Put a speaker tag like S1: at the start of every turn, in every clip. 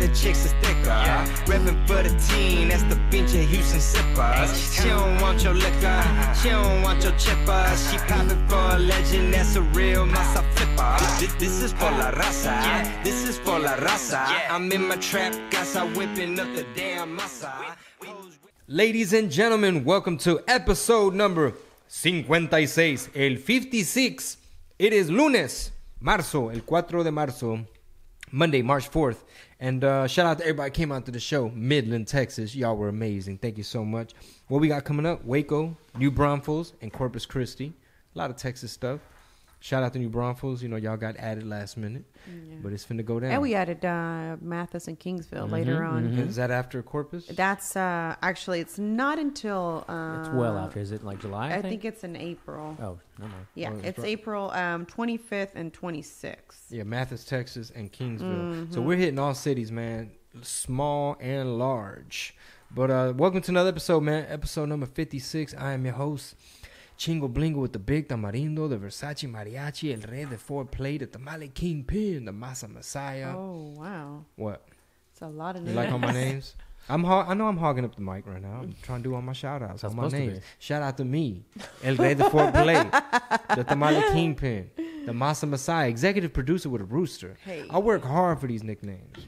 S1: the chicks is thicker. Reppin' for the team, that's the pinche Houston sippers. She don't want your liquor, she don't want your chipper. She poppin' for a legend, that's a real masa flipper. This is for la raza, this is for la raza. I'm in my trap, casa whipping up the damn masa. Ladies and gentlemen, welcome to episode number 56, el 56. It is lunes, marzo, el 4 de marzo, Monday, March 4th. And shout out to everybody who came out to the show, Midland, Texas. Y'all were amazing. Thank you so much. What we got coming up? Waco, New Braunfels, and Corpus Christi. A lot of Texas stuff. Shout out to New Braunfels. You know, y'all got added last minute. Yeah. But it's finna go down.
S2: And we added Mathis and Kingsville later on.
S1: Mm-hmm. Is that after Corpus?
S2: That's actually, it's not until...
S3: it's well after. Is it like July?
S2: I think it's in April.
S3: Oh, no more.
S2: Yeah, it's April 25th and 26th.
S1: Yeah, Mathis, Texas, and Kingsville. Mm-hmm. So we're hitting all cities, man. Small and large. But welcome to another episode, man. Episode number 56. I am your host, Chingo Bling with the big tamarindo, the Versace mariachi, el rey de foreplay, the tamale kingpin, the masa messiah.
S2: Oh, wow.
S1: What?
S2: It's a lot of names.
S1: You like all my names? I know I'm hogging up the mic right now. I'm trying to do all my shout outs, all my names. Shout out to me, el rey de foreplay, the tamale kingpin, the masa messiah, executive producer with a rooster. Hey. I work hard for these nicknames.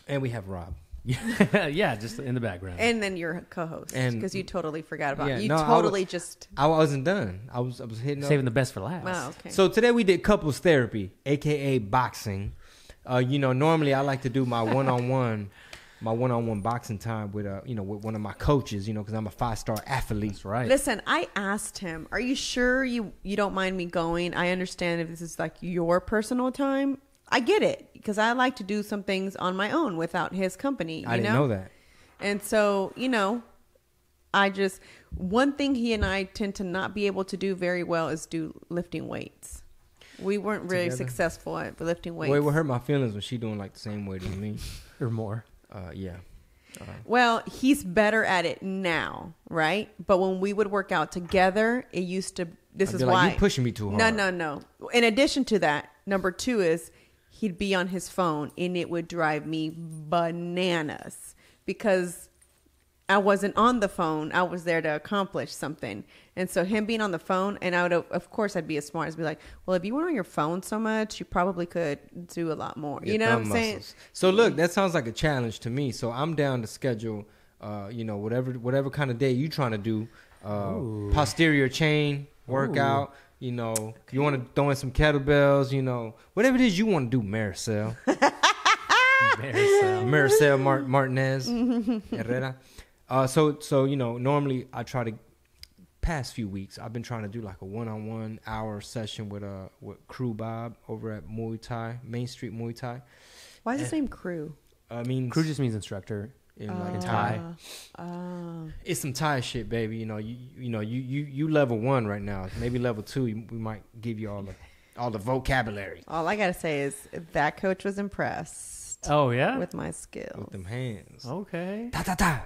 S1: And we have Rob.
S3: Yeah, just in the background.
S2: And then your co-host, because you totally forgot about it.
S1: I wasn't done. I was hitting
S3: saving the best for last.
S2: Wow, okay.
S1: So today we did couples therapy, aka boxing. Normally I like to do my one-on-one boxing time with with one of my coaches, because I'm a 5-star athlete.
S3: That's right.
S2: Listen, I asked him, "Are you sure you don't mind me going? I understand if this is like your personal time. I get it, because I like to do some things on my own without his company.
S1: I didn't know that.
S2: And so, one thing he and I tend to not be able to do very well is do lifting weights. We weren't really successful at lifting weights.
S1: Well, it would hurt my feelings when she doing like the same weight as me.
S3: Or more.
S1: Yeah.
S2: Well, he's better at it now, right? But when we would work out together, it used to, this is why.
S1: You're pushing me too hard.
S2: No. In addition to that, number 2 is, he'd be on his phone and it would drive me bananas because I wasn't on the phone. I was there to accomplish something. And so him being on the phone, and I would, of course, I'd be as smart as be like, well, if you weren't on your phone so much, you probably could do a lot more. You know what I'm saying?
S1: So look, that sounds like a challenge to me. So I'm down to schedule, whatever kind of day you trying to do, posterior chain workout. You want to throw in some kettlebells, whatever it is you want to do, Maricel. Maricel Martinez Herrera. So normally I try to, past few weeks, I've been trying to do like a one-on-one hour session with Crew Bob over at Muay Thai, Main Street Muay Thai.
S2: Why is his name Crew?
S3: Crew just means instructor. In Thai.
S1: It's some Thai shit, baby. You level 1 right now. Maybe level 2, we might give you all the vocabulary.
S2: All I gotta say is that coach was impressed.
S3: Oh yeah,
S2: with my skills,
S1: with them hands.
S3: Okay.
S1: Ta ta ta.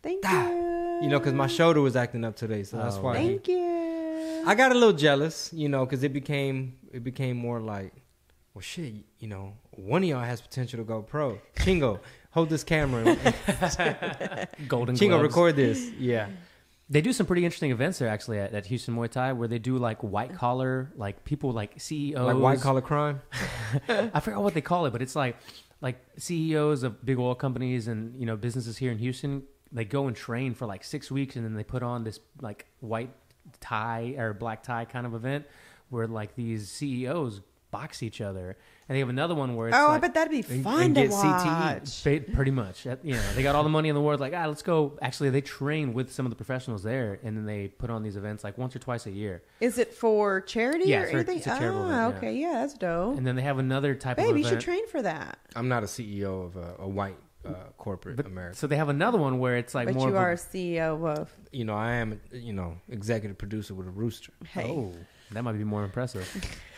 S2: Thank you.
S1: Because my sholdder was acting up today, so that's why.
S2: Thank you.
S1: I got a little jealous, because it became more like, well, shit, one of y'all has potential to go pro. Chingo. Hold this camera.
S3: Golden
S1: Chingo,
S3: gloves.
S1: record this. Yeah.
S3: They do some pretty interesting events there, actually, at Houston Muay Thai, where they do, like, white-collar, like, people like CEOs.
S1: Like white-collar crime?
S3: I forgot what they call it, but it's like CEOs of big oil companies and, businesses here in Houston, they go and train for, like, 6 weeks, and then they put on this, like, white tie or black tie kind of event where, like, these CEOs box each other. And they have another one where it's
S2: I bet that'd be fun to watch.
S3: CTE. Pretty much. They got all the money in the world. Like, let's go. Actually, they train with some of the professionals there, and then they put on these events like once or twice a year.
S2: Is it for charity or anything?
S3: It's a charitable event.
S2: Okay, yeah, that's dope.
S3: And then they have another type of event.
S2: Baby, you should train for that.
S1: I'm not a CEO of a white corporate America.
S3: So they have another one where it's like
S2: but
S3: more.
S2: But you are a CEO of.
S1: I am. Executive producer with a rooster.
S2: Hey.
S3: Oh, that might be more impressive.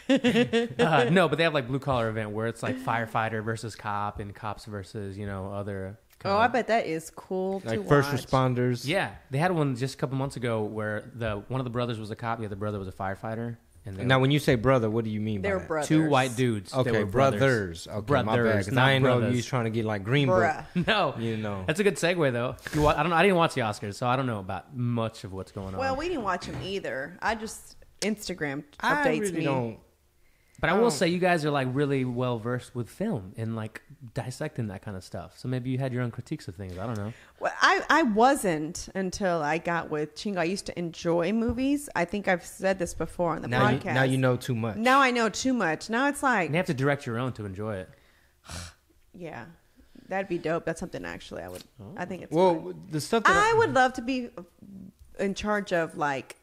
S3: No, but they have like blue collar event where it's like firefighter versus cop and cops versus other.
S2: I bet that is cool.
S1: Like
S2: to
S1: first
S2: watch.
S1: responders.
S3: Yeah, they had one just a couple months ago where one of the brothers was a cop, the other brother was a firefighter, And
S4: Now, when you say brother, what do you mean by
S2: They're
S4: that?
S2: brothers.
S3: two white dudes.
S4: Okay,
S3: that were
S4: brothers. Okay, my bad.
S3: Brothers,
S4: 'Cause
S3: not
S4: I didn't know
S3: brothers.
S4: you was trying to get like Green Book.
S2: Bruh.
S3: No,
S4: You know.
S3: that's a good segue though. I don't know. I didn't watch the Oscars, so I don't know about much of what's going on.
S2: Well, we didn't watch them either. I just Instagram
S4: I
S2: updates
S4: really
S2: me.
S4: don't.
S3: But I will say you guys are like really well versed with film and like dissecting that kind of stuff. So maybe you had your own critiques of things. I don't know.
S2: Well, I wasn't until I got with Chingo. I used to enjoy movies. I think I've said this before on the podcast.
S4: Now you know too much.
S2: Now I know too much. Now it's like,
S3: And you have to direct your own to enjoy it.
S2: yeah, that'd be dope. That's something actually I think it's
S4: Well,
S2: fun.
S4: the stuff that
S2: I would love to be in charge of like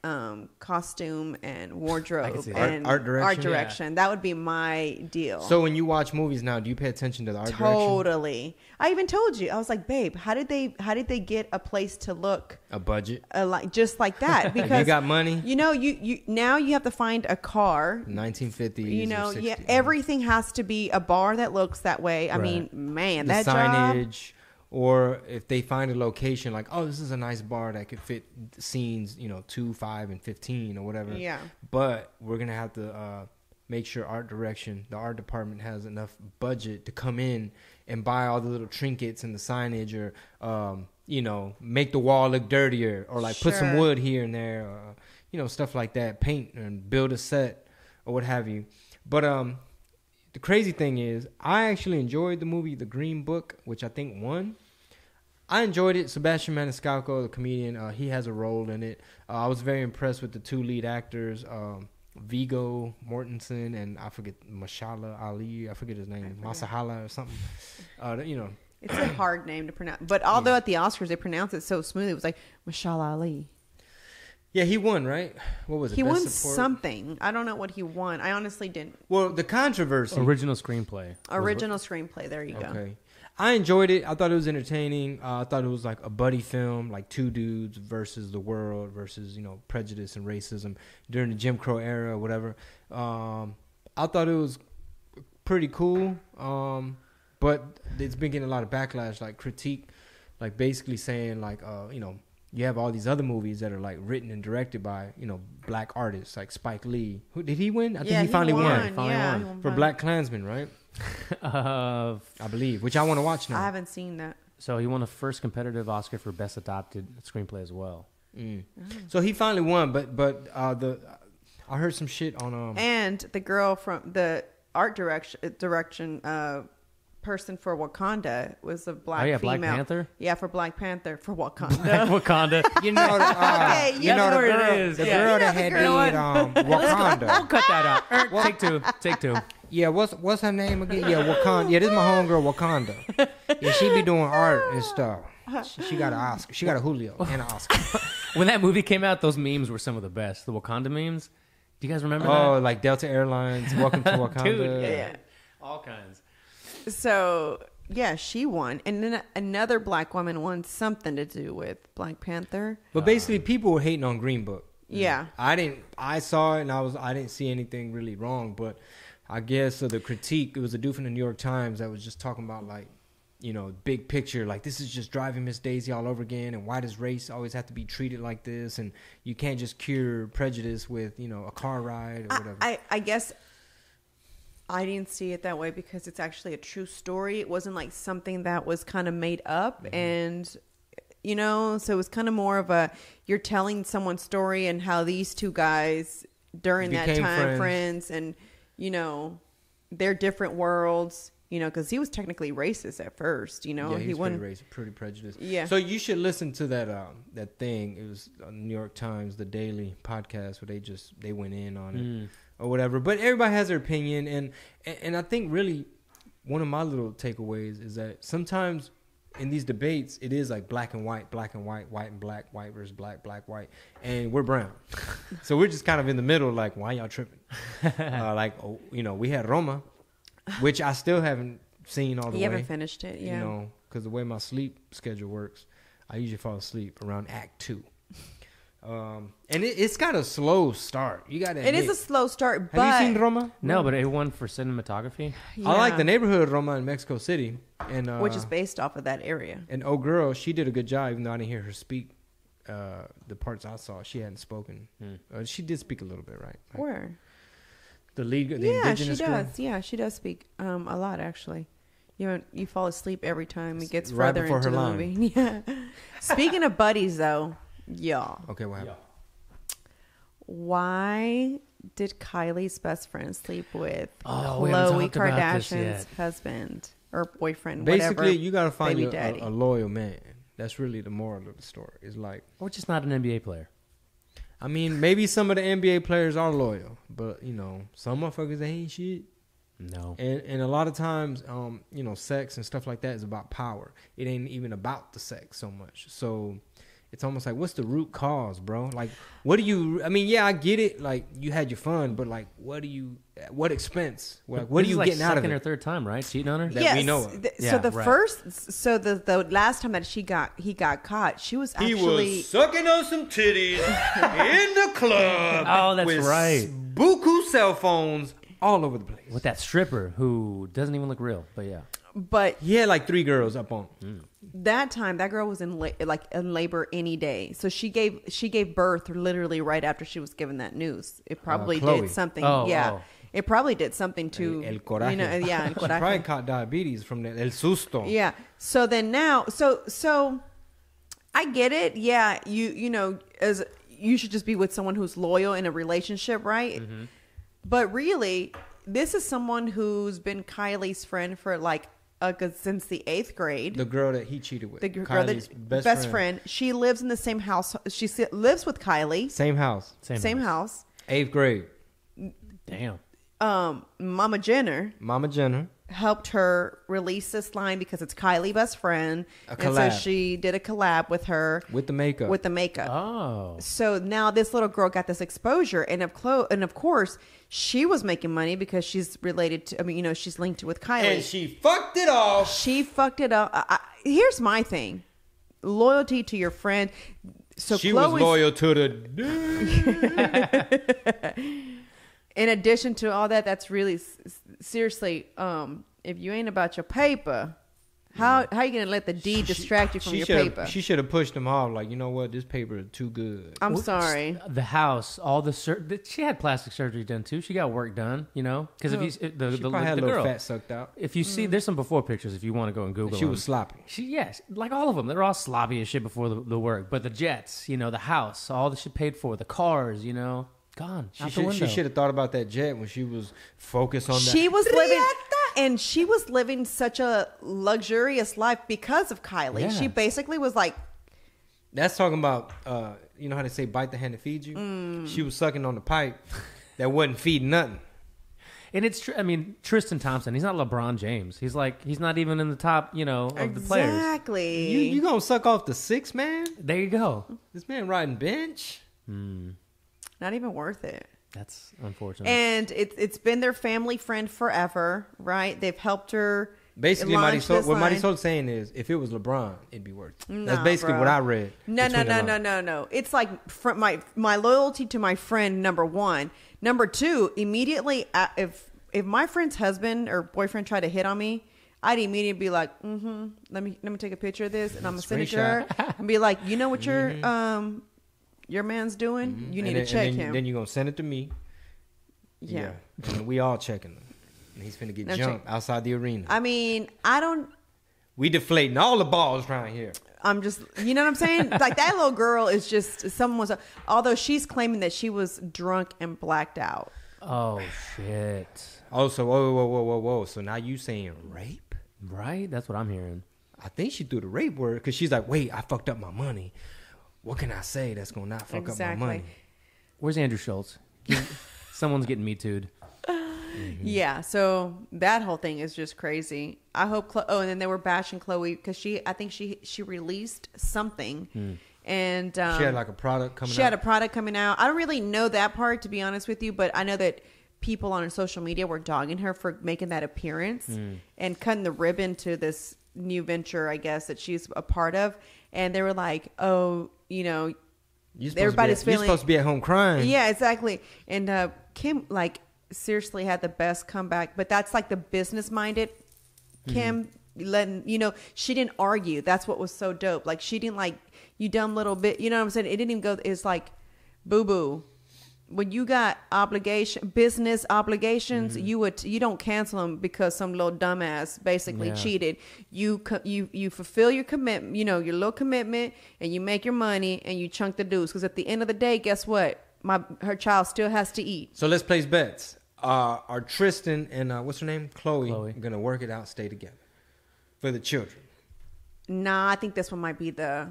S2: costume and wardrobe
S3: see that.
S2: and
S4: Art direction?
S2: That would be my deal.
S4: So when you watch movies now, do you pay attention to the art direction?
S2: Totally. I even told you. I was like, babe, how did they get a place to look
S4: A budget?
S2: like just like that? Because
S4: You got money?
S2: You know, you now you have to find a car.
S4: 1950s.
S2: You know,
S4: or 60s.
S2: yeah, everything has to be a bar that looks that way. I
S3: Right.
S2: mean, man,
S4: The
S2: that job.
S4: signage, or if they find a location like, oh, this is a nice bar that could fit scenes, 2, 5, and 15 or whatever.
S2: Yeah.
S4: But we're gonna have to make sure the art department has enough budget to come in and buy all the little trinkets and the signage, or make the wall look dirtier, or like put some
S2: Sure.
S4: wood here and there, stuff like that, paint and build a set or what have you. But the crazy thing is, I actually enjoyed the movie The Green Book, which I think won. I enjoyed it. Sebastian Maniscalco, the comedian, he has a role in it. I was very impressed with the two lead actors, Viggo Mortensen and I forget, Mashallah Ali. I forget his name, Masahala or something.
S2: It's a hard name to pronounce. But although at the Oscars they pronounce it so smooth, it was like Mashallah Ali.
S4: Yeah, he won, right? What was it?
S2: He
S4: Best
S2: won
S4: Support?
S2: something. I don't know what he won. I honestly didn't.
S4: Well, the controversy.
S3: Original screenplay.
S2: Original screenplay. There you go.
S4: Okay. I enjoyed it. I thought it was entertaining. I thought it was like a buddy film, like two dudes versus the world, versus, prejudice and racism during the Jim Crow era or whatever. I thought it was pretty cool. But it's been getting a lot of backlash, like critique, like basically saying like, you have all these other movies that are like written and directed by, black artists like Spike Lee. Who did he win? I think he finally won.
S2: He won
S4: For Black Klansman, right? I believe, which I want to watch now.
S2: I haven't seen that.
S3: So he won the first competitive Oscar for Best Adapted Screenplay as well.
S4: So he finally won, but I heard some shit on
S2: And the girl from the art direction person for Wakanda was a black female.
S3: Black Panther?
S2: Yeah, for Black Panther for Wakanda.
S3: Wakanda.
S4: you know
S2: Okay,
S4: you know
S3: that's
S4: the
S3: where
S4: girl,
S3: it is.
S4: the
S3: Yeah.
S4: girl
S2: You know
S4: that
S2: the
S4: had
S2: girl.
S4: did Wakanda.
S3: We'll cut that out. Take two.
S4: Yeah, what's her name again? Yeah, Wakanda. Yeah, this is my homegirl Wakanda. Yeah, she be doing art and stuff. She got an Oscar. She got a Julio and an Oscar.
S3: When that movie came out, those memes were some of the best. The Wakanda memes. Do you guys remember
S4: Oh,
S3: that?
S4: like Delta Airlines, Welcome to Wakanda.
S3: Dude,
S2: Yeah.
S3: All kinds.
S2: So yeah, she won, and then another black woman won something to do with Black Panther.
S4: But basically, people were hating on Green Book.
S2: Yeah,
S4: I saw it and I didn't see anything really wrong, but I guess the critique, it was a dude from the New York Times that was just talking about like, big picture, like this is just driving Miss Daisy all over again, and why does race always have to be treated like this, and you can't just cure prejudice with, a car ride or whatever.
S2: I guess I didn't see it that way because it's actually a true story. It wasn't like something that was kind of made up, and so it was kind of more of you're telling someone's story and how these two guys during that
S4: Became
S2: time
S4: friends.
S2: friends, and their different worlds. Because he was technically racist at first.
S4: Yeah,
S2: he
S4: he's
S2: wasn't.
S4: pretty prejudiced.
S2: Yeah.
S4: So you should listen to that thing. It was on New York Times, the Daily podcast, where they went in on it or whatever. But everybody has their opinion, and I think really one of my little takeaways is that sometimes in these debates it is like black and white, white and black, white versus black, white, and we're brown. So we're just kind of in the middle, like, why y'all tripping? We had Roma, which I still haven't seen all the way.
S2: You haven't finished it, yeah.
S4: Because the way my sleep schedule works, I usually fall asleep around Act 2. And it's got a slow start. You got to
S2: It is a slow start, but
S4: Have you seen Roma?
S3: No, but it won for cinematography.
S2: yeah,
S4: I like the neighborhood of Roma in Mexico City. And
S2: which is based off of that area.
S4: And oh girl, she did a good job, even though I didn't hear her speak. The parts I saw, she hadn't spoken. She did speak a little bit, right?
S2: Where?
S4: The lead, the
S2: Yeah, she
S4: indigenous girl?
S2: does. Yeah, she does speak a lot actually. You fall asleep every time it gets
S4: Right
S2: further
S4: before
S2: into
S4: her
S2: the
S4: line.
S2: movie. Yeah. Speaking of buddies, though, y'all,
S4: Okay, what happened?
S2: why did Kylie's best friend sleep with
S3: Oh, we haven't
S2: Khloe
S3: talked about this
S2: Kardashian's
S3: yet.
S2: husband or boyfriend?
S4: Basically,
S2: whatever,
S4: you got to find
S2: baby
S4: you
S2: daddy.
S4: a loyal man. That's really the moral of the story. It's like,
S3: Or just not an NBA player.
S4: I mean, maybe some of the NBA players are loyal, but some motherfuckers they ain't shit.
S3: No.
S4: And a lot of times, sex and stuff like that is about power. It ain't even about the sex so much. So it's almost like, what's the root cause, bro? Like, what do you? I mean, yeah, I get it. Like, you had your fun, but like, what expense? Like, what are
S3: This is
S4: you
S3: like
S4: getting out of
S3: second or
S4: it?
S3: third time, right? Cheating on her?
S4: That we know of.
S3: Yeah,
S2: the
S3: right.
S2: the last time that he got caught, she was actually
S4: sucking on some titties in the club.
S3: Oh, that's
S4: with
S3: right.
S4: Buku cell phones all over the place.
S3: With that stripper who doesn't even look real, but yeah.
S2: but
S4: He had like 3 girls up on him.
S2: that time that girl was in labor any day, so she gave birth literally right after she was given that news. It probably
S4: Chloe.
S2: did something.
S3: Oh,
S2: yeah,
S3: oh.
S2: it probably did something to
S4: El coraje.
S2: El
S4: She
S2: coraje.
S4: probably caught diabetes from the el susto.
S2: Yeah. So then now, so I get it. Yeah, as you should just be with someone who's loyal in a relationship, right?
S3: Mm-hmm.
S2: But really, this is someone who's been Kylie's friend for since the 8th grade.
S4: The girl that he cheated with.
S2: The girl
S4: Kylie's
S2: that best friend. She lives in the same house. She lives with Kylie.
S4: Same house.
S2: Same house.
S4: 8th grade.
S3: Damn.
S2: Mama Jenner
S4: Mama Jenner.
S2: helped her release this line because it's Kylie best friend.
S4: A
S2: And so
S4: collab.
S2: she did a collab with her.
S4: With the makeup.
S2: With the makeup.
S3: Oh.
S2: So now this little girl got this exposure, and of course she was making money because she's related to. She's linked with Kylie.
S4: and she fucked it off.
S2: She fucked it up. Here's my thing: loyalty to your friend. So
S4: She
S2: Chloe's,
S4: was loyal to the.
S2: in addition to all that, that's really seriously. If you ain't about your paper, how you gonna let the D distract you from your paper?
S4: She should have pushed him off. Like, you know what? This paper is too good.
S2: I'm sorry.
S3: The house, all the she had plastic surgery done too. She got work done, because if you
S4: She
S3: the
S4: probably had a
S3: the
S4: little
S3: girl,
S4: fat sucked out.
S3: if you see, there's some before pictures if you want to go and Google.
S4: She
S3: them.
S4: was sloppy.
S3: Yes, like all of them. They're all sloppy as shit before the work. But the jets, the house, all the shit paid for, the cars, gone out the window.
S4: She should have thought about that jet when she was focused on that.
S2: She was living such a luxurious life because of Kylie.
S3: Yeah.
S2: She basically was like,
S4: That's talking about, you know how they say bite the hand that feeds you? She was sucking on the pipe that wasn't feeding nothing.
S3: And it's true. I mean, Tristan Thompson, he's not LeBron James. He's not even in the top, of the players.
S2: exactly.
S4: You gonna suck off the 6 man?
S3: There you go.
S4: This man riding bench?
S2: Not even worth it.
S3: That's unfortunate.
S2: And it's been their family friend forever, right? They've helped her.
S4: Basically,
S2: launch this
S4: what
S2: line.
S4: Marisol's saying is, if it was LeBron, it'd be worth it. That's
S2: Nah,
S4: basically
S2: bro.
S4: what I read.
S2: No.
S4: between the lines.
S2: No. It's like my loyalty to my friend, number one. Number two, immediately if my friend's husband or boyfriend tried to hit on me, I'd immediately be like, let me take a picture of this, and I'm gonna send it to her and be like, you know what your man's doing? You need to check him.
S4: Then you're gonna send it to me.
S2: Yeah.
S4: And we all checking him. And he's finna get
S2: No,
S4: jumped outside the arena.
S2: I mean, I don't.
S4: We deflating all the balls around here.
S2: I'm just, you know what I'm saying? Like that little girl is just although she's claiming that she was drunk and blacked out.
S3: oh shit!
S4: Oh, so whoa. So now you saying rape?
S3: Right? That's what I'm hearing.
S4: I think she threw the rape word because she's like, wait, I fucked up my money. What can I say that's gonna not fuck up my money?
S3: Where's Andrew Schultz? Someone's getting me too'd.
S2: Yeah, so that whole thing is just crazy. I hope. And then they were bashing Chloe because I think she released something, and
S4: She had like a product coming out.
S2: She had a product coming out. I don't really know that part, to be honest with you, but I know that people on social media were dogging her for making that appearance and cutting the ribbon to this new venture, I guess, that she's a part of. And they were like, oh, everybody's
S4: You're
S2: feeling.
S4: supposed to be at home crying.
S2: Yeah, exactly. And Kim, seriously had the best comeback, but that's like the business minded Kim she didn't argue. That's what was so dope. Like she didn't you dumb little bit, you know what I'm saying? It didn't even go, it's like boo boo. when you got business obligations, you don't cancel them because some little dumbass basically cheated. You fulfill your commitment, your little commitment, and you make your money and you chunk the dues. Because at the end of the day, guess what? Her child still has to eat.
S4: So let's place bets. Are Tristan and what's her name, Chloe. Gonna work it out, stay together for the children?
S2: Nah, I think this one might be the.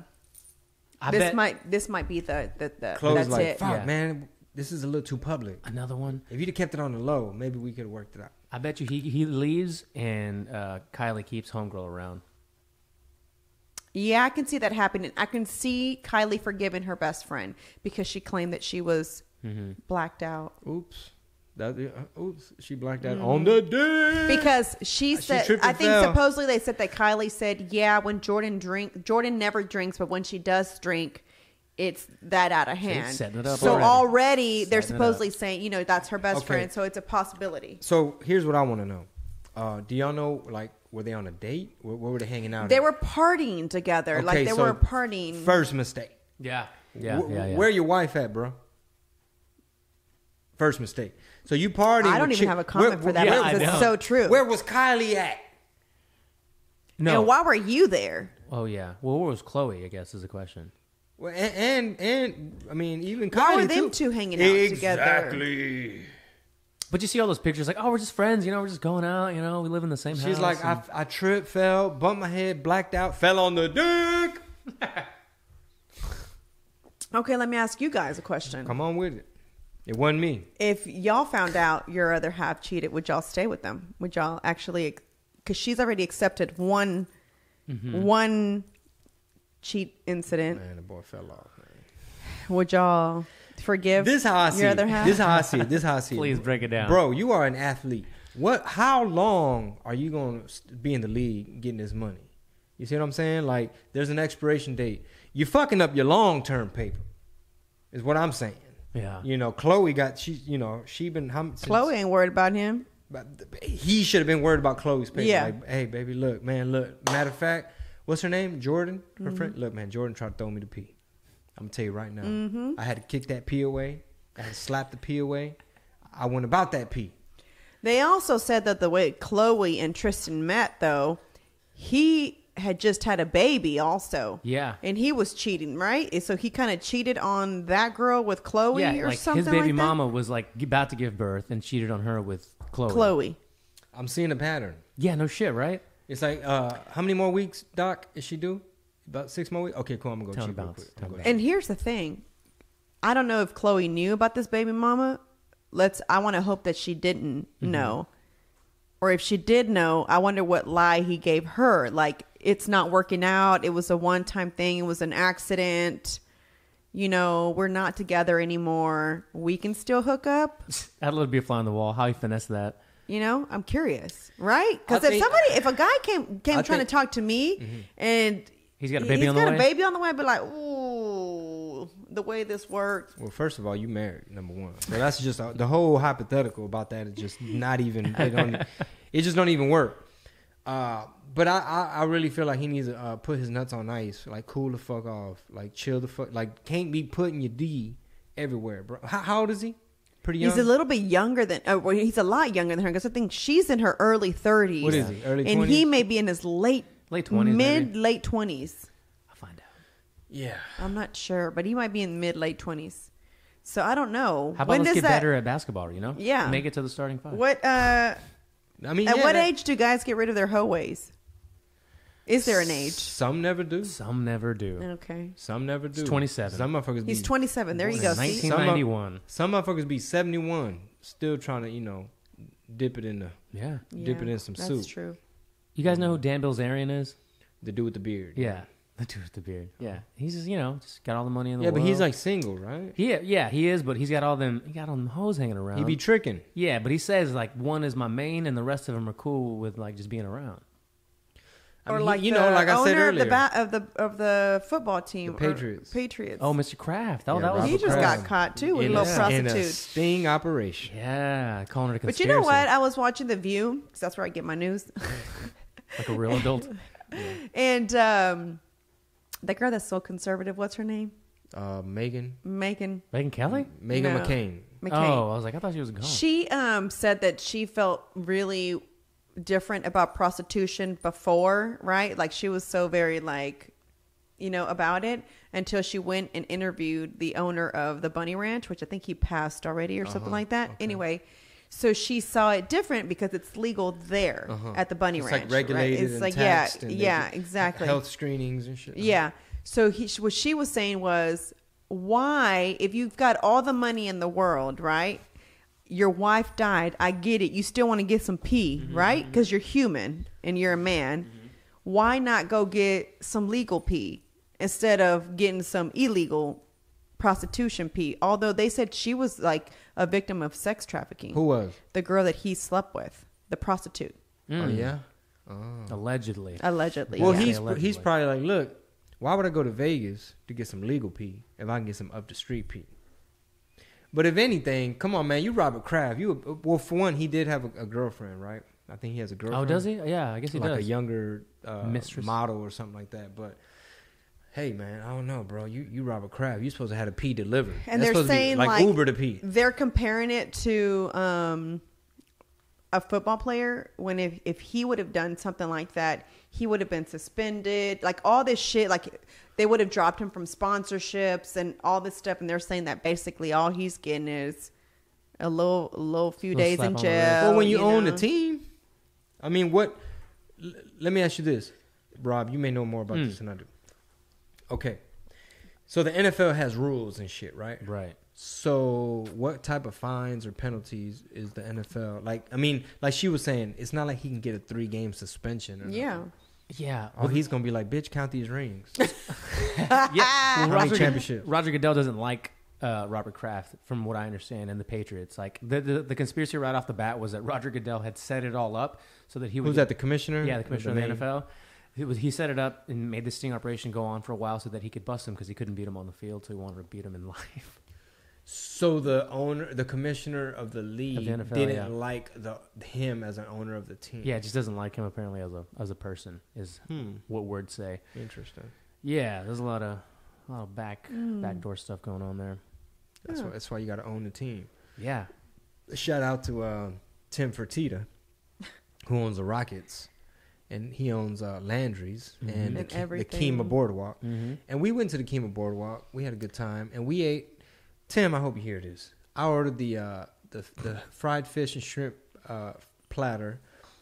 S2: This might be the.
S4: Chloe's
S2: that's
S4: like,
S2: it.
S4: fuck, man, this is a little too public.
S3: Another one.
S4: If you'd have kept it on the low, maybe we could have worked it out.
S3: I bet you he leaves and Kylie keeps homegirl around.
S2: Yeah, I can see that happening. I can see Kylie forgiving her best friend because she claimed that she was blacked out.
S4: Oops. She blacked out on the day.
S2: Because she said, I think supposedly they said that Kylie said, yeah, when Jordan never drinks, but when she does drink, it's that out of hand.
S3: Setting it up
S2: so already they're supposedly saying, that's her best friend, so it's a possibility.
S4: So here's what I want to know. Do y'all know, like, were they on a date? Where were they hanging out?
S2: They were partying together.
S4: Okay,
S2: they were partying.
S4: First mistake.
S3: Yeah.
S4: Where your wife at, bro? First mistake. So you partying.
S2: I don't even have a comment for that because it's so true.
S4: Where was Kylie at?
S3: No.
S2: And why were you there?
S3: Oh, yeah. Well, where was Chloe, I guess, is the question.
S4: Well, and I mean, even Kylie,
S2: why were them two hanging out together?
S4: Exactly.
S3: But you see all those pictures like, oh, we're just friends, we're just going out, we live in the same house.
S4: She's like, I tripped, fell, bumped my head, blacked out, fell on the dick.
S2: Okay, let me ask you guys a question.
S4: Come on with it. It wasn't me.
S2: If y'all found out your other half cheated, would y'all stay with them? Would y'all actually, because she's already accepted one cheat incident.
S4: Man, the boy fell off, man.
S2: Would y'all forgive
S4: this how I see
S2: your
S4: it.
S2: other half?
S4: This how I see it. This how I see it.
S3: Please break it down.
S4: Bro, you are an athlete. How long are you going to be in the league getting this money? You see what I'm saying? Like, there's an expiration date. You're fucking up your long-term paper, is what I'm saying.
S3: Yeah.
S4: Chloe got, she been,
S2: Chloe ain't worried about him.
S4: But he should have been worried about Chloe's paper.
S2: Yeah.
S4: Like, hey, baby, look. Matter of fact, what's her name? Jordan? Her friend? Look, man, Jordan tried to throw me the pee. I'm going to tell you right now. I had to kick that pee away. I had to slap the pee away. I went about that pee.
S2: They also said that the way Chloe and Tristan met, though, he had just had a baby also.
S3: Yeah.
S2: And he was cheating, right? So he kind of cheated on that girl with Chloe or something
S3: his baby
S2: like
S3: mama was like about to give birth and cheated on her with Chloe.
S4: I'm seeing a pattern.
S3: Yeah, no shit, right?
S4: It's like, how many more weeks, Doc, is she due? About 6 more weeks? Okay, cool. I'm going to go check real quick.
S2: And here's the thing. I don't know if Chloe knew about this baby mama. I want to hope that she didn't know. Or if she did know, I wonder what lie he gave her. Like, it's not working out. It was a one-time thing. It was an accident. We're not together anymore. We can still hook up.
S3: That'd literally be a fly on the wall. How he finessed that.
S2: I'm curious, right? Because if a guy came trying to talk to me and
S3: he's got a baby on the way,
S2: I'd be like, ooh, the way this works.
S4: Well, first of all, you married, number one. So that's just the whole hypothetical about that is just not even. It just don't even work. But I really feel like he needs to put his nuts on ice, like cool the fuck off, like chill the fuck, like can't be putting your D everywhere, bro. How old is he? Pretty young.
S2: He's a little bit younger than. He's a lot younger than her because I think she's in her early 30s.
S4: What is he? Early 20s?
S2: And he may be in his late
S3: 20s,
S2: late 20s.
S3: I'll find out.
S4: Yeah,
S2: I'm not sure, but he might be in late 20s. So I don't know.
S3: How about let's get better at basketball?
S2: Yeah,
S3: make it to the starting five.
S2: What? At what age do guys get rid of their hoe ways? Is there an age?
S4: Some never do.
S3: Some never do.
S2: Okay.
S4: Some never do.
S3: He's 27.
S4: Some motherfuckers.
S2: He's 27. There you go.
S3: 1991.
S4: Some motherfuckers be 71, still trying to dip it in dip it in some soup.
S2: That's true.
S3: You guys know who Dan Bilzerian is?
S4: The dude with the beard.
S3: Yeah. The dude with the beard. Yeah. He's just, just got all the money in the
S4: world.
S3: world.
S4: Yeah, but he's like single, right?
S3: Yeah, he is, but he got all them hoes hanging around.
S4: He be tricking.
S3: Yeah, but he says like one is my main and the rest of them are cool with like just being around.
S2: Or like the
S4: like I said
S2: owner
S4: earlier,
S2: of the football team,
S4: the Patriots.
S2: Patriots.
S3: Oh, Mr. Kraft.
S4: Yeah,
S3: that was
S2: he just got caught too with a little prostitute.
S4: In a sting operation.
S3: Yeah, calling it a conspiracy.
S2: But you know what? I was watching The View because that's where I get my news.
S3: Like a real adult.
S2: And the girl that's so conservative, what's her name?
S4: Megan
S2: Kelly?
S3: Megyn
S4: Meghan
S2: No.
S4: McCain.
S2: McKay.
S3: Oh, I was like, I thought she was gone.
S2: She said that she felt really different about prostitution before, right? Like she was so very like, about it until she went and interviewed the owner of the Bunny Ranch, which I think he passed already or something like that.
S4: Okay.
S2: Anyway, so she saw it different because it's legal there at the Bunny Ranch.
S4: It's like regulated,
S2: right? It's
S4: and
S2: like
S4: taxed, and
S2: exactly.
S4: Health screenings and shit.
S2: Yeah. So what she was saying was, why, if you've got all the money in the world, right? Your wife died. I get it. You still want to get some pee, right? Because you're human and you're a man. Why not go get some legal pee instead of getting some illegal prostitution pee? Although they said she was like a victim of sex trafficking.
S4: Who was?
S2: The girl that he slept with, the prostitute.
S4: Oh yeah.
S3: Allegedly.
S2: Yeah.
S4: Well,
S3: allegedly.
S4: he's probably like, look, why would I go to Vegas to get some legal pee if I can get some up the street pee? But if anything, come on, man, you Robert Kraft. Well, for one, he did have a girlfriend, right? I think he has a girlfriend.
S3: Oh, does he? Yeah, I guess he
S4: like
S3: does.
S4: a younger
S3: Mistress.
S4: model or something like that. But hey, man, I don't know, bro. You Robert Kraft. You supposed to have a pee delivered.
S2: And
S4: That's
S2: they're
S4: supposed to be
S2: saying
S4: like Uber to pee.
S2: They're comparing it to a football player when if he would have done something like that, he would have been suspended. Like all this shit, like they would have dropped him from sponsorships and all this stuff. And they're saying that basically all he's getting is a little few days
S3: slap
S2: in
S3: on the wrist.
S2: jail.
S4: Well, when you own
S2: know?
S4: the team, I mean, let me ask you this, Rob. You may know more about this than I do. Okay, so the NFL has rules and shit, right?
S3: Right.
S4: So what type of fines or penalties is the NFL like? I mean, like she was saying, it's not like he can get a 3-game suspension. Or
S2: Yeah.
S4: nothing.
S3: Yeah.
S4: Oh, he's gonna be like, bitch, count these rings.
S3: Yeah. Well,
S4: How many championships?
S3: Roger Goodell doesn't like Robert Kraft, from what I understand, and the Patriots. Like the conspiracy right off the bat was that Roger Goodell had set it all up so that he would.
S4: Who's that? The commissioner?
S3: Yeah, the commissioner of the NFL. He set it up and made this sting operation go on for a while so that he could bust him because he couldn't beat him on the field, so he wanted to beat him in life.
S4: So the commissioner of the league
S3: Of the NFL,
S4: didn't
S3: yeah.
S4: like him as an owner of the team.
S3: Yeah, just doesn't like him apparently as a person is what words say.
S4: Interesting.
S3: Yeah, there's a lot of backdoor stuff going on there.
S4: That's why you got to own the team.
S3: Yeah.
S4: Shout out to Tim Fertitta, who owns the Rockets, and he owns Landry's and the
S2: everything.
S4: Kemah Boardwalk.
S3: Mm-hmm.
S4: And we went to the Kemah Boardwalk. We had a good time, and we ate. Tim, I hope you hear this. I ordered the fried fish and shrimp platter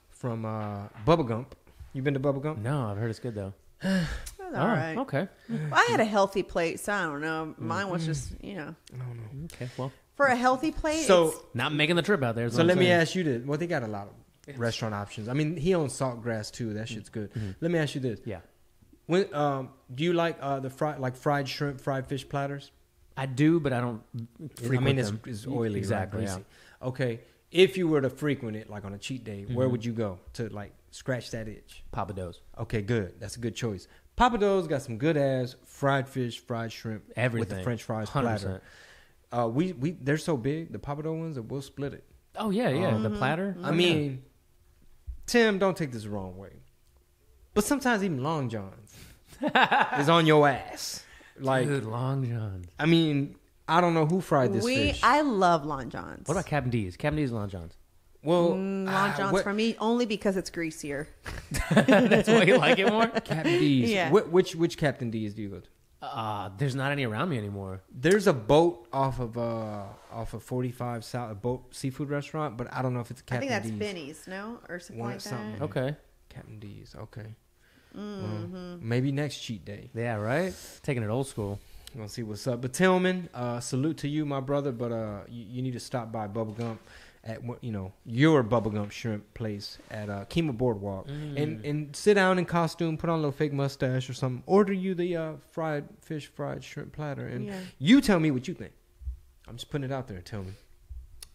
S4: from Bubba Gump. You been to Bubba Gump?
S3: No, I've heard it's good though.
S2: That's all right.
S3: Okay.
S2: I had a healthy plate, so I don't know. Mine was just,
S4: I don't know.
S3: Okay. Well,
S2: for a healthy plate.
S4: So
S2: it's,
S3: not making the trip out there. is
S4: So
S3: what
S4: let
S3: I'm
S4: me
S3: saying.
S4: ask you this. Well, they got a lot of restaurant options. I mean, he owns Saltgrass too. That shit's good. Let me ask you this.
S3: Yeah.
S4: When do you like the fried shrimp, fried fish platters?
S3: I do, but I don't frequent them.
S4: It's oily,
S3: Exactly.
S4: right?
S3: Yeah.
S4: Greasy. Okay. If you were to frequent it, like on a cheat day, where would you go to like scratch that itch?
S3: Papa Do's.
S4: Okay, good. That's a good choice. Papa Do's got some good ass fried fish, fried shrimp,
S3: Everything.
S4: with the French fries
S3: 100%.
S4: platter. We they're so big, the Papa Dough ones, that we'll split it.
S3: Oh yeah. The platter.
S4: I mean, Tim, don't take this the wrong way, but sometimes even Long John's is on your ass. Like,
S3: dude, Long John's.
S4: I mean, I don't know who fried this fish.
S2: I love Long John's.
S3: What about Captain D's? Captain D's, Long John's.
S4: Well,
S2: Long John's for me only because it's greasier.
S3: That's why you like it more.
S4: Captain D's.
S2: Yeah.
S4: Which Captain D's do you go to?
S3: There's not any around me anymore.
S4: There's a boat off of 45 South, a boat seafood restaurant, but I don't know if it's
S2: I
S4: Captain
S2: think that's
S4: D's.
S2: Benny's, no, or something
S4: One-
S2: like that.
S4: something.
S3: Okay.
S4: Captain D's. Okay. Well, maybe next cheat day.
S3: Yeah. Right. Taking it old school.
S4: Gonna see what's up. But Tillman, salute to you, my brother. But you need to stop by Bubba Gump at your Bubba Gump shrimp place at Kemah Boardwalk, and sit down in costume, put on a little fake mustache or something. Order you the fried fish, fried shrimp platter, and you tell me what you think. I'm just putting it out there. Tell me.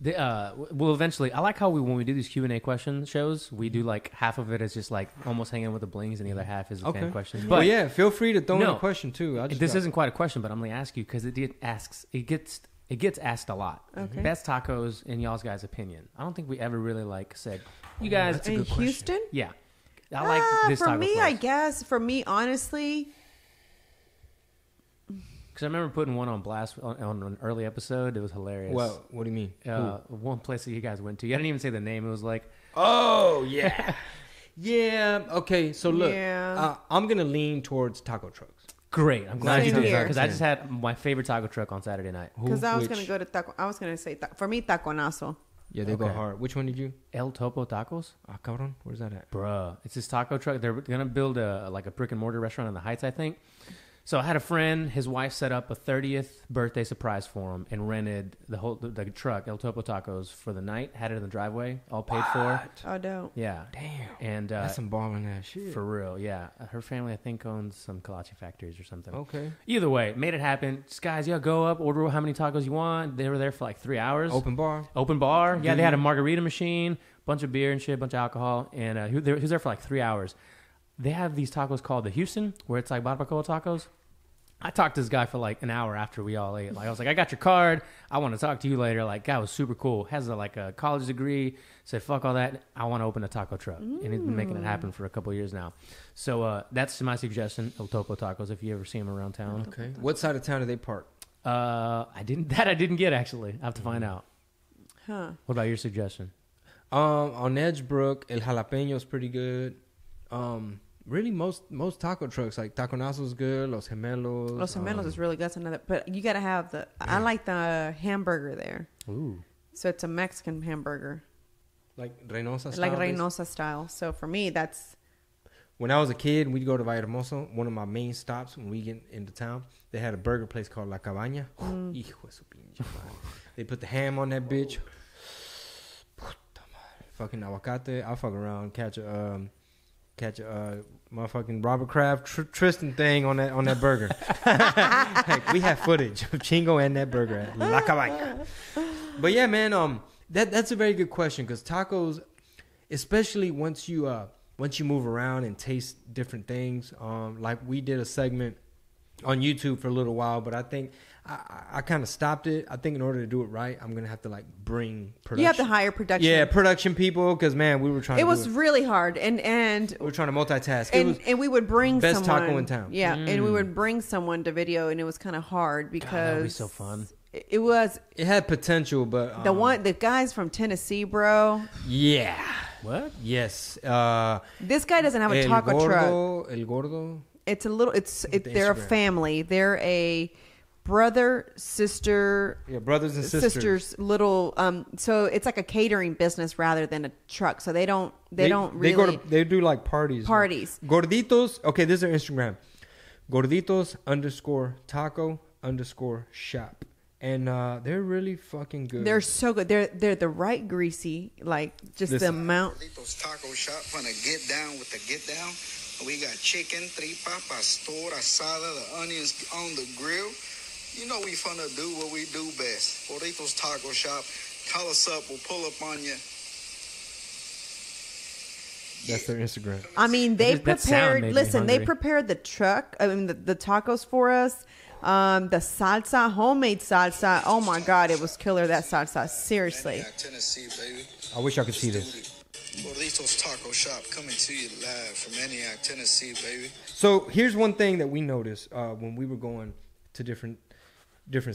S3: Well, eventually, I like how when we do these Q&A question shows, we do like half of it is just like almost hanging with the blings, and the other half is the fan questions. But
S4: Well, yeah, feel free to throw in
S3: No.
S4: a question too.
S3: this isn't quite a question, but I'm going to ask you because it gets asked a lot.
S2: Okay.
S3: Best tacos in y'all's guys' opinion. I don't think we ever really like said, you guys.
S4: that's a
S2: In
S4: good question.
S2: Houston?
S3: Yeah, I like this
S2: for
S3: taco
S2: me,
S3: place.
S2: I guess. For me, honestly,
S3: Because I remember putting one on blast on an early episode. It was hilarious.
S4: Well, what do you mean?
S3: One place that you guys went to. You didn't even say the name. It was like,
S4: Oh, yeah. Yeah. Okay. So look,
S2: Yeah.
S4: I'm going to lean towards taco trucks.
S3: great. I'm glad you
S2: Same
S3: did
S2: here.
S3: because I just had my favorite taco truck on Saturday night.
S2: Because I was
S4: Which-
S2: going to go to taco. I was going to say, for me, taconazo.
S4: Yeah, they go
S3: Okay.
S4: hard. Which one did you?
S3: El Topo Tacos?
S4: Ah, cabrón. Where's that at?
S3: Bruh. It's this taco truck. They're going to build a brick and mortar restaurant in the Heights, I think. So I had a friend, his wife set up a 30th birthday surprise for him and rented the truck, El Topo Tacos, for the night. Had it in the driveway, all paid for.
S2: Oh, dope.
S3: Yeah.
S4: Damn.
S3: And
S4: That's some balling ass shit.
S3: for real, yeah. Her family, I think, owns some kolache factories or something.
S4: Okay.
S3: Either way, made it happen. Just guys, go up, order how many tacos you want. They were there for like 3 hours.
S4: Open bar.
S3: Open bar. Yeah, they
S4: Mhm.
S3: had a margarita machine, bunch of beer and shit, bunch of alcohol. And he was there for like 3 hours. They have these tacos called the Houston, where it's like barbacoa tacos. I talked to this guy for like an hour after we all ate. Like I was like, I got your card. I want to talk to you later. Like, guy was super cool. Has a college degree. Said, fuck all that. I want to open a taco truck. And he's been making it happen for a couple of years now. So that's my suggestion, El Topo Tacos, if you ever see them around town.
S4: Okay. What side of town do they park?
S3: I didn't get, actually. I have to find out.
S2: Huh.
S3: What about your suggestion?
S4: On Edgebrook, El Jalapeño is pretty good. Really, most taco trucks, like Taconazo's good, Los Gemelos.
S2: Los Gemelos is really good. That's another. But you got to have I like the hamburger there.
S3: Ooh.
S2: So it's a Mexican hamburger.
S4: like Reynosa style.
S2: Like Reynosa style. So for me, that's...
S4: When I was a kid, we'd go to Vallehermoso. One of my main stops when we get into town, they had a burger place called La Cabaña. Hijo de su pinche madre. They put the ham on that bitch. Puta madre. Fucking aguacate. I'll fuck around, catch a motherfucking Robert Kraft Tristan thing on that burger. Heck, we have footage of Chingo and that burger at La Cabaña. But yeah, man, that's a very good question, because tacos, especially once you move around and taste different things, like we did a segment on YouTube for a little while, but I think I kind of stopped it. I think in order to do it right, I'm gonna have to like bring production.
S2: You have to hire production.
S4: Yeah, production people, because man, we were trying.
S2: It was really hard, and
S4: we were trying to multitask.
S2: and we would bring
S4: best
S2: someone,
S4: taco in town.
S2: Yeah, and we would bring someone to video, and it was kind of hard because
S3: that would be so fun.
S2: It was
S4: It had potential, but
S2: the guys from Tennessee, bro.
S4: Yeah.
S3: What?
S4: Yes.
S2: This guy doesn't have a taco truck.
S4: El Gordo.
S2: It's a little. They're a
S4: Instagram.
S2: family. They're a brother, sister,
S4: Yeah, brothers and sisters.
S2: little. So it's like a catering business rather than a truck. So they don't really
S4: They do like parties.
S2: parties.
S4: Gorditos. Okay, this is their Instagram. Gorditos_taco_shop. And they're really fucking good.
S2: They're so good. They're the right greasy, like just the
S4: Listen.
S2: amount.
S5: Those taco shop gonna get down with the get down. We got chicken, tripa, pastor, asada, the onions on the grill. You know we finna do what we do best. Burritos Taco Shop. Call us up. We'll pull up on you.
S4: That's their Instagram.
S2: I mean, they
S3: That sound
S2: prepared.
S3: made me
S2: Listen, they
S3: hungry.
S2: prepared the truck. I mean, the tacos for us. The salsa, homemade salsa. Oh my God, it was killer. That salsa. Seriously.
S5: Antioch, Tennessee, baby.
S4: I wish I could see this.
S5: Burritos Taco Shop coming to you live from Antioch, Tennessee, baby.
S4: So here's one thing that we noticed when we were going to different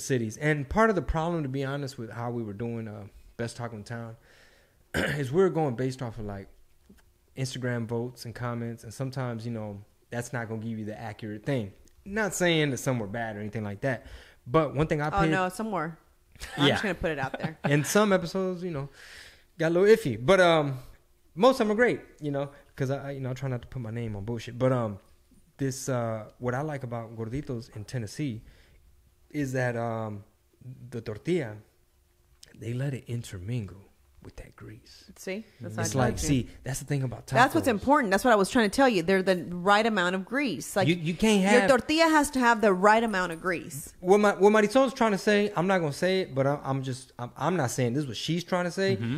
S4: cities, and part of the problem, to be honest, with how we were doing best taco in town, is we were going based off of like Instagram votes and comments, and sometimes that's not gonna give you the accurate thing. Not saying that some were bad or anything like that, but one thing I
S2: Oh
S4: paid,
S2: no, some more. I'm
S4: Yeah.
S2: just gonna put it out there.
S4: and some episodes, got a little iffy, but most of them are great, because I try not to put my name on bullshit. But this what I like about Gorditos in Tennessee is that the tortilla, they let it intermingle with that grease.
S2: See, that's
S4: It's
S2: what I
S4: like,
S2: told you.
S4: see, that's the thing about tacos.
S2: That's what's important. That's what I was trying to tell you. They're the right amount of grease. Like
S4: You can't
S2: your
S4: have
S2: tortilla has to have the right amount of grease.
S4: what Marisol's trying to say. I'm not gonna say it, but I'm not saying this is what she's trying to say.
S3: Mm-hmm.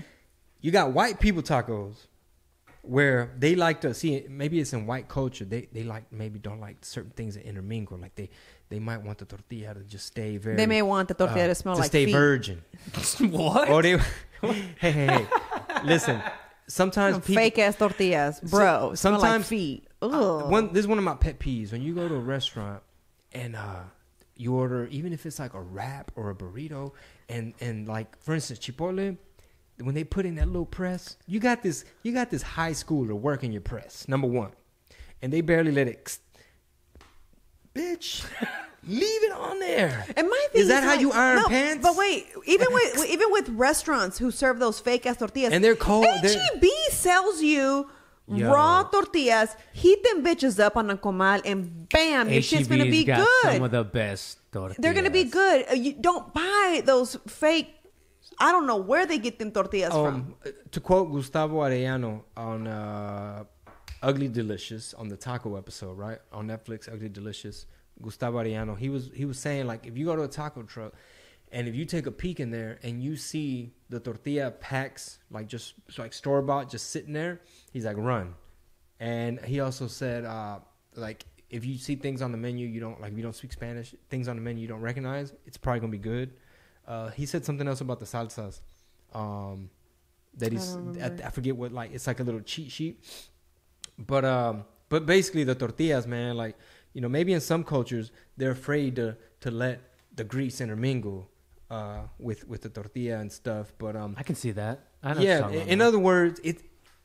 S4: You got white people tacos where they like to see it. Maybe it's in white culture. They don't like certain things that intermingle. Like they might want the tortilla to just stay very.
S2: They may want the tortilla to smell like
S4: stay
S2: feet.
S4: virgin.
S3: What?
S4: Or they hey. Listen, sometimes people
S2: Fake ass tortillas, bro. Smell like
S4: sometimes-
S2: feet. Ugh.
S4: this is one of my pet peeves when you go to a restaurant and you order, even if it's like a wrap or a burrito, and like for instance Chipotle, when they put in that little press, you got this high schooler working your press, number one, and they barely let it. Bitch, leave it on there.
S2: And my thing
S4: is that how
S2: like,
S4: you iron
S2: no,
S4: pants?
S2: But wait, even with restaurants who serve those fake ass tortillas,
S4: and they're cold.
S2: HEB sells you raw tortillas, heat them bitches up on a comal, and bam, your shit's gonna be
S3: got
S2: good.
S3: Some of the best tortillas.
S2: They're gonna be good. You don't buy those fake. I don't know where they get them tortillas from.
S4: To quote Gustavo Arellano on Ugly Delicious on the taco episode, right, on Netflix, Ugly Delicious, Gustavo Arellano, he was saying, like, if you go to a taco truck and if you take a peek in there and you see the tortilla packs like just like store bought just sitting there, he's like, run. And he also said like, if you see things on the menu you don't like, if you don't speak Spanish, things on the menu you don't recognize, it's probably gonna be good. He said something else about the salsas that he's I forget what, like, it's like a little cheat sheet. But basically the tortillas, man, like, you know, maybe in some cultures they're afraid to let the grease intermingle with the tortilla and stuff. But
S3: I can see that. I know
S4: yeah, in other words,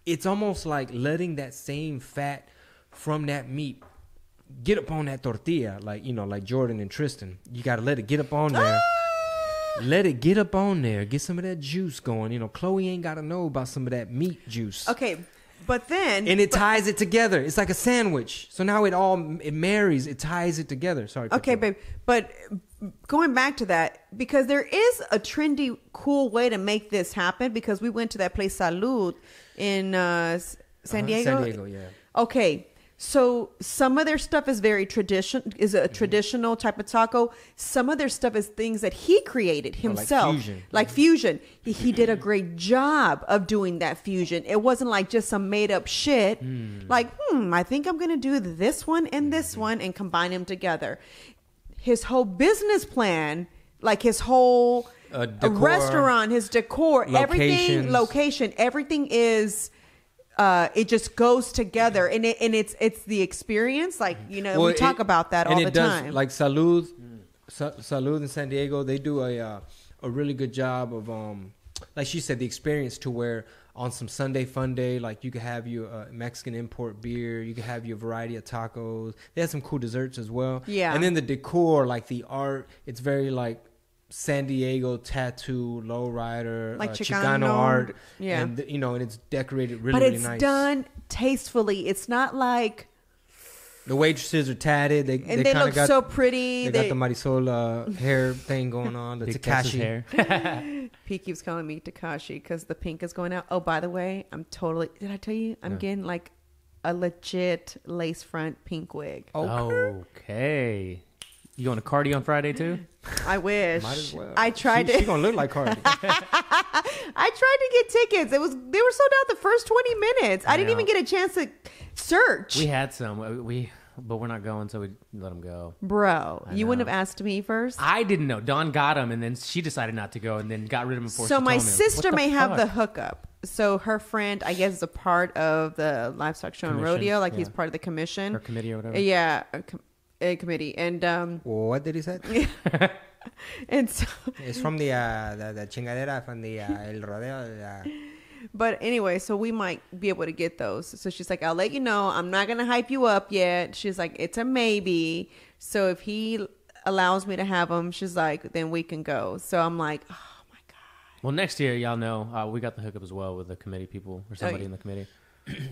S4: it's almost like letting that same fat from that meat get up on that tortilla, like, you know, like Jordan and Tristan. You got to let it get up on there. Let it get up on there. Get some of that juice going. You know, Chloe ain't got to know about some of that meat juice.
S2: Okay. But then...
S4: And it ties it together. It's like a sandwich. So now it marries. It ties it together. Sorry.
S2: Okay, babe. But going back to that, because there is a trendy, cool way to make this happen, because we went to that place, Salud, in San Diego.
S4: San Diego, yeah.
S2: Okay. So some of their stuff is very traditional type of taco. Some of their stuff is things that he created himself. Like fusion. He did a great job of doing that fusion. It wasn't like just some made up shit. Like, I think I'm going to do this one and this one and combine them together. His whole business plan, like his whole restaurant, his decor, everything is... it just goes together, and it's the experience. Like, you know, we talk about that all the time.
S4: Like Salud in San Diego, they do a really good job of like she said, the experience, to where on some Sunday fun day, like, you could have your Mexican import beer, you could have your variety of tacos. They have some cool desserts as well. Yeah, and then the decor, like the art, it's very like San Diego tattoo, lowrider, like Chicano art, and you know, and it's decorated really, really nice. But it's
S2: done tastefully. It's not like
S4: the waitresses are tatted. They
S2: look so pretty.
S4: They got the Marisol hair thing going on. The Tekashi
S3: hair.
S2: P keeps calling me Tekashi because the pink is going out. Oh, by the way, did I tell you? I'm getting like a legit lace front pink wig.
S3: Okay. You going to Cardi on Friday too?
S2: I wish.
S4: Might as well.
S2: I tried to.
S4: She's gonna look like Cardi.
S2: I tried to get tickets. They were sold out the first 20 minutes. I didn't even get a chance to search.
S3: We had some. But we're not going, so we let them go.
S2: Bro, you wouldn't have asked me first?
S3: I didn't know. Dawn got them, and then she decided not to go, and then got rid of them before.
S2: So
S3: she
S2: my
S3: told me.
S2: sister may have the hookup. So her friend, I guess, is a part of the livestock show and rodeo. Like, he's part of the commission
S3: or committee or whatever.
S2: Yeah. A committee, and
S4: what did he say?
S2: And so
S4: it's from the chingadera from the el rodeo.
S2: But anyway, so we might be able to get those. So she's like, I'll let you know. I'm not gonna hype you up yet. She's like, it's a maybe. So if he allows me to have them, she's like, then we can go. So I'm like, oh my god.
S3: Well, next year, y'all know, we got the hookup as well with the committee people or somebody in the committee.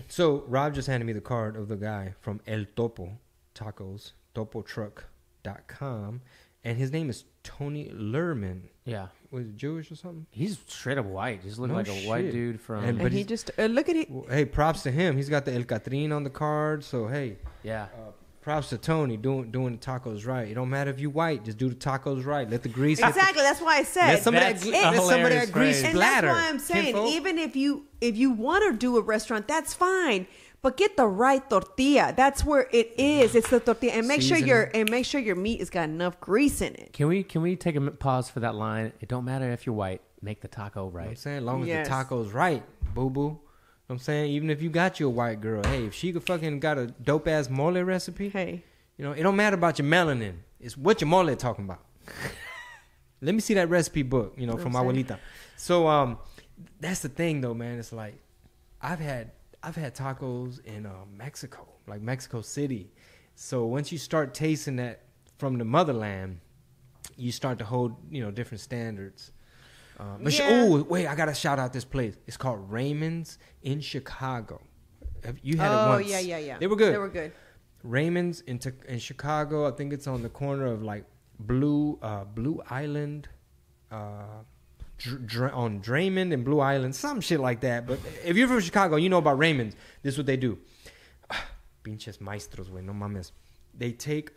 S4: So Rob just handed me the card of the guy from El Topo Tacos. topotruck.com, and his name is Tony Lerman.
S3: Yeah.
S4: Was he Jewish or something?
S3: He's straight up white. He's looking like a white dude from...
S2: And he just... look at it.
S4: Hey, props to him. He's got the El Catrin on the card, so hey.
S3: Yeah.
S4: Props to Tony doing the tacos right. It don't matter if you white. Just do the tacos right. Let the grease...
S2: Exactly. That's why I said...
S4: Let some of that grease splatter.
S2: And that's why I'm saying, even if you want to do a restaurant, that's fine. But get the right tortilla. That's where it is. It's the tortilla, and make sure your meat has got enough grease in it.
S3: Can we take a pause for that line? It don't matter if you're white. Make the taco right.
S4: You know what I'm saying, as long as the taco's right, boo boo. You know what I'm saying, even if you got your white girl, hey, if she could fucking got a dope ass mole recipe,
S2: hey,
S4: you know, it don't matter about your melanin. It's what your mole talking about. Let me see that recipe book, from Abuelita. So that's the thing though, man. It's like I've had tacos in Mexico, like Mexico City. So once you start tasting that from the motherland, you start to hold, different standards. Wait, I gotta shout out this place. It's called Raymond's in Chicago. You had it once.
S2: Oh, yeah.
S4: They were good. Raymond's in Chicago. I think it's on the corner of like Blue Island, on Draymond and Blue Island, some shit like that. But if you're from Chicago, you know about Raymond's. This is what they do. Pinches maestros, güey, no mames. They take,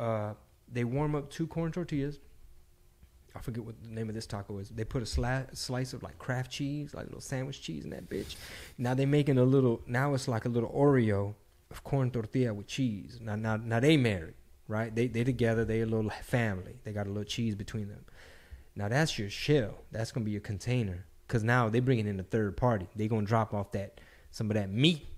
S4: they warm up 2 corn tortillas. I forget what the name of this taco is. They put a slice of like Kraft cheese, like little sandwich cheese in that bitch. Now they making now it's like a little Oreo of corn tortilla with cheese. Now they married, right? They together, they a little family. They got a little cheese between them. Now that's your shell. That's going to be your container. Because now they bringing in a third party. They going to drop off some of that meat.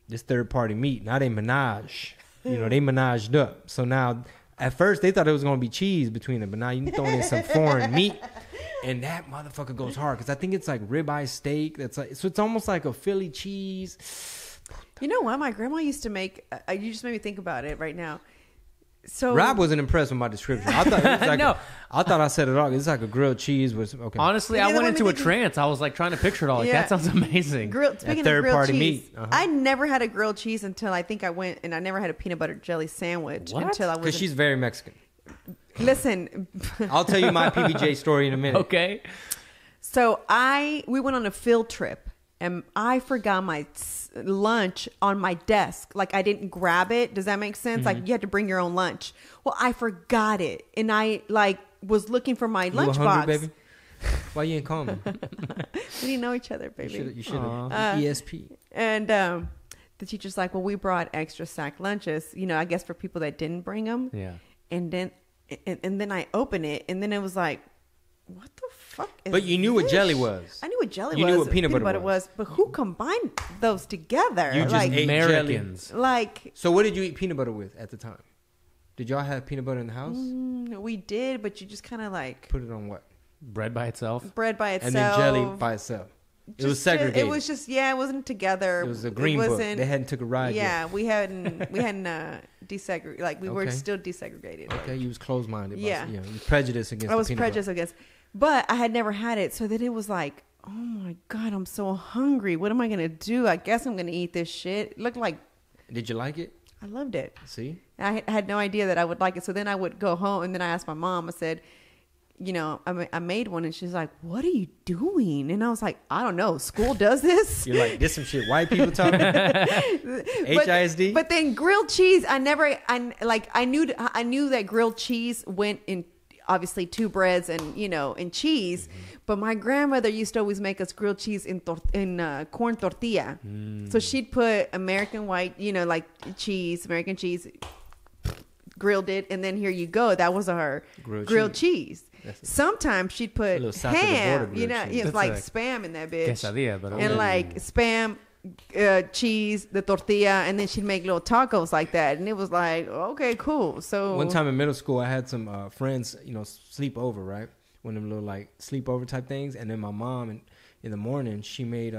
S4: This third party meat. Now they menage. They menaged up. So now, at first they thought it was going to be cheese between them. But now you throwing in some foreign meat. And that motherfucker goes hard. Because I think it's like ribeye steak. So it's almost like a Philly cheese.
S2: You know what? My grandma used to make. You just made me think about it right now. So
S4: Rob wasn't impressed with my description. I thought it was like
S3: No.
S4: I thought I said it all. It's like a grilled cheese with okay.
S3: Honestly,
S2: Yeah,
S3: I
S2: that
S3: went
S2: made
S3: into
S2: me
S3: a
S2: think-
S3: trance. I was like trying to picture it all. Like,
S2: Yeah.
S3: that sounds amazing.
S2: Speaking of
S4: third
S2: grilled
S4: party
S2: cheese,
S4: meat. Uh-huh.
S2: I never had a grilled cheese until I think I went, and I never had a peanut butter jelly sandwich
S3: What?
S2: until I was.
S4: Because she's very Mexican.
S2: Listen,
S4: I'll tell you my PBJ story in a minute.
S3: Okay.
S2: so we went on a field trip, and I forgot my lunch on my desk. Like I didn't grab it. Does that make sense? Like you had to bring your own lunch. Well, I forgot it, and I was looking for my
S4: You were
S2: lunch
S4: hungry,
S2: box.
S4: baby? Why you ain't call me?
S2: We didn't know each other, baby.
S4: You should have. ESP.
S2: And the teacher's like, well, we brought extra sack lunches, I guess for people that didn't bring them.
S3: Yeah.
S2: And then I open it, and then it was like, what the fuck is
S4: But you knew what
S2: this?
S4: jelly was.
S2: I knew what jelly
S4: You
S2: was.
S4: knew what peanut butter
S2: was. But who combined those together?
S4: You just
S2: like,
S4: ate
S3: Americans.
S2: like
S4: So what did you eat peanut butter with at the time? Did y'all have peanut butter in the house?
S2: we did, but you just kind of like
S4: Put it on what?
S3: Bread by itself.
S2: bread by itself.
S4: And then jelly by itself. It was segregated.
S2: It was just it wasn't together.
S4: It was a green book.
S2: wasn't-
S4: They hadn't took a ride
S2: Yeah,
S4: yet.
S2: we hadn't desegregated. Like we were
S4: Okay.
S2: still desegregated.
S4: Okay, you was closed-minded.
S2: Yeah.
S4: You was prejudiced against
S2: I was
S4: the peanut
S2: prejudiced against, but I had never had it. So then it was like, oh my God, I'm so hungry. What am I gonna do? I guess I'm gonna eat this shit. It looked like
S4: butter. Did you like it?
S2: I loved it.
S4: See?
S2: I had no idea that I would like it. So then I would go home, and then I asked my mom. I said, I made one, and she's like, "What are you doing?" And I was like, "I don't know. School does this."
S4: You're like, this some shit white people talking? HISD?
S2: But then grilled cheese, I knew that grilled cheese went in obviously 2 breads and cheese. But my grandmother used to always make us grilled cheese in corn tortilla. So she'd put American white, American cheese, grilled it, and then here you go. That was her grilled cheese. Sometimes she'd put
S4: little south of the
S2: ham,
S4: border grilled cheese.
S2: it's
S3: That's
S2: like
S3: like
S2: spam in that bitch.
S3: Quesadilla, but
S2: And
S3: okay.
S2: like spam, cheese, the tortilla, and then she'd make little tacos like that. And it was like, okay, cool. So
S4: One time in middle school, I had some friends, sleep over, right? One of them little like sleepover type things. And then my mom, in the morning, she made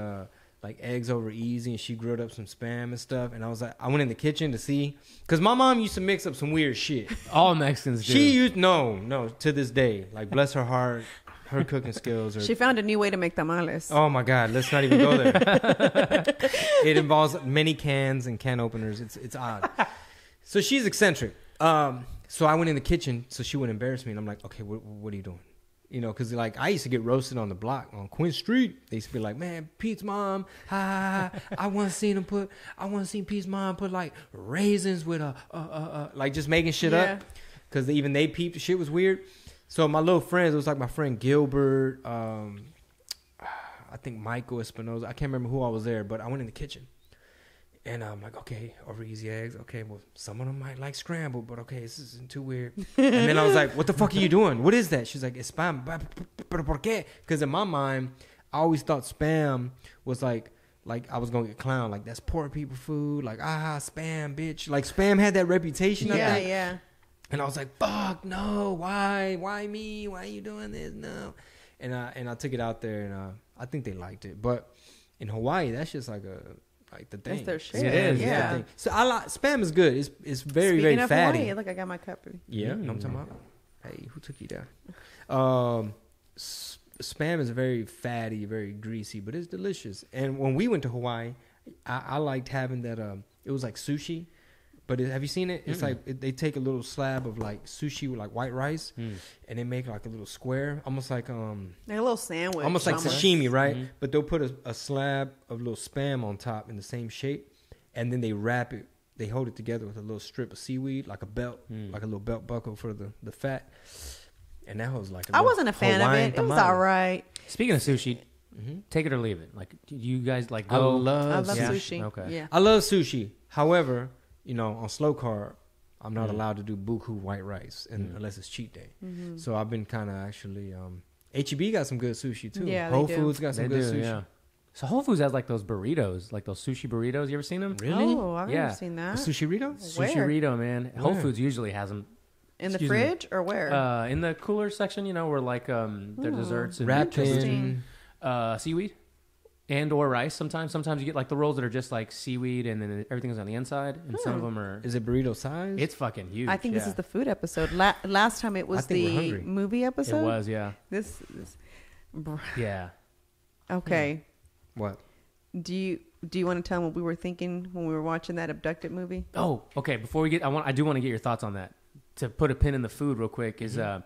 S4: like eggs over easy, and she grilled up some spam and stuff. And I was like, I went in the kitchen to see, because my mom used to mix up some weird shit.
S3: All Mexicans do.
S4: She used no to this day, like bless her heart, her cooking skills.
S2: she found a new way to make tamales.
S4: Oh my God, let's not even go there. It involves many cans and can openers. It's odd. So she's eccentric. So I went in the kitchen so she wouldn't embarrass me, and I'm like, okay, what are you doing? Because like I used to get roasted on the block on Quinn Street. They used to be like, man, Pete's mom, I want to see Pete's mom put like raisins with like just making shit up. Because even they peeped, the shit was weird. So my little friends, it was like my friend Gilbert, I think Michael Espinoza. I can't remember who I was there, but I went in the kitchen. And I'm like, okay, over easy eggs. Okay, well, some of them might like scrambled, but okay, this isn't too weird. And then I was like, what the fuck are you doing? What is that? She's like, it's spam. ¿Pero por qué? Because in my mind, I always thought spam was like I was going to get clowned. Like, that's poor people food. Like, spam, bitch. Like, spam had that reputation. I think.
S2: Yeah.
S4: And I was like, fuck, no, why me? Why are you doing this? No. And I took it out there, and I think they liked it. But in Hawaii, that's just like the thing.
S2: That's their shit.
S3: It is,
S2: Yeah.
S4: The thing. So I like spam is good. It's very
S2: Speaking
S4: very
S2: of
S4: fatty.
S2: Hawaii, look, I got my cup.
S4: Yeah, I'm talking about. Hey, who took you down? Spam is very fatty, very greasy, but it's delicious. And when we went to Hawaii, I liked having that. It was like sushi, but have you seen it? It's like they take a little slab of like sushi with like white rice, and they make like a little square, almost like
S2: Like a little sandwich.
S4: almost like
S2: almost.
S4: sashimi, right? But they'll put a slab of little spam on top in the same shape, and then they wrap it. They hold it together with a little strip of seaweed, like a belt, like a little belt buckle for the fat. And that was like
S2: I wasn't a fan of it. It was all right.
S3: Speaking of sushi, take it or leave it. Like, do you guys like
S4: I
S3: go?
S4: love
S2: sushi.
S3: Okay.
S2: Yeah.
S4: I love sushi. However, on slow carb, I'm not allowed to do buku white rice unless it's cheat day. So I've been kind of actually H-E-B got some good sushi too.
S2: Yeah, they
S4: Whole
S2: do.
S4: Foods got some
S3: They
S4: good
S3: do,
S4: sushi.
S3: yeah. So Whole Foods has like those burritos, like those sushi burritos. You ever seen them?
S4: Really?
S2: Oh, I've
S3: Yeah.
S2: never seen that.
S4: Sushi-rito?
S2: Where?
S3: Sushi-rito, man. Whole
S4: Where?
S3: Foods usually has them.
S2: In the
S3: Excuse me.
S2: fridge or where?
S3: In the cooler section, where like their desserts and
S4: Wrapped
S2: Interesting.
S4: in
S3: seaweed and or rice. Sometimes you get like the rolls that are just like seaweed and then everything is on the inside, and some of them are.
S4: Is it burrito size?
S3: It's fucking huge.
S2: I think this
S3: yeah.
S2: is the food episode. Last time it was
S4: I think we're
S2: the
S4: hungry.
S2: movie episode.
S3: It was, yeah,
S2: This is
S3: yeah.
S2: okay.
S4: What?
S2: Do you want to tell them what we were thinking when we were watching that abducted movie?
S3: Oh, okay. Before we get, I do want to get your thoughts on that. To put a pin in the food real quick is, are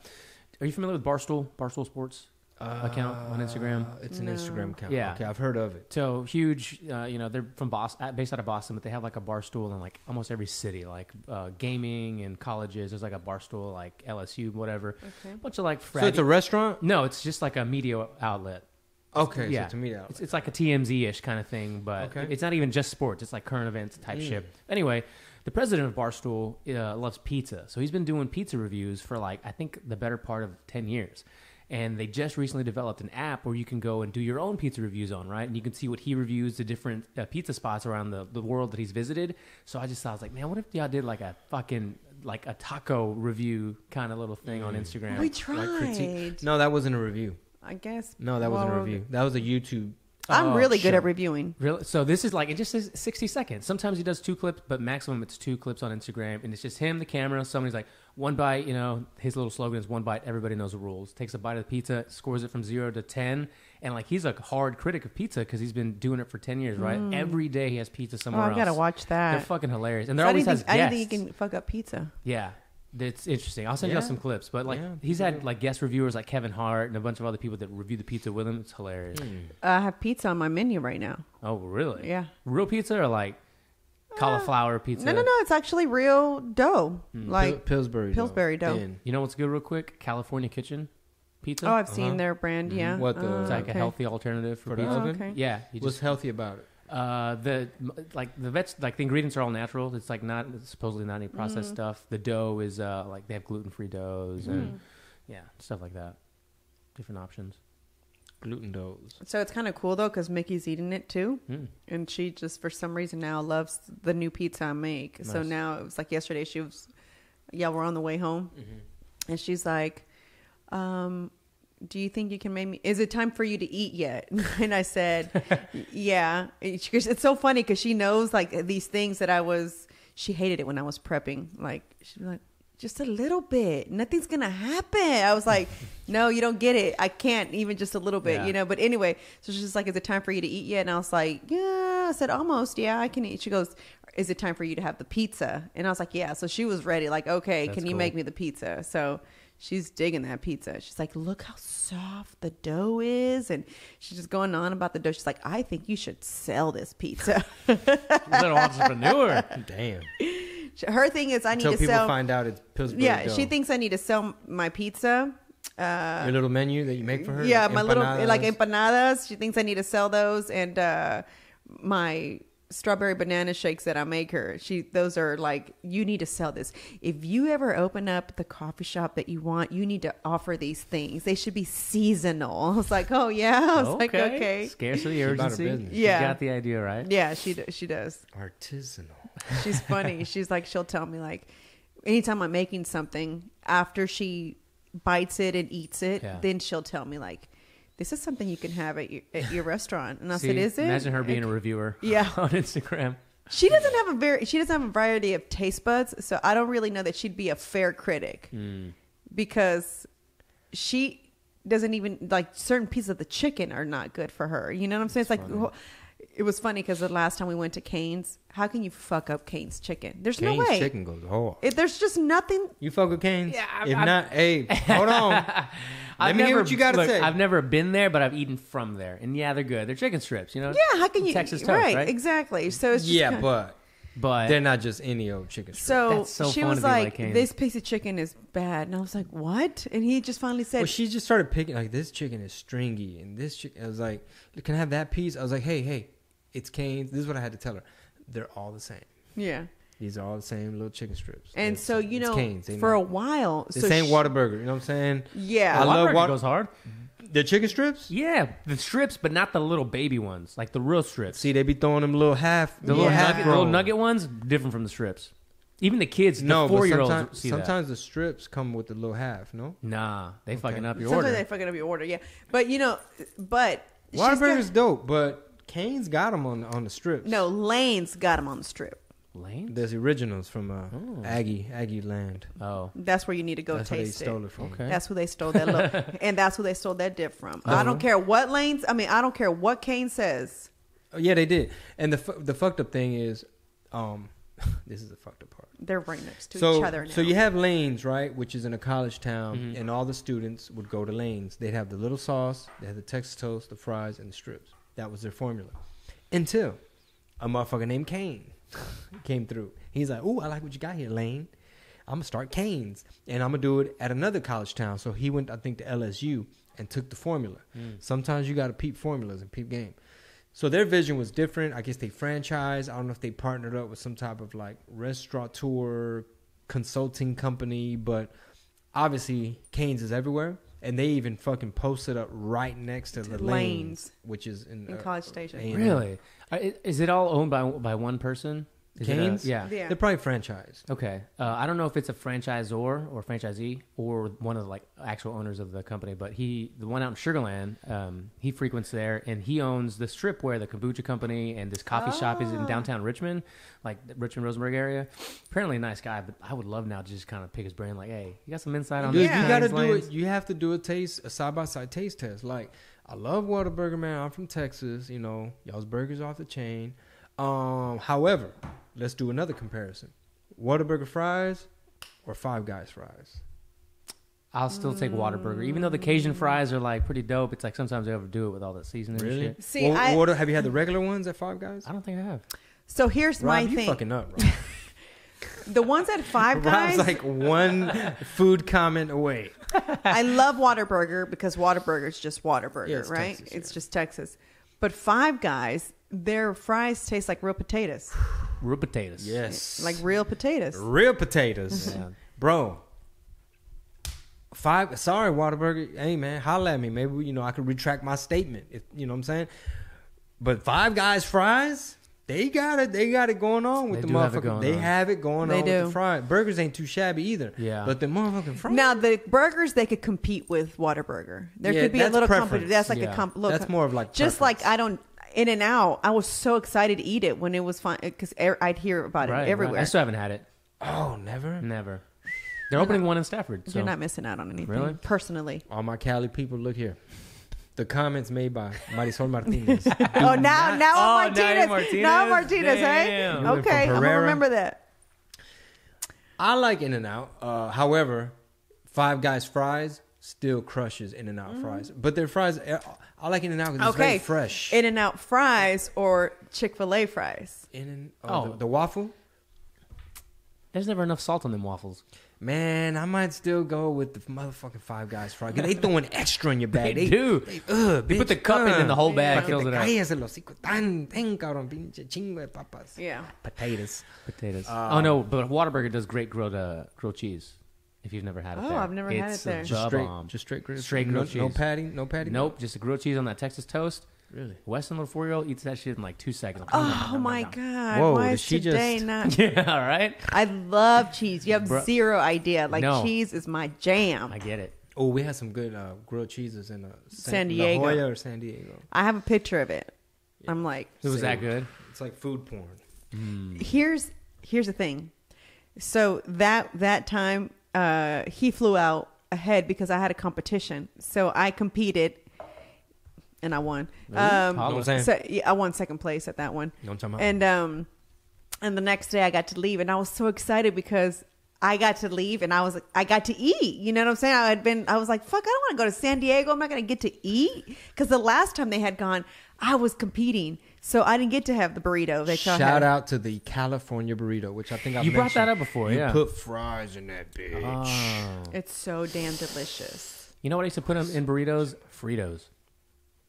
S3: you familiar with Barstool Sports account on Instagram?
S4: It's an
S2: No.
S4: Instagram account.
S3: Yeah.
S4: Okay, I've heard of it.
S3: So huge, they're from Boston, based out of Boston, but they have like a bar stool in like almost every city, like gaming and colleges. There's like a bar stool, like LSU, whatever.
S2: Okay.
S3: A bunch of like
S4: So it's a restaurant?
S3: no, it's just like a media outlet.
S4: Okay,
S3: Yeah.
S4: so to me that.
S3: It's like a TMZ-ish kind of thing, but
S4: Okay.
S3: it's not even just sports. It's like current events type shit. Anyway, the president of Barstool loves pizza. So he's been doing pizza reviews for like, I think the better part of 10 years. And they just recently developed an app where you can go and do your own pizza reviews on, right? And you can see what he reviews, the different pizza spots around the world that he's visited. So I was like, man, what if y'all did like a fucking, like a taco review kind of little thing on Instagram?
S2: We
S4: Like
S2: tried.
S4: critique. No, that wasn't a review.
S2: I guess.
S4: No, that wasn't a
S2: Well,
S4: review. That was a YouTube.
S2: I'm really good
S4: show.
S2: at reviewing.
S3: Really? So this is like, it just says 60 seconds. Sometimes he does 2 clips, but maximum it's 2 clips on Instagram. And it's just him, the camera. Somebody's like, one bite, his little slogan is one bite, everybody knows the rules. Takes a bite of the pizza, scores it from 0 to 10. And like, he's a hard critic of pizza because he's been doing it for 10 years, right? Every day he has pizza
S2: Oh,
S3: somewhere
S2: I've
S3: else.
S2: got to watch
S3: They're
S2: that.
S3: fucking hilarious. And
S2: So
S3: there always
S2: I
S3: has
S2: didn't think
S3: guests.
S2: you can fuck up pizza.
S3: Yeah. It's interesting. I'll send you
S4: Yeah.
S3: all some clips. But like,
S4: Yeah,
S3: he's had like guest reviewers like Kevin Hart and a bunch of other people that review the pizza with him. It's hilarious.
S2: I have pizza on my menu right now.
S3: Oh, really?
S2: Yeah.
S3: Real pizza or like cauliflower pizza?
S2: No. It's actually real dough. Like
S4: Pillsbury.
S2: Pillsbury dough.
S4: Thin.
S3: You know what's good real quick? California Kitchen pizza.
S2: Oh, I've seen their brand. Yeah.
S4: What the-
S3: It's like
S2: okay.
S3: a healthy alternative for
S4: For the
S3: pizza.
S4: oven?
S2: Okay.
S3: Yeah, you
S4: What's
S3: just
S4: healthy about it?
S3: the ingredients are all natural. It's like not supposedly not any processed stuff. The dough is like they have gluten-free doughs and yeah, stuff like that. Different options.
S4: Gluten doughs.
S2: So it's kind of cool though because Mickey's eating it too, and she just for some reason now loves the new pizza I make. So
S3: Nice.
S2: now it was like yesterday. We're on the way home, and she's like, "Do you think you can make me? Is it time for you to eat yet?" And I said, "Yeah." It's so funny because she knows like these things that She hated it when I was prepping. Like she'd be like, just a little bit. Nothing's going to happen. I was like, no, you don't get it. I can't even just a little bit,
S3: Yeah.
S2: But anyway, so she's just like, is it time for you to eat yet? And I was like, yeah. I said, almost. Yeah, I can eat. She goes, is it time for you to have the pizza? And I was like, yeah. So she was ready. Like, okay,
S3: That's
S2: can you
S3: cool.
S2: make me the pizza? So she's digging that pizza. She's like, look how soft the dough is. And she's just going on about the dough. She's like, I think you should sell this pizza.
S3: Little entrepreneur.
S4: Damn.
S2: Her thing is I need
S4: Until
S2: to
S4: people
S2: sell.
S4: find out it's Pillsbury
S2: Yeah,
S4: dough.
S2: she thinks I need to sell my pizza.
S4: Your little menu that you make for her?
S2: Yeah, my little like
S4: empanadas?
S2: empanadas. She thinks I need to sell those, and my strawberry banana shakes that I make her. Those are like, you need to sell this. If you ever open up the coffee shop that you want, you need to offer these things. They should be seasonal. I was like, oh yeah. I was like, okay.
S3: Scarcity,
S4: about her
S3: urgency.
S4: business.
S2: Yeah.
S3: She got the idea, right?
S2: Yeah, she does.
S4: Artisanal.
S2: She's funny. She's like, she'll tell me like, anytime I'm making something, after she bites it and eats it, then she'll tell me like, this is something you can have at your restaurant. And I said, is it?
S3: Imagine her being a reviewer on Instagram.
S2: She doesn't have a variety of taste buds, so I don't really know that she'd be a fair critic because she doesn't even like certain pieces of the chicken are not good for her. You know what I'm saying? It's like it was funny because the last time we went to Cane's, how can you fuck up Cane's chicken? There's no way.
S4: Cane's chicken goes hard.
S2: There's just nothing.
S4: You fuck with Cane's?
S3: Yeah.
S4: If not, hey, hold on. Let me hear what you got to say.
S3: I've never been there, but I've eaten from there, and yeah, they're good. They're chicken strips, you know.
S2: Yeah, how can you?
S3: Texas toast, right?
S2: Exactly. So it's just
S4: but they're not just any old chicken strips.
S2: So,
S3: so
S2: she was like, this piece of chicken is bad. And I was like, what? And he just finally said.
S4: Well, she just started picking, like, this chicken is stringy. And this chicken, I was like, can I have that piece? I was like, hey, it's Cane's. This is what I had to tell her. They're all the same.
S2: Yeah.
S4: These are all the same little chicken strips.
S2: And so, you know, Cane's, for a while.
S4: This ain't Whataburger. You know what I'm saying?
S2: Yeah.
S4: I love
S3: Whataburger goes hard.
S4: The chicken strips?
S3: Yeah, the strips, but not the little baby ones, like the real strips.
S4: See, they be throwing them little
S3: little nugget ones, different from the strips. Even the kids, the 4-year-olds see
S4: sometimes the strips come with the little half, no?
S3: Nah, they fucking up your
S2: Sometimes
S3: order.
S2: they fucking up your order, yeah. But, you know,
S4: Whataburger's dope, but Cane's got them on the strips.
S2: No, Lane's got them on the strip.
S3: Lane?
S4: There's originals from Aggie land.
S3: Oh,
S2: that's where you need to go
S4: taste
S2: it.
S4: That's where they stole it from.
S3: Okay.
S2: That's who they stole that look, and that's who they stole that dip from. I don't care what Lane's. I mean, I don't care what Kane says.
S4: Oh, yeah, they did. And the fucked up thing is, this is the fucked up part.
S2: They're right next to each other now.
S4: So you have Lane's, right, which is in a college town, and all the students would go to Lane's. They'd have the little sauce, they had the Texas toast, the fries, and the strips. That was their formula. Until a motherfucker named Kane came through. He's like, ooh, I like what you got here, Lane. I'm going to start Cane's, and I'm going to do it at another college town. So he went, I think, to LSU and took the formula. Sometimes you got to peep formulas and peep game. So their vision was different. I guess they franchised. I don't know if they partnered up with some type of like restaurateur consulting company, but obviously Cane's is everywhere. And they even fucking posted up right next to the Lanes, which is in
S2: College Station.
S3: Really? Is it all owned by one person?
S4: Cane's?
S3: Yeah.
S4: They're probably franchised.
S3: Okay. I don't know if it's a franchisor or franchisee or one of the like actual owners of the company, but the one out in Sugar Land, he frequents there, and he owns the strip where the kombucha company and this coffee shop is in downtown Richmond, like the Richmond-Rosenberg area. Apparently a nice guy, but I would love now to just kind of pick his brain like, hey, you got some insight on this?
S4: You got to do it. You have to do a side-by-side taste test. Like, I love Whataburger, man. I'm from Texas. You know, y'all's burgers off the chain. However, let's do another comparison. Whataburger fries or Five Guys fries?
S3: I'll still take Whataburger. Even though the Cajun fries are like pretty dope, it's like sometimes they overdo it with all that seasoning and shit.
S2: See,
S4: have you had the regular ones at Five Guys?
S3: I don't think I have.
S2: So here's my
S4: Rob, you
S2: thing.
S4: fucking up, Rob.
S2: The ones at Five Guys.
S4: Rob's like one food comment away.
S2: I love Whataburger because Whataburger is just Whataburger,
S4: Yeah, it's
S2: right?
S4: Texas,
S2: It's just Texas. But Five Guys, their fries taste like real potatoes.
S3: Real potatoes.
S4: Yes.
S2: Like real potatoes.
S4: Real potatoes.
S3: Yeah.
S4: Bro. Sorry, Whataburger. Hey, man, holla at me. Maybe, I could retract my statement. If, you know what I'm saying? But Five Guys fries, they got it going on with the motherfucker. They have it going on with the fries. Burgers ain't too shabby either.
S3: Yeah.
S4: But the motherfucking fries.
S2: Now, the burgers, they could compete with Whataburger. There could be a little competition. That's like
S4: that's more of like
S2: just
S4: preference.
S2: like In-N-Out, I was so excited to eat it when it was fun because I'd hear about it everywhere.
S3: Right. I still haven't had it.
S4: Oh, never?
S3: Never. They're opening one in Stafford. So.
S2: You're not missing out on anything.
S3: Really?
S2: Personally.
S4: All my Cali people, look here. The comments made by Marisol Martinez.
S2: Oh, now I'm Martinez. Now I'm Martinez, hey?
S3: Damn.
S2: Okay, I'm going to remember that.
S4: I like In-N-Out. However, Five Guys fries still crushes In-N-Out fries. But their fries, I like In-N-Out because it's very fresh.
S2: In-N-Out fries or Chick-fil-A fries?
S4: The waffle?
S3: There's never enough salt on them waffles.
S4: Man, I might still go with the motherfucking Five Guys fries. They throwing extra in your bag.
S3: They do. They put the cup in and the whole bag fills it up.
S2: Yeah.
S4: Potatoes.
S3: Oh, no, but Whataburger does great grilled cheese. If you've never had it there.
S2: I've never had it there.
S3: Just
S4: Just straight grilled
S3: cheese.
S4: No patty?
S3: Nope, just a grilled cheese on that Texas toast. Really? Weston, little 4-year-old, eats that shit in like 2 seconds.
S2: Oh my God.
S4: Whoa,
S2: Why
S4: did
S2: is
S4: she
S2: today
S4: just-
S2: not?
S3: Yeah, all right.
S2: I love cheese. You have zero idea. Like,
S3: No.
S2: cheese is my jam.
S3: I get it.
S4: Oh, we had some good grilled cheeses in
S2: San Diego.
S4: La Jolla or San Diego.
S2: I have a picture of it. I'm like,
S3: It was that good?
S4: It's like food porn.
S2: here's the thing. So that time, he flew out ahead because I had a competition. So I competed, and I won.
S4: You know what I'm saying?
S2: So yeah, I won second place at that one.
S4: You know what I'm talking about?
S2: And the next day I got to leave, and I was so excited because I got to leave, and I got to eat. You know what I'm saying? I was like, fuck, I don't want to go to San Diego. I'm not going to get to eat because the last time they had gone, I was competing, so I didn't get to have the burrito.
S4: Shout out to the California burrito, which I think I
S3: You brought
S4: mentioned.
S3: that up before,
S4: You
S3: yeah.
S4: put fries in that bitch.
S3: Oh.
S2: It's so damn delicious.
S3: You know what I used to put them in burritos? Fritos.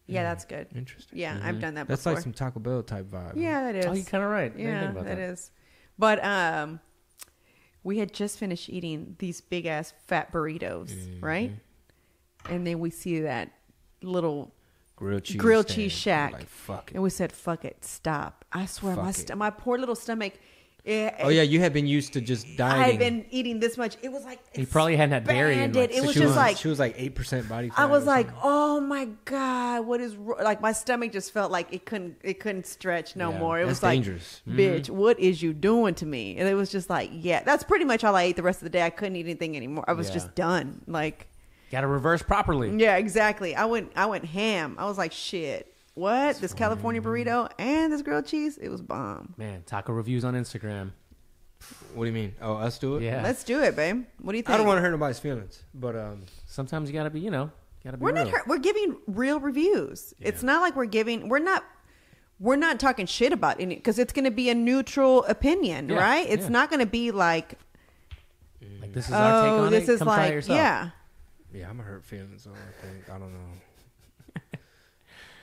S2: Yeah, that's good.
S4: Interesting.
S2: Yeah, I've done that
S4: That's
S2: before.
S4: like some Taco Bell type vibe.
S2: Yeah, that is.
S3: Oh, you're kind of right. I didn't
S2: Yeah,
S3: think about
S2: that
S3: that.
S2: is. But we had just finished eating these big ass fat burritos, right? And then we see that little
S4: Grilled
S2: cheese
S4: stand.
S2: shack,
S4: Like, fuck it.
S2: and we said, "Fuck it, stop!" I swear,
S4: Fuck it.
S2: my poor little stomach.
S4: Oh yeah, you had been used to just
S2: I
S4: dieting.
S2: had been eating this much. It was like
S3: You probably hadn't had dairy in, like,
S2: expanded. It was
S4: she
S2: just like
S4: she was like 8% body fat.
S2: I was
S4: or
S2: like,
S4: something.
S2: oh my God, what is like my stomach just felt like it couldn't stretch no
S4: Yeah,
S2: more. It
S4: that's
S2: was like,
S4: dangerous.
S2: bitch, what is you doing to me? And it was just like, yeah, that's pretty much all I ate the rest of the day. I couldn't eat anything anymore. I was
S3: Yeah.
S2: just done. Like,
S3: Got to reverse properly.
S2: yeah, exactly. I went ham. I was like, shit, what? This California burrito and this grilled cheese, it was bomb.
S3: Man, taco reviews on Instagram.
S4: What do you mean? Oh, us do it?
S3: Yeah.
S2: Let's do it, babe. What do you think?
S4: I don't want to hurt nobody's feelings, but
S3: Sometimes you got to be, got to be
S2: We're
S3: real.
S2: not. We're giving real reviews. It's not like we're not talking shit about it because it's going to be a neutral opinion,
S3: Yeah,
S2: right? It's
S3: yeah.
S2: not going to be like,
S3: Like, this is our take on
S2: this
S3: it.
S2: is
S3: Come try it
S2: like,
S3: yourself.
S2: yeah.
S4: yeah, I'm gonna hurt feelings. So I think I don't know.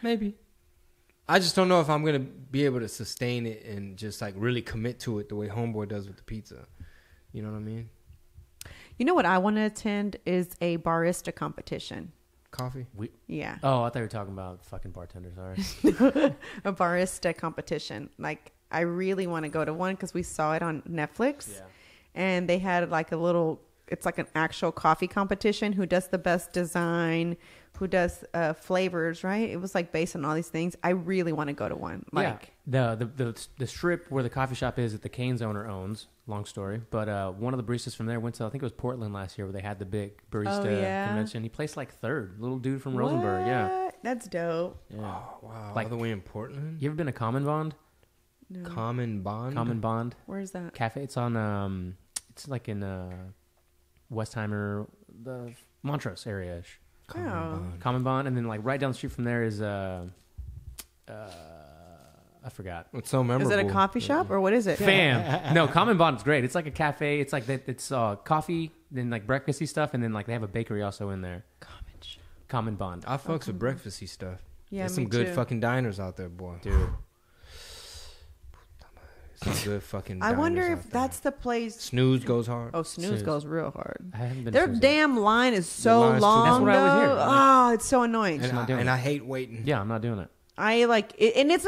S4: Maybe. I just don't know if I'm gonna be able to sustain it and just like really commit to it the way Homeboy does with the pizza. You know what I mean?
S2: You know what I want to attend is a barista competition.
S4: Coffee.
S2: Yeah,
S3: Oh, I thought you were talking about fucking bartenders. Sorry.
S2: a barista competition. Like, I really want to go to one because we saw it on Netflix,
S3: Yeah.
S2: and they had like a little. It's like an actual coffee competition. Who does the best design? Who does flavors? Right? It was like based on all these things. I really want to go to one. Like,
S3: yeah. The strip where the coffee shop is that the Cane's owner owns. Long story, but one of the baristas from there went to, I think it was Portland last year, where they had the big barista
S2: yeah?
S3: convention. He placed like third. Little dude from Rosenberg. Yeah.
S2: What? That's dope.
S3: Yeah.
S4: Oh wow!
S3: Like-
S4: all the way in Portland.
S3: You ever been to Common Bond?
S2: No.
S4: Common Bond.
S3: Common Bond
S2: Where's that?
S3: Cafe. It's on. It's like in Westheimer, the Montrose area.
S4: Common
S2: Oh.
S4: Bond.
S3: Common Bond, and then like right down the street from there is I forgot.
S4: It's so memorable.
S2: Is it a coffee shop or what is it?
S3: Fam, no, Common Bond is great. It's like a cafe. It's like that. It's coffee, then like breakfasty stuff, and then like they have a bakery also in there. Common Bond,
S4: I fucks with breakfasty stuff.
S2: Yeah,
S4: There's
S2: me
S4: some good
S2: too.
S4: fucking diners out there, boy.
S3: dude.
S4: Some good fucking.
S2: I wonder
S4: diners
S2: if
S4: out there.
S2: that's the place.
S4: Snooze goes hard.
S2: Oh, Snooze
S3: Snooze.
S2: goes real hard.
S3: I haven't been.
S2: Their
S3: to Snooze.
S2: damn line is so
S4: line is too
S2: long.
S3: That's what I was
S2: though.
S3: hearing.
S2: Oh, it's so annoying.
S4: and,
S3: not doing
S4: and
S3: it.
S4: I hate waiting.
S3: Yeah, I'm not doing it.
S2: I like it, and it's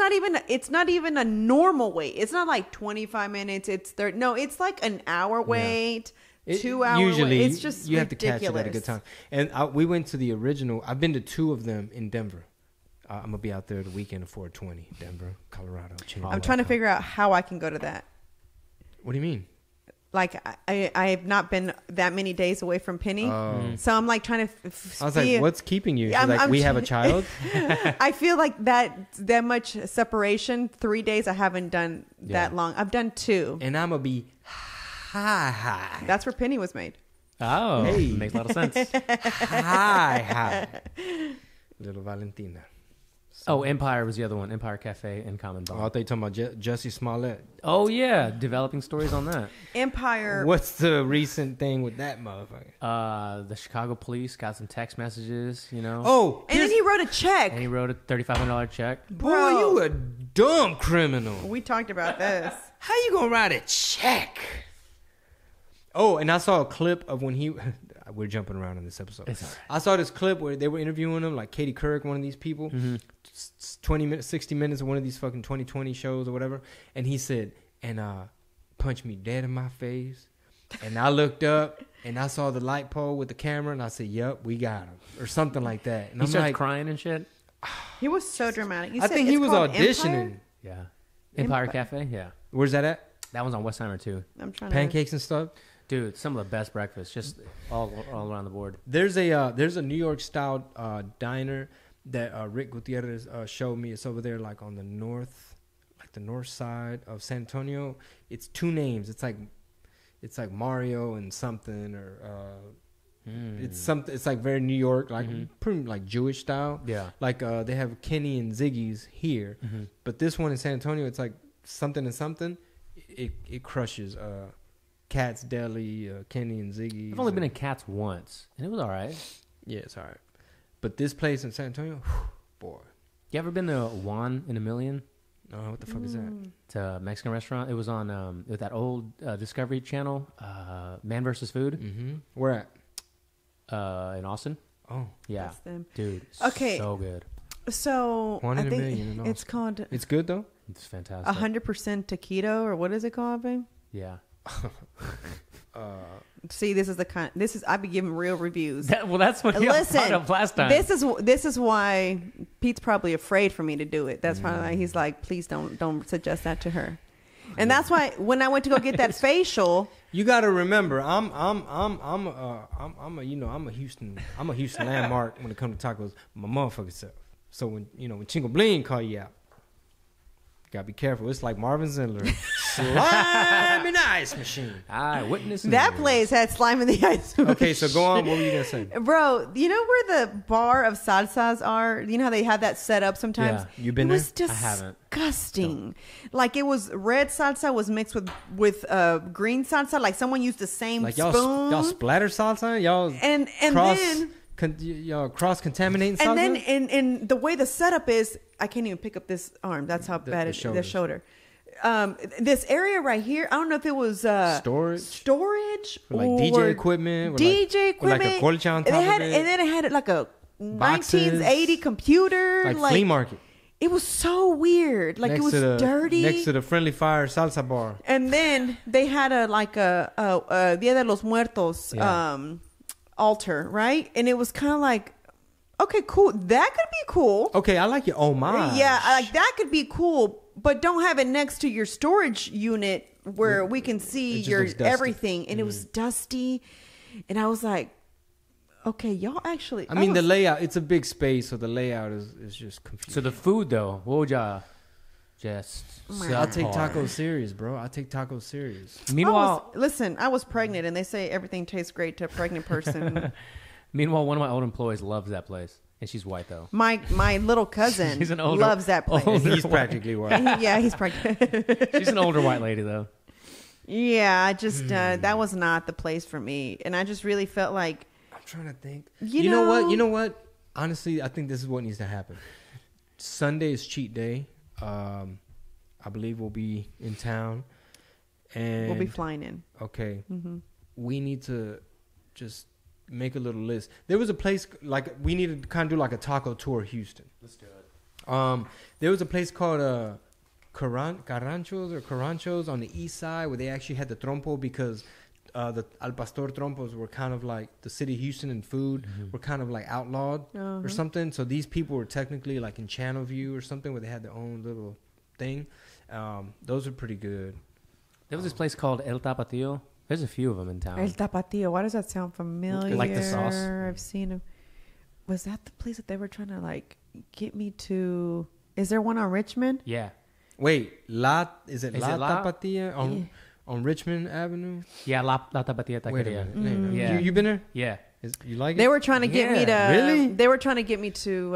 S2: not even a normal wait. It's not like 25 minutes. It's 30. No, it's like an hour wait, 2 hour
S4: Usually,
S2: wait. It's just
S4: you
S2: ridiculous.
S4: have to catch it at a good time. And we went to the original. I've been to 2 of them in Denver. I'm gonna be out there the weekend of 420, Denver, Colorado. Chingo.
S2: I'm trying to figure out how I can go to that.
S4: What do you mean?
S2: Like I have not been that many days away from Penny, so I'm like trying to.
S4: I was like, "What's keeping you?" She's like, "We have a child."
S2: I feel like that much separation. 3 days I haven't done that long. I've done 2.
S4: And I'm gonna be high.
S2: That's where Penny was made.
S3: Oh,
S4: Hey.
S3: makes a lot of sense.
S4: high. Little Valentina.
S3: Oh, Empire was the other one. Empire Cafe and Common
S4: Oh, I
S3: Bond.
S4: thought you were talking about Jussie Smollett.
S3: Oh yeah, developing stories on that.
S2: Empire.
S4: What's the recent thing with that motherfucker?
S3: The Chicago police got some text messages,
S4: Oh,
S2: And then he wrote a check.
S3: and he wrote a $3,500 check.
S4: boy,
S2: Bro.
S4: you a dumb criminal.
S2: We talked about this.
S4: How you gonna write a check? Oh, and I saw a clip of when he. We're jumping around in this episode.
S3: It's all right.
S4: I saw this clip where they were interviewing him, like Katie Couric, one of these people, 20 minutes, 60 minutes of one of these fucking 2020 shows or whatever. And he said, and punched me dead in my face. And I looked up and I saw the light pole with the camera and I said, "Yep, we got him," or something like that. And
S3: He
S4: I'm
S3: starts
S4: like,
S3: crying and shit.
S2: He was so dramatic. You
S4: I
S2: said
S4: think he
S2: it's
S4: was
S2: called
S4: auditioning.
S2: Empire?
S3: Yeah. Empire
S2: Empire.
S3: Cafe. Yeah.
S4: Where's that at?
S3: That one's on Westheimer too.
S2: I'm trying
S4: Pancakes and stuff.
S3: Dude, some of the best breakfast, just all around the board.
S4: There's a New York style diner that Rick Gutierrez showed me. It's over there, like on the north side of San Antonio. It's two names. It's like Mario and something, or it's something. It's like very New York, like pretty like Jewish style.
S3: Yeah.
S4: Like they have Kenny and Ziggy's here, but this one in San Antonio, it's like something and something. It crushes. Cat's Deli, Kenny and Ziggy.
S3: I've only been in Cats once, and it was all right.
S4: Yeah, it's all right. But this place in San Antonio, boy.
S3: You ever been to Juan in a Million?
S4: What the fuck is that?
S3: It's a Mexican restaurant. It was on with that old Discovery Channel, Man vs. Food,
S4: Mm-hmm. Where at?
S3: in Austin.
S4: Oh,
S3: Yeah,
S2: That's them.
S3: dude.
S2: Okay.
S3: So good.
S2: So
S4: One
S2: I
S4: in a
S2: think
S4: million in
S2: it's called
S4: it's good though.
S3: It's fantastic.
S2: 100% taquito, or what is it called, babe?
S3: Yeah.
S2: See, this is the kind. This is I've been giving real reviews.
S3: That's what you brought up last time.
S2: This is why Pete's probably afraid for me to do it. That's probably why he's like, please don't suggest that to her. And that's why when I went to go get that facial,
S4: You got to remember, I'm a Houston landmark when it comes to tacos. My motherfucking self. So when Chingo Bling call you out, you gotta be careful. It's like Marvin Zindler, slime in the ice machine.
S3: I witnessed
S2: that place had slime in the ice.
S4: Okay, so go on. What were you gonna say?
S2: Bro, you know where the bar of salsas are? You know how they have that set up sometimes?
S3: Yeah.
S4: You been
S2: it was
S3: there? I haven't.
S2: disgusting. Like it was red salsa was mixed with green salsa. Like someone used the same
S4: Like
S2: spoon.
S4: y'all splatter salsa, y'all
S2: and
S4: cross,
S2: then
S4: y'all cross contaminating salsa.
S2: and then in the way the setup is, I can't even pick up this arm. That's how bad it is. The shoulder. This area right here, I don't know if it was storage
S4: or like DJ equipment, with like a colcha on top of it.
S2: And then it had like a
S4: Boxes.
S2: 1980 computer,
S4: like flea market.
S2: It was so weird. Like it was dirty.
S4: Next to the Friendly Fire salsa bar.
S2: And then they had a Dia de los Muertos altar, right? And it was kind of like, okay, cool. That could be cool.
S4: Okay, I like your homage.
S2: Yeah, like that could be cool, but don't have it next to your storage unit where we can see your
S4: looks dusty.
S2: everything. And it was dusty, and I was like, okay, y'all actually.
S4: I mean, the layout, it's a big space, so the layout is just confusing.
S3: So the food though, what would y'all just?
S4: I'll take tacos serious, bro. I'll take tacos serious.
S3: Meanwhile,
S2: I was pregnant, and they say everything tastes great to a pregnant person.
S3: Meanwhile, one of my old employees loves that place, and she's white though.
S2: My little cousin
S3: She's an older-
S2: loves that place.
S3: older-
S4: He's practically white.
S2: Yeah, he's pregnant.
S3: She's an older white lady though.
S2: Yeah, I just that was not the place for me, and I just really felt like
S4: I'm trying to think.
S2: You know-
S4: You know what? Honestly, I think this is what needs to happen. Sunday is cheat day. I believe we'll be in town, and
S2: we'll be flying in.
S4: Okay, we need to just make a little list. There was a place like we needed to kind of do like a taco tour, Houston.
S3: Let's do it.
S4: There was a place called Carranchos on the east side where they actually had the trompo because the Al Pastor trompos were kind of like the city of Houston and food were kind of like outlawed or something. So these people were technically like in Channelview or something where they had their own little thing. Those are pretty good.
S3: There was this place called El Tapatio. There's a few of them in town.
S2: El Tapatio. Why does that sound familiar?
S3: Like the sauce?
S2: I've seen them. Was that the place that they were trying to like get me to? Is there one on Richmond?
S3: Yeah.
S4: Wait, is it La
S3: La?
S4: Tapatia on Richmond Avenue?
S3: Yeah, La Tapatía
S4: Wait a
S3: Taqueria.
S4: minute.
S3: Yeah.
S4: You been there?
S3: Yeah.
S4: You like it?
S2: They were trying to get me to.
S4: Really?
S2: They were trying to get me to.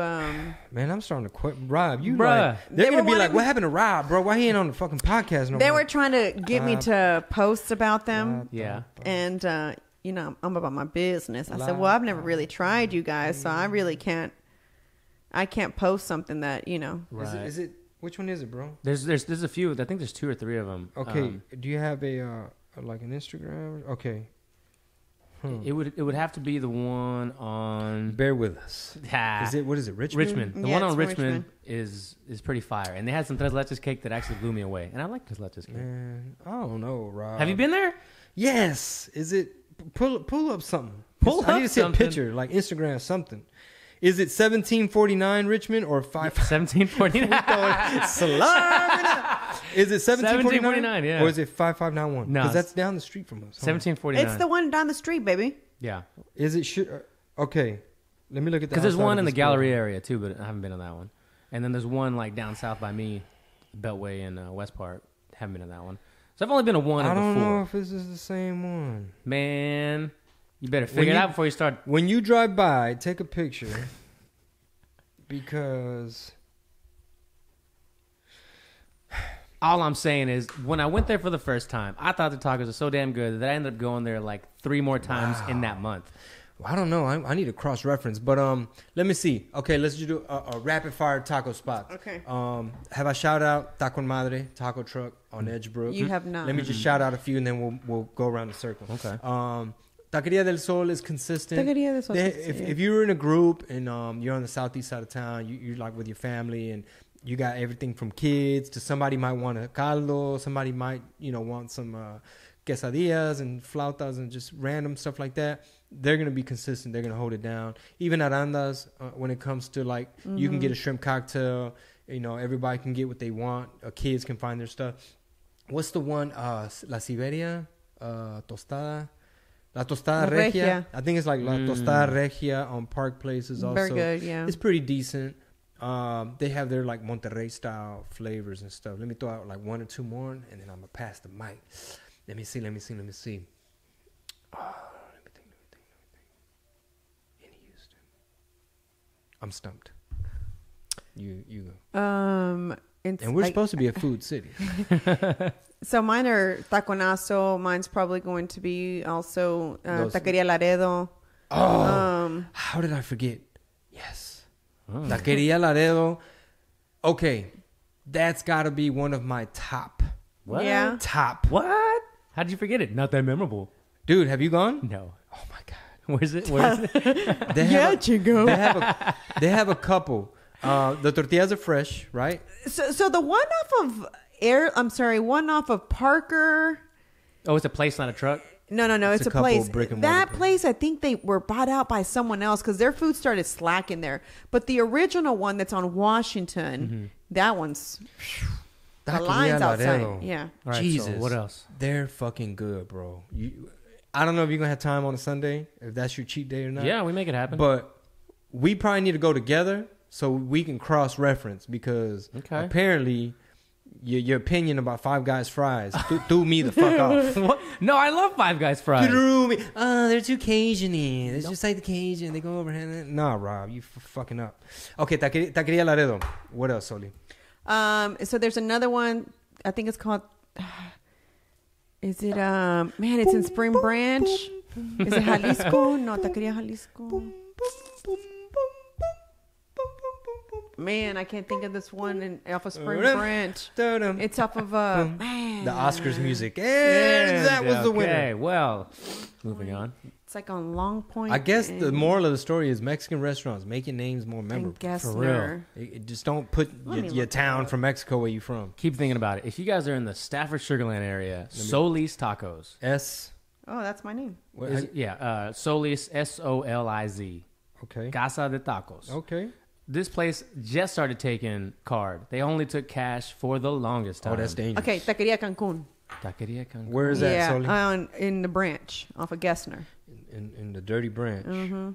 S4: Man, I'm starting to quit. Rob, you
S3: Bruh.
S4: like, they're
S2: They
S4: going to
S2: were
S4: be like,
S2: wanting-
S4: what happened to Rob, bro? Why he ain't on the fucking podcast no
S2: They
S4: more?
S2: were trying to get me to post about them,
S3: Yeah.
S2: and I'm about my business. I said, well, I've never really tried you guys, so I really can't. I can't post something that
S3: Right.
S4: Is it which one is it, bro?
S3: There's a few. I think there's 2 or 3 of them.
S4: Okay, do you have a Like an Instagram? Okay.
S3: It would have to be the one on.
S4: Bear with us. What is it, Richmond?
S3: Richmond. The
S2: Yeah,
S3: one on
S2: it's
S3: Richmond
S2: Richmond.
S3: is pretty fire, and they had some tres leches cake that actually blew me away, and I like tres leches cake.
S4: Man, I don't know, Rob.
S3: Have you been there?
S4: Yes. Is it pull up something? I need to see
S3: something.
S4: a picture, like Instagram something. Is it 1749 Richmond or 5?
S3: 1749.
S4: Is it 1749?
S3: Yeah.
S4: Or is it 5591?
S3: No,
S4: Because that's down the street from us.
S3: 1749.
S2: It's the one down the street, baby.
S3: Yeah.
S4: Is it okay. Let me look at that.
S3: Because there's one in the gallery area too, but I haven't been to that one. And then there's one like down south by me, Beltway in West Park. Haven't been to that one. So I've only been to one
S4: I
S3: of the
S4: don't
S3: four.
S4: know if this is the same one.
S3: Man, you better figure it out before you start.
S4: When you drive by, take a picture. Because
S3: all I'm saying is, when I went there for the first time, I thought the tacos were so damn good that I ended up going there like 3 more times in that month.
S4: I don't know. I need a cross reference, but let me see. Okay, let's just do a rapid fire taco spot.
S2: Okay.
S4: Have I shout out Taco Madre taco truck on Edgebrook?
S2: You have not.
S4: Let me just shout out a few, and then we'll go around the circle.
S3: Okay.
S4: Taqueria del Sol is consistent.
S2: Taqueria del Sol is consistent,
S4: If you're in a group and you're on the southeast side of town, you're like with your family, and you got everything from kids to somebody might want a caldo, somebody might want some quesadillas and flautas and just random stuff like that. They're gonna be consistent. They're gonna hold it down. Even Arandas, when it comes to like you can get a shrimp cocktail. Everybody can get what they want. Kids can find their stuff. What's the one? La Siberia, tostada. La Tostada Regia. I think it's like La Tostada Regia on Park Place is also.
S2: Very good, yeah.
S4: It's pretty decent. They have their like Monterrey style flavors and stuff. Let me throw out like 1 or 2 more, and then I'm gonna pass the mic. Let me see. Oh, let me think. Let me think. In Houston, I'm stumped. You go. And we're supposed to be a food city.
S2: So mine are Taconazo. Mine's probably going to be also Taqueria Laredo.
S4: Oh, how did I forget? Yes. Taqueria Laredo. Okay, that's got to be one of my top.
S3: What?
S2: Yeah.
S4: Top.
S3: What? How did you forget it? Not that memorable.
S4: Dude, have you gone?
S3: No.
S4: Oh, my God.
S3: Where's it? Where is it?
S2: Chingo.
S4: They have a couple. The tortillas are fresh, right?
S2: So the one off of Parker.
S3: Oh, it's a place, not a truck?
S2: No. It's a
S4: couple
S2: place.
S4: brick and mortar
S2: That place, I think they were bought out by someone else because their food started slacking there. But the original one that's on Washington, that one's the lines outside. Yeah.
S3: All right,
S4: Jesus.
S3: so what else?
S4: They're fucking good, bro. I don't know if you're going to have time on a Sunday, if that's your cheat day or not.
S3: Yeah, we make it happen.
S4: But we probably need to go together so we can cross-reference because apparently your opinion about Five Guys fries threw me the fuck off.
S3: What? No, I love Five Guys fries.
S4: Threw me. They're too Cajun-y. It's just like the Cajun. They go overhand. Nah, Rob, you fucking up. Okay, Taqueria Laredo. What else, Soli?
S2: So there's another one. I think it's called. Is it it's in Spring Branch. Is it Jalisco? No, Taqueria Jalisco. Man, I can't think of this one off of Spring Branch. It's off of man.
S4: The Oscars music. And that was the winner.
S3: Okay, well, moving on.
S2: It's like on Long Point.
S4: I guess the moral of the story is Mexican restaurants making names more memorable.
S2: For
S3: real.
S4: Just don't put your town from Mexico where you from.
S3: Keep thinking about it. If you guys are in the Stafford Sugarland area, Solis Tacos.
S2: Oh, that's my name.
S3: Solis, Soliz.
S4: Okay.
S3: Casa de Tacos.
S4: Okay.
S3: This place just started taking card. They only took cash for the longest time.
S4: Oh, that's dangerous.
S2: Okay, Taqueria Cancun.
S3: Taqueria Cancun.
S4: Where is that, Soli?
S2: In the branch off of Gessner.
S4: In the dirty branch.
S2: Mm-hmm.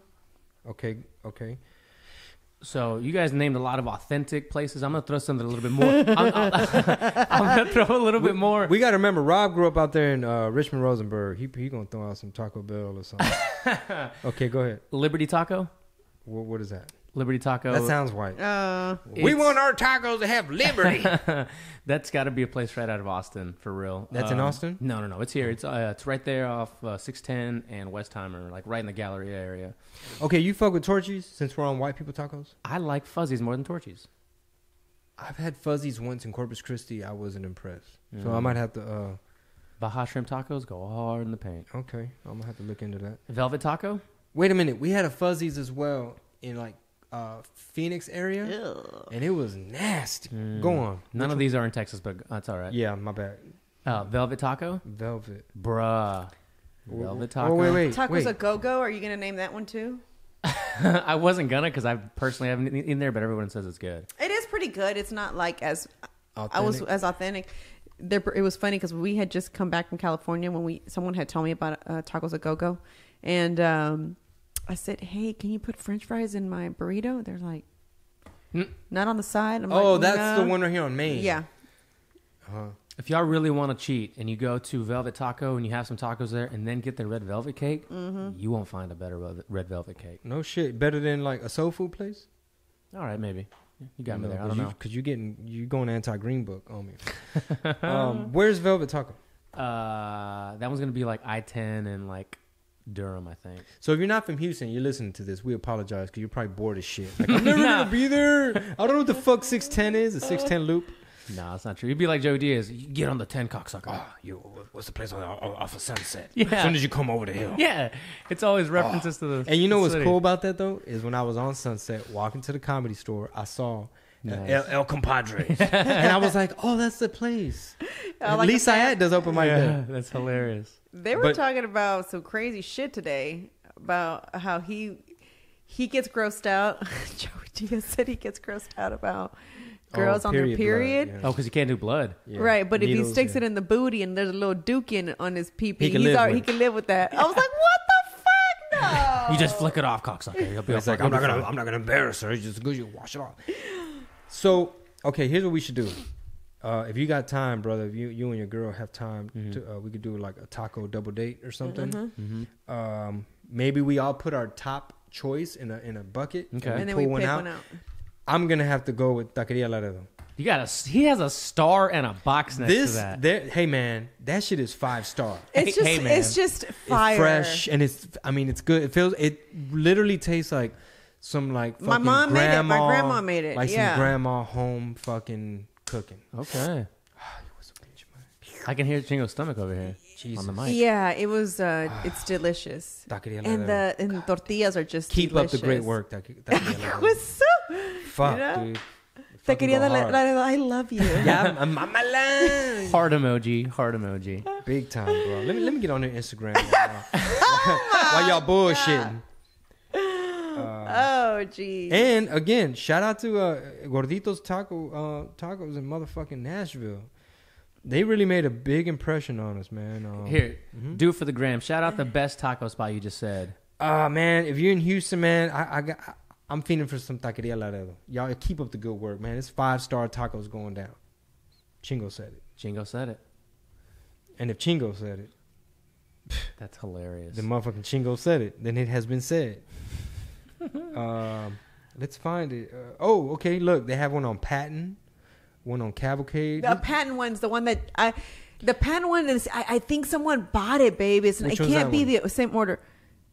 S4: Okay.
S3: So you guys named a lot of authentic places. I'm gonna throw something a little bit more. I'm gonna throw a little bit more.
S4: We got to remember, Rob grew up out there in Richmond, Rosenberg. He gonna throw out some Taco Bell or something. Okay, go ahead.
S3: Liberty Taco.
S4: What is that?
S3: Liberty Taco.
S4: That sounds white.
S3: We
S4: want our tacos to have liberty.
S3: That's got to be a place right out of Austin, for real.
S4: That's in Austin?
S3: No. It's here. It's right there off 610 and Westheimer, like right in the Galleria area.
S4: Okay, you fuck with Torchy's since we're on white people tacos?
S3: I like Fuzzies more than Torchy's.
S4: I've had Fuzzies once in Corpus Christi. I wasn't impressed. So I might have to
S3: Baja shrimp tacos go hard in the paint.
S4: Okay, I'm gonna have to look into that.
S3: Velvet taco?
S4: Wait a minute, we had a Fuzzies as well in like Phoenix area, and it was nasty. Go on.
S3: None of these are in Texas, but that's all right.
S4: Yeah, my bad.
S3: Velvet taco?
S4: Velvet.
S3: Bruh. Velvet taco.
S4: Oh, wait.
S2: Tacos a go-go. Are you gonna name that one too?
S3: I wasn't gonna because I personally haven't in there, but everyone says it's good.
S2: It is pretty good. It's not like as
S4: Authentic.
S2: I was as authentic. It was funny because we had just come back from California when someone had told me about tacos a go-go, and I said, "Hey, can you put French fries in my burrito?" They're like, "Not on the side." I'm like,
S4: that's
S2: no.
S4: the one right here on Main.
S2: Yeah.
S3: If y'all really want to cheat and you go to Velvet Taco and you have some tacos there and then get the red velvet cake, you won't find a better red velvet cake.
S4: No shit. Better than like a soul food place?
S3: All right, maybe. You got me there. I don't know.
S4: Because you going anti-green book on me. Where's Velvet Taco?
S3: That one's going to be like I-10 and like Durham, I think.
S4: So if you're not from Houston, you're listening to this, we apologize because you're probably bored as shit. Like, I'm never going to be there. I don't know what the fuck 610 is, a 610 loop.
S3: No, it's not true. You'd be like Joe Diaz. You get on the 10 cocksucker.
S4: What's the place off of Sunset?
S3: Yeah.
S4: As soon as you come over the hill.
S3: Yeah. It's always references to the
S4: And you know what's
S3: city.
S4: cool about that, though? Is when I was on Sunset, walking to the Comedy Store, I saw El Compadres. And I was like, oh, that's the place.
S2: like
S4: Lisa Ayat does open mic
S3: Yeah,
S4: there.
S3: that's hilarious.
S2: They were talking about some crazy shit today about how he gets grossed out. Joey Diaz said he gets grossed out about girls on their period.
S4: blood,
S3: Oh, because you can't do blood.
S4: yeah.
S2: Right, but
S4: Needles,
S2: if he sticks it in the booty and there's a little dookie on his pee-pee,
S4: He can live with
S2: that. I was like, what the fuck? No.
S3: You just flick it off, cocksucker. You'll be
S4: It's like, I'm not gonna embarrass her. It's just good you wash it off. So, okay, here's what we should do. If you got time, brother, if you and your girl have time, we could do like a taco double date or something. Maybe we all put our top choice in a bucket,
S3: Okay.
S2: and then
S4: pull
S2: we
S4: one
S2: pick
S4: out.
S2: one out.
S4: I'm gonna have to go with Taqueria Laredo.
S3: He has a star and a box next to that.
S4: Hey man, that shit is 5-star.
S2: It's just fire.
S4: It's fresh and it's good. It literally tastes like some like fucking
S2: My mom made it.
S4: grandma,
S2: My grandma made it.
S4: like
S2: Yeah.
S4: some grandma home fucking cooking.
S3: Okay. I can hear Chingo's stomach over here on the mic.
S2: Yeah, it was. It's delicious,
S4: Taqueria
S2: and
S4: Laredo.
S2: the tortillas are just
S4: Keep
S2: delicious.
S4: up the great work, Taqueria
S2: It
S4: Laredo.
S2: was so.
S4: Fuck,
S2: you know?
S4: dude. Fucking go
S2: Taqueria
S4: hard.
S2: Laredo, I love you.
S4: Yeah, I'm my line.
S3: Heart emoji.
S4: Big time, bro. Let me get on their Instagram while y'all bullshitting.
S2: Oh, geez.
S4: And again, shout out to Gorditos Tacos in motherfucking Nashville. They really made a big impression on us, man.
S3: Here, do it for the gram. Shout out the best taco spot you just said.
S4: Man, if you're in Houston, man, I'm feeling for some Taqueria Laredo. Y'all keep up the good work, man. It's 5-star tacos going down. Chingo said it.
S3: Chingo said it.
S4: And if Chingo said it,
S3: That's hilarious.
S4: the motherfucking Chingo said it, then it has been said. Let's find it. Okay. Look, they have one on Patton, one on Cavalcade.
S2: The Patton one's the one that the Patton one is. I think someone bought it, babe. It
S4: Which one's
S2: can't
S4: that
S2: be
S4: one?
S2: the same order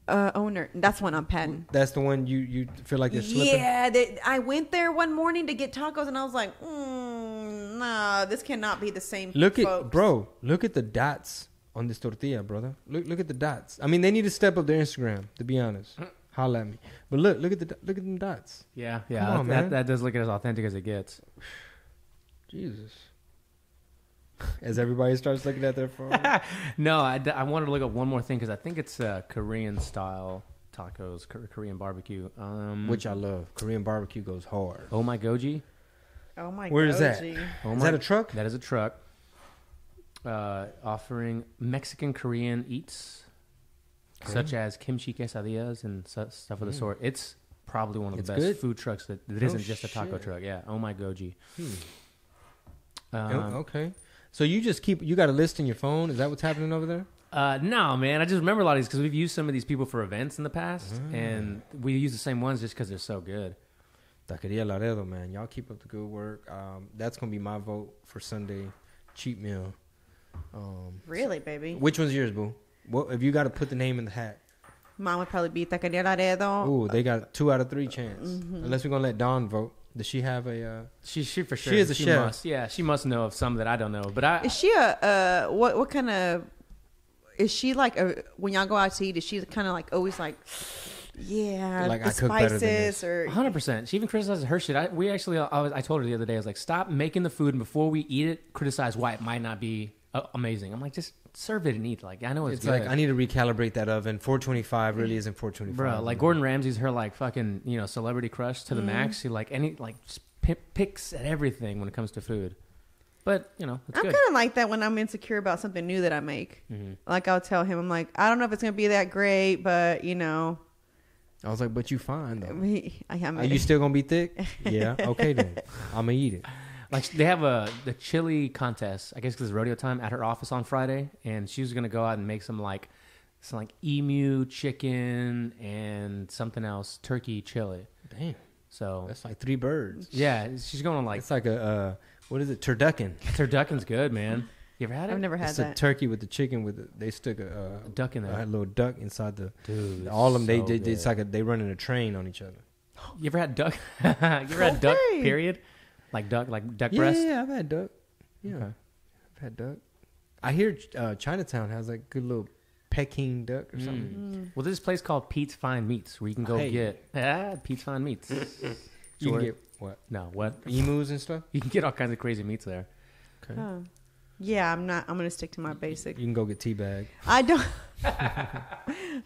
S2: owner. That's one on Patton.
S4: That's the one you feel like they're slipping.
S2: Yeah, I went there one morning to get tacos, and I was like, nah, this cannot be the same.
S4: Look
S2: folks.
S4: Look at the dots on this tortilla, brother. Look at the dots. I mean, they need to step up their Instagram, to be honest. Holla at me. But look at them dots.
S3: Yeah.
S4: Come on, man.
S3: That does look as authentic as it gets.
S4: Jesus. As everybody starts looking at their phone.
S3: No, I wanted to look up one more thing because I think it's Korean style tacos, Korean barbecue.
S4: Which I love. Korean barbecue goes hard.
S3: Oh my goji.
S2: Oh my god.
S4: Where is that?
S3: Oh
S4: Is that a truck?
S3: That is a truck. Offering Mexican Korean eats such as kimchi quesadillas and stuff of the sort. It's probably one of the best
S4: good?
S3: food trucks that isn't just a taco
S4: shit.
S3: truck. Yeah. Oh my goji.
S4: Okay. So you got a list in your phone? Is that what's happening over there?
S3: No, man. I just remember a lot of these because we've used some of these people for events in the past, and we use the same ones just because they're so good.
S4: Taqueria Laredo, man. Y'all keep up the good work. That's going to be my vote for Sunday cheat meal.
S2: Really, baby?
S4: Which one's yours, boo? What if you got to put the name in the hat?
S2: Mine would probably be Taqueria Laredo.
S4: Ooh, they got 2 out of 3 chance. Unless we're going to let Dawn vote. Does she have a?
S3: She for sure.
S4: She is a chef.
S3: Must, yeah, she must know of some that I don't know. But
S2: Is she a what kind of? Is she like when y'all go out to eat? Is she kind of like always like, yeah,
S4: Like,
S2: the
S4: I cook better than
S2: spices
S4: this.
S2: or
S3: 100%. She even criticizes her shit. I told her the other day, I was like, stop making the food and before we eat it, criticize why it might not be amazing. I'm like, just serve it and eat. Like, I know it's good.
S4: like I need to recalibrate that oven. 425 really isn't 425.
S3: Bro, like Gordon Ramsay's her like fucking, celebrity crush to the max. She like just picks at everything when it comes to food. But, it's
S2: I'm
S3: good.
S2: kind of like that when I'm insecure about something new that I make. Like I'll tell him, I'm like, I don't know if it's gonna be that great, but
S4: I was like, but you fine though.
S2: I am.
S4: Are you still gonna be thick? Yeah. Okay then. I'm gonna eat it.
S3: Like they have the chili contest, I guess because it's rodeo time at her office on Friday, and she was gonna go out and make some emu chicken and something else, turkey chili.
S4: Damn.
S3: So
S4: That's like 3 birds.
S3: yeah, she's going on like
S4: It's like a what is it? Turducken.
S3: turducken's good, man. You ever had it?
S2: I've never had
S4: It's a
S2: that.
S4: turkey with the chicken they stuck a
S3: duck in there.
S4: a little duck inside the.
S3: Dude,
S4: All of them
S3: so
S4: it's
S3: good.
S4: like they running a train on each other.
S3: You ever had duck? You ever had duck?
S2: Okay.
S3: Period. Like duck
S4: Yeah,
S3: breast.
S4: yeah, I've had duck. Yeah,
S3: Okay.
S4: I've had duck. I hear Chinatown has like good little Peking duck or something.
S3: Well, there's this place called Pete's Fine Meats where you can go
S4: Hey.
S3: get Pete's Fine Meats.
S4: You can
S3: Sure.
S4: get what
S3: No, what?
S4: emus and stuff.
S3: You can get all kinds of crazy meats there.
S4: Okay.
S2: Oh. Yeah, I'm gonna stick to my basic.
S4: You can go get teabag.
S2: I don't.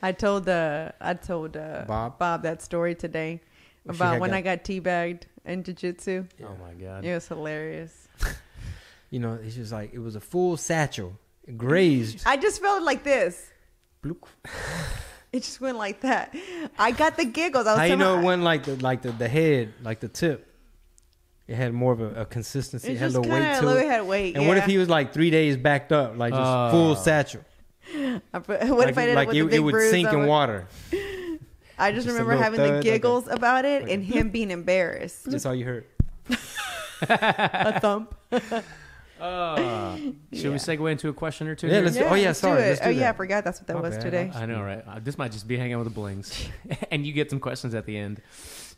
S2: I told
S4: Bob?
S2: that story today
S4: Well, she
S2: about
S4: had
S2: when
S4: got-
S2: I got teabagged in jiu-jitsu.
S3: Oh my god.
S2: It was hilarious.
S4: It's just like it was a full satchel, grazed.
S2: I just felt like this.
S4: Bloop.
S2: It just went like that. I got the giggles. I was
S4: How you
S2: telling
S4: know
S2: my-
S4: it wasn't like the head, like the tip? It had more of a consistency.
S2: It
S4: It had a
S2: just
S4: little weight
S2: kind of
S4: to it.
S2: had weight.
S4: And
S2: yeah.
S4: what if he was like 3 days backed up, like just full satchel?
S2: What if I did
S4: like
S2: it with the big
S4: would
S2: bruise
S4: sink
S2: on
S4: in
S2: it?
S4: water?
S2: I just
S4: Just a
S2: remember
S4: little
S2: having
S4: thud,
S2: the
S4: like
S2: giggles about it
S4: like a
S2: and him being embarrassed.
S4: That's all you heard.
S2: A thump.
S3: Should we segue into a question or two?
S4: Yeah,
S3: here?
S4: let's do- oh, yeah,
S2: let's do
S4: sorry,
S2: it.
S4: let's do
S2: Oh yeah, I
S4: that.
S2: forgot that's what that
S4: My
S2: was
S4: bad.
S2: today.
S3: I know, right? This might just be hanging out with the Blings. And you get some questions at the end.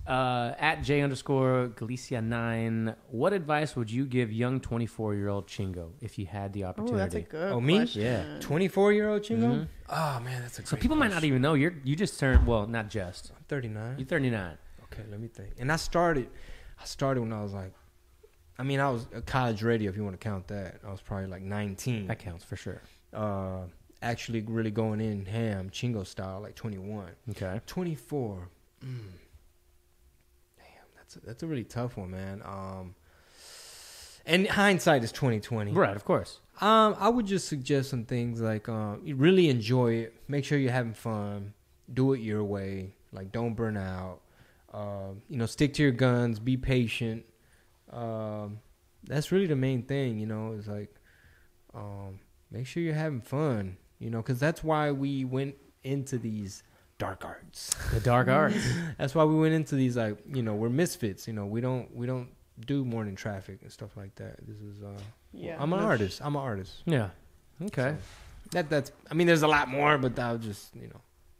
S3: At J_Galicia9, what advice would you give young 24-year-old Chingo if you had the
S2: Oh,
S3: opportunity?
S2: that's a good
S4: Oh, me?
S2: question.
S3: Yeah.
S4: 24-year-old Chingo?
S3: Mhm.
S4: Oh man, that's a great
S3: So people might not
S4: question.
S3: even know you just turned, well, not just.
S4: I'm 39.
S3: You're 39.
S4: Okay, let me think. And I started when I was like, I was a college radio if you want to count that. I was probably like 19.
S3: That counts for sure.
S4: Actually really going in ham, Chingo style, like 21.
S3: Okay.
S4: 24. Damn, that's a really tough one, man. And hindsight is 2020.
S3: Right, of course.
S4: I would just suggest some things like you really enjoy it. Make sure you're having fun. Do it your way. Like don't burn out. Stick to your guns. Be patient. That's really the main thing. Is like make sure you're having fun. Because that's why we went into these dark arts.
S3: The dark arts.
S4: That's why we went into these we're misfits. We don't do morning traffic and stuff like that. This is
S2: Yeah.
S4: I'm an artist.
S3: Yeah. Okay.
S4: That's there's a lot more, but I'll just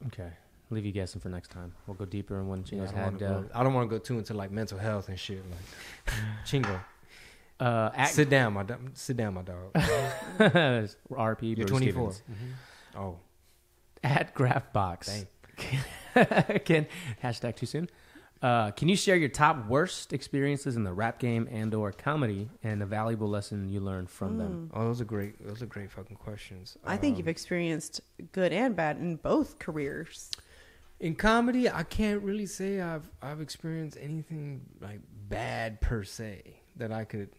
S3: Okay. Leave you guessing for next time. We'll go deeper in when Chingo's
S4: I don't want to go too into like mental health and shit. Like Chingo, sit down, my dog.
S3: RP.
S4: You're
S3: Bruce
S4: 24.
S3: Stevens.
S4: Oh,
S3: At Graphbox.
S4: dang.
S3: Again, hashtag too soon. Can you share your top worst experiences in the rap game and/or comedy, and a valuable lesson you learned from them?
S4: Oh, those are great fucking questions.
S2: I think you've experienced good and bad in both careers.
S4: In comedy, I can't really say I've experienced anything like bad per se that I could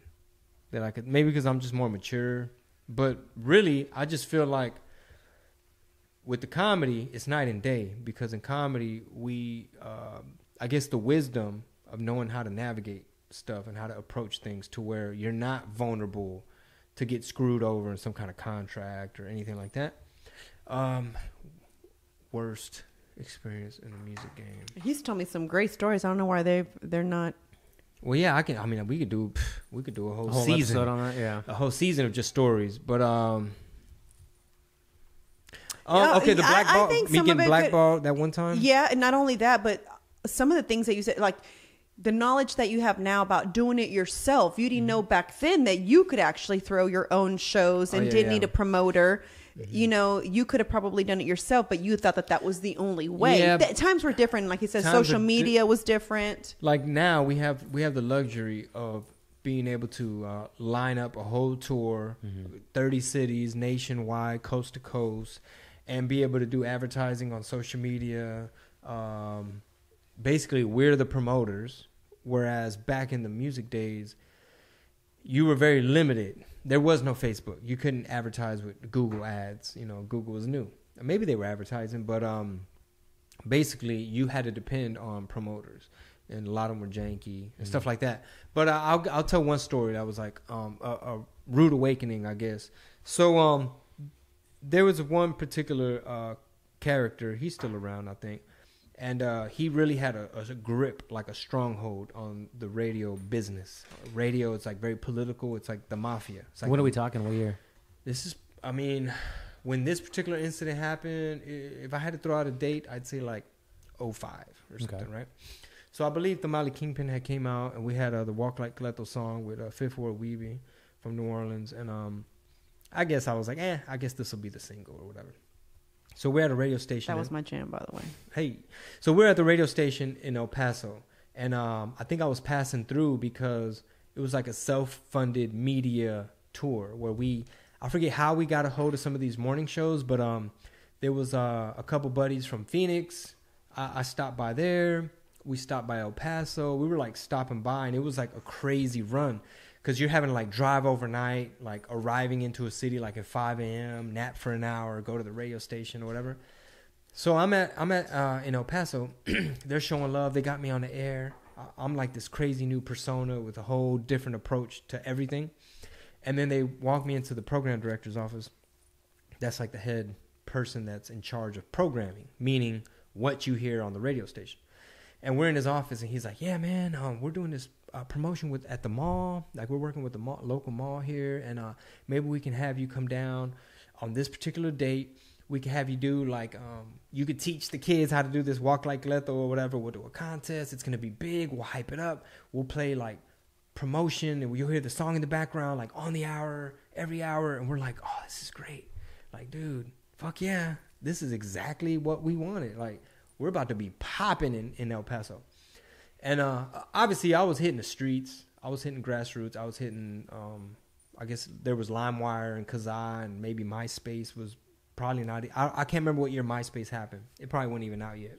S4: maybe because I'm just more mature, but really I just feel like with the comedy it's night and day, because in comedy we I guess the wisdom of knowing how to navigate stuff and how to approach things to where you're not vulnerable to get screwed over in some kind of contract or anything like that. Worst experience in the music game.
S2: He's told me some great stories. I don't know why they're not.
S4: Well, yeah, we could do a whole season
S3: episode on that, yeah.
S4: a whole season of just stories. But
S2: Yeah,
S4: okay, the
S2: I
S4: blackball,
S2: think
S4: me
S2: some
S4: getting
S2: of it
S4: blackballed that one time.
S2: Yeah, and not only that, but some of the things that you said, like the knowledge that you have now about doing it yourself. You didn't know back then that you could actually throw your own shows and didn't need a promoter. You know, you could have probably done it yourself, but you thought that that was the only way.
S4: Yeah.
S2: Times were different. Like he said,
S4: Times
S2: social media was different.
S4: Like now we have the luxury of being able to line up a whole tour, 30 cities nationwide, coast to coast, and be able to do advertising on social media. Basically, we're the promoters, whereas back in the music days, you were very limited. There was no Facebook. You couldn't advertise with Google ads. You know, Google was new. Maybe they were advertising, but basically you had to depend on promoters, and a lot of them were janky and stuff like that. But I'll tell one story that was like a rude awakening, I guess. So there was one particular character. He's still around, I think. And he really had a grip, like a stronghold on the radio business. Radio, it's like very political. It's like the mafia. It's like,
S3: What are we talking? What year?
S4: This is, I mean, when this particular incident happened, if I had to throw out a date, I'd say like 05 or something, right? So I believe the Mali Kingpin had came out, and we had the Walk Like Cleto song with Fifth Ward Weeby from New Orleans. And I guess I was like, I guess this will be the single or whatever. So we're at a radio station.
S2: That was my jam, by the way.
S4: Hey, so we're at the radio station in El Paso, and I think I was passing through because it was like a self-funded media tour where I forget how we got a hold of some of these morning shows, but there was a couple buddies from Phoenix. I stopped by there. We stopped by El Paso. We were like stopping by, and it was like a crazy run. Because you're having to like drive overnight, like arriving into a city like at 5 a.m., nap for an hour, go to the radio station or whatever. So I'm at in El Paso. They're showing love. They got me on the air. I'm like this crazy new persona with a whole different approach to everything. And then they walk me into the program director's office. That's like the head person that's in charge of programming, meaning what you hear on the radio station. And we're in his office, and he's like, yeah, man, we're doing this promotion at the mall. Like, we're working with the local mall here, and maybe we can have you come down on this particular date. We can have you do, like, you could teach the kids how to do this Walk Like Leto or whatever. We'll do a contest. It's going to be big. We'll hype it up. We'll play, like, promotion, and you'll hear the song in the background, like, on the hour, every hour. And we're like, oh, this is great. Like, dude, fuck yeah. This is exactly what we wanted. Like, we're about to be popping in El Paso. And obviously, I was hitting the streets. I was hitting grassroots. I was hitting, I guess there was LimeWire and Kazaa, and maybe MySpace was probably not. I can't remember what year MySpace happened. It probably wasn't even out yet.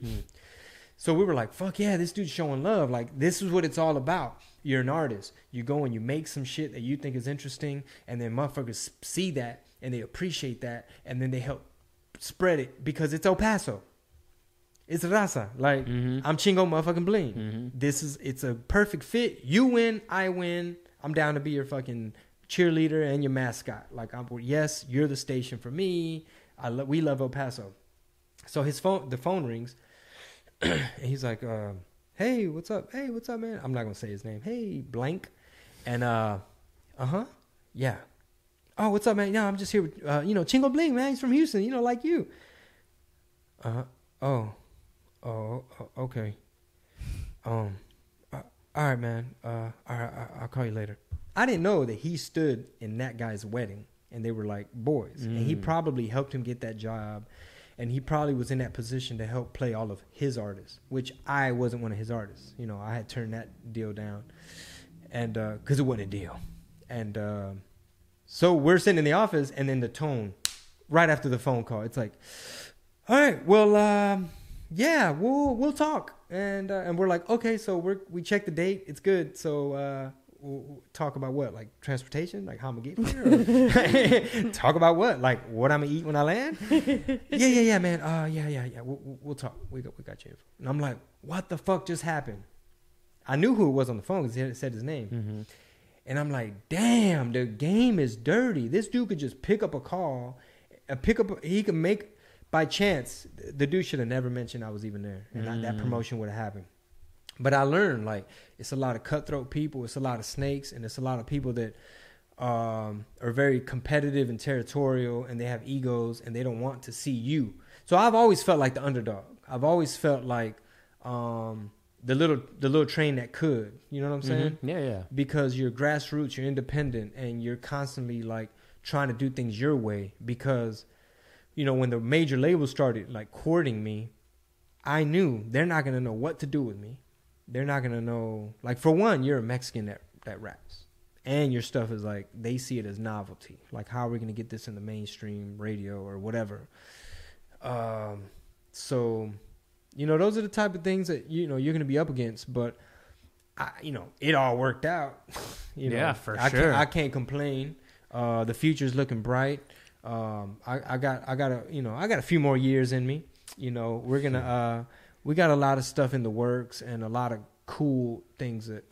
S4: So we were like, fuck yeah, this dude's showing love. Like, this is what it's all about. You're an artist. You go and you make some shit that you think is interesting, and then motherfuckers see that, and they appreciate that, and then they help spread it because it's El Paso. It's Raza. Like, I'm Chingo motherfucking Bling. It's a perfect fit. You win, I win. I'm down to be your fucking cheerleader and your mascot. Like, yes, you're the station for me. We love El Paso. So the phone rings, and he's like, hey, what's up? Hey, what's up, man? I'm not going to say his name. Hey, blank. And, yeah. Oh, what's up, man? No, I'm just here with, Chingo Bling, man. He's from Houston, like you. Oh, okay. All right, man. All right, I'll call you later. I didn't know that he stood in that guy's wedding, and they were like boys. And he probably helped him get that job, and he probably was in that position to help play all of his artists, which I wasn't one of his artists. I had turned that deal down, and because it wasn't a deal. And so we're sitting in the office, and then the tone, right after the phone call, it's like, all right, well, yeah, we'll talk. And we're like, okay, so we checked the date. It's good. So we'll talk about what? Like transportation? Like how I'm going to get here? Talk about what? Like what I'm going to eat when I land? Yeah, man. Yeah. We'll talk. We got your info. And I'm like, what the fuck just happened? I knew who it was on the phone because he said his name. And I'm like, damn, the game is dirty. This dude could just pick up a call, he could make... By chance, the dude should have never mentioned I was even there, and that promotion would have happened. But I learned, like, it's a lot of cutthroat people, it's a lot of snakes, and it's a lot of people that are very competitive and territorial, and they have egos, and they don't want to see you. So I've always felt like the underdog. I've always felt like, the little train that could. You know what I'm saying?
S3: Yeah, yeah.
S4: Because you're grassroots, you're independent, and you're constantly like trying to do things your way. Because, you know, when the major labels started like courting me, I knew they're not gonna know what to do with me. They're not gonna know. Like, for one, you're a Mexican that raps, and your stuff is like, they see it as novelty. Like, how are we gonna get this in the mainstream radio or whatever? So, you know, those are the type of things that, you know, you're gonna be up against. But you know, it all worked out. You know,
S3: yeah, for sure.
S4: I can't complain. The future's looking bright. I got a few more years in me. You know, we're gonna we got a lot of stuff in the works and a lot of cool things that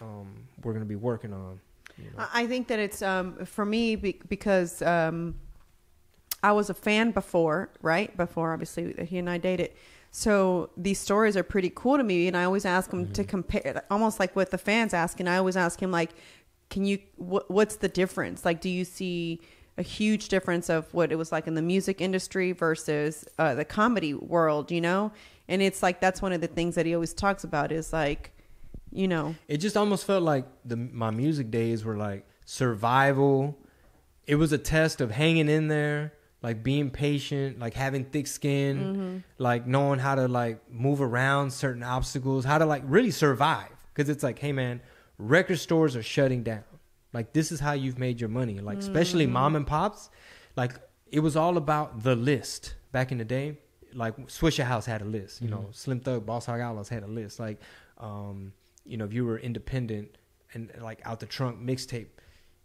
S4: we're gonna be working on. You know?
S2: I think that it's for me because I was a fan before obviously he and I dated. So these stories are pretty cool to me, and I always ask him to compare, almost like what the fans ask, and I always ask him like, can you what's the difference? Like, do you see a huge difference of what it was like in the music industry versus the comedy world, you know? And it's like, that's one of the things that he always talks about is like, you know,
S4: it just almost felt like my music days were like survival. It was a test of hanging in there, like being patient, like having thick skin, like knowing how to like move around certain obstacles, how to like really survive. Because it's like, hey man, record stores are shutting down. Like, this is how you've made your money. Like, especially mom and pops. Like, it was all about the list back in the day. Like, Swisher House had a list. You know, Slim Thug, Boss Hog Outlaws had a list. Like, you know, if you were independent and like out the trunk mixtape,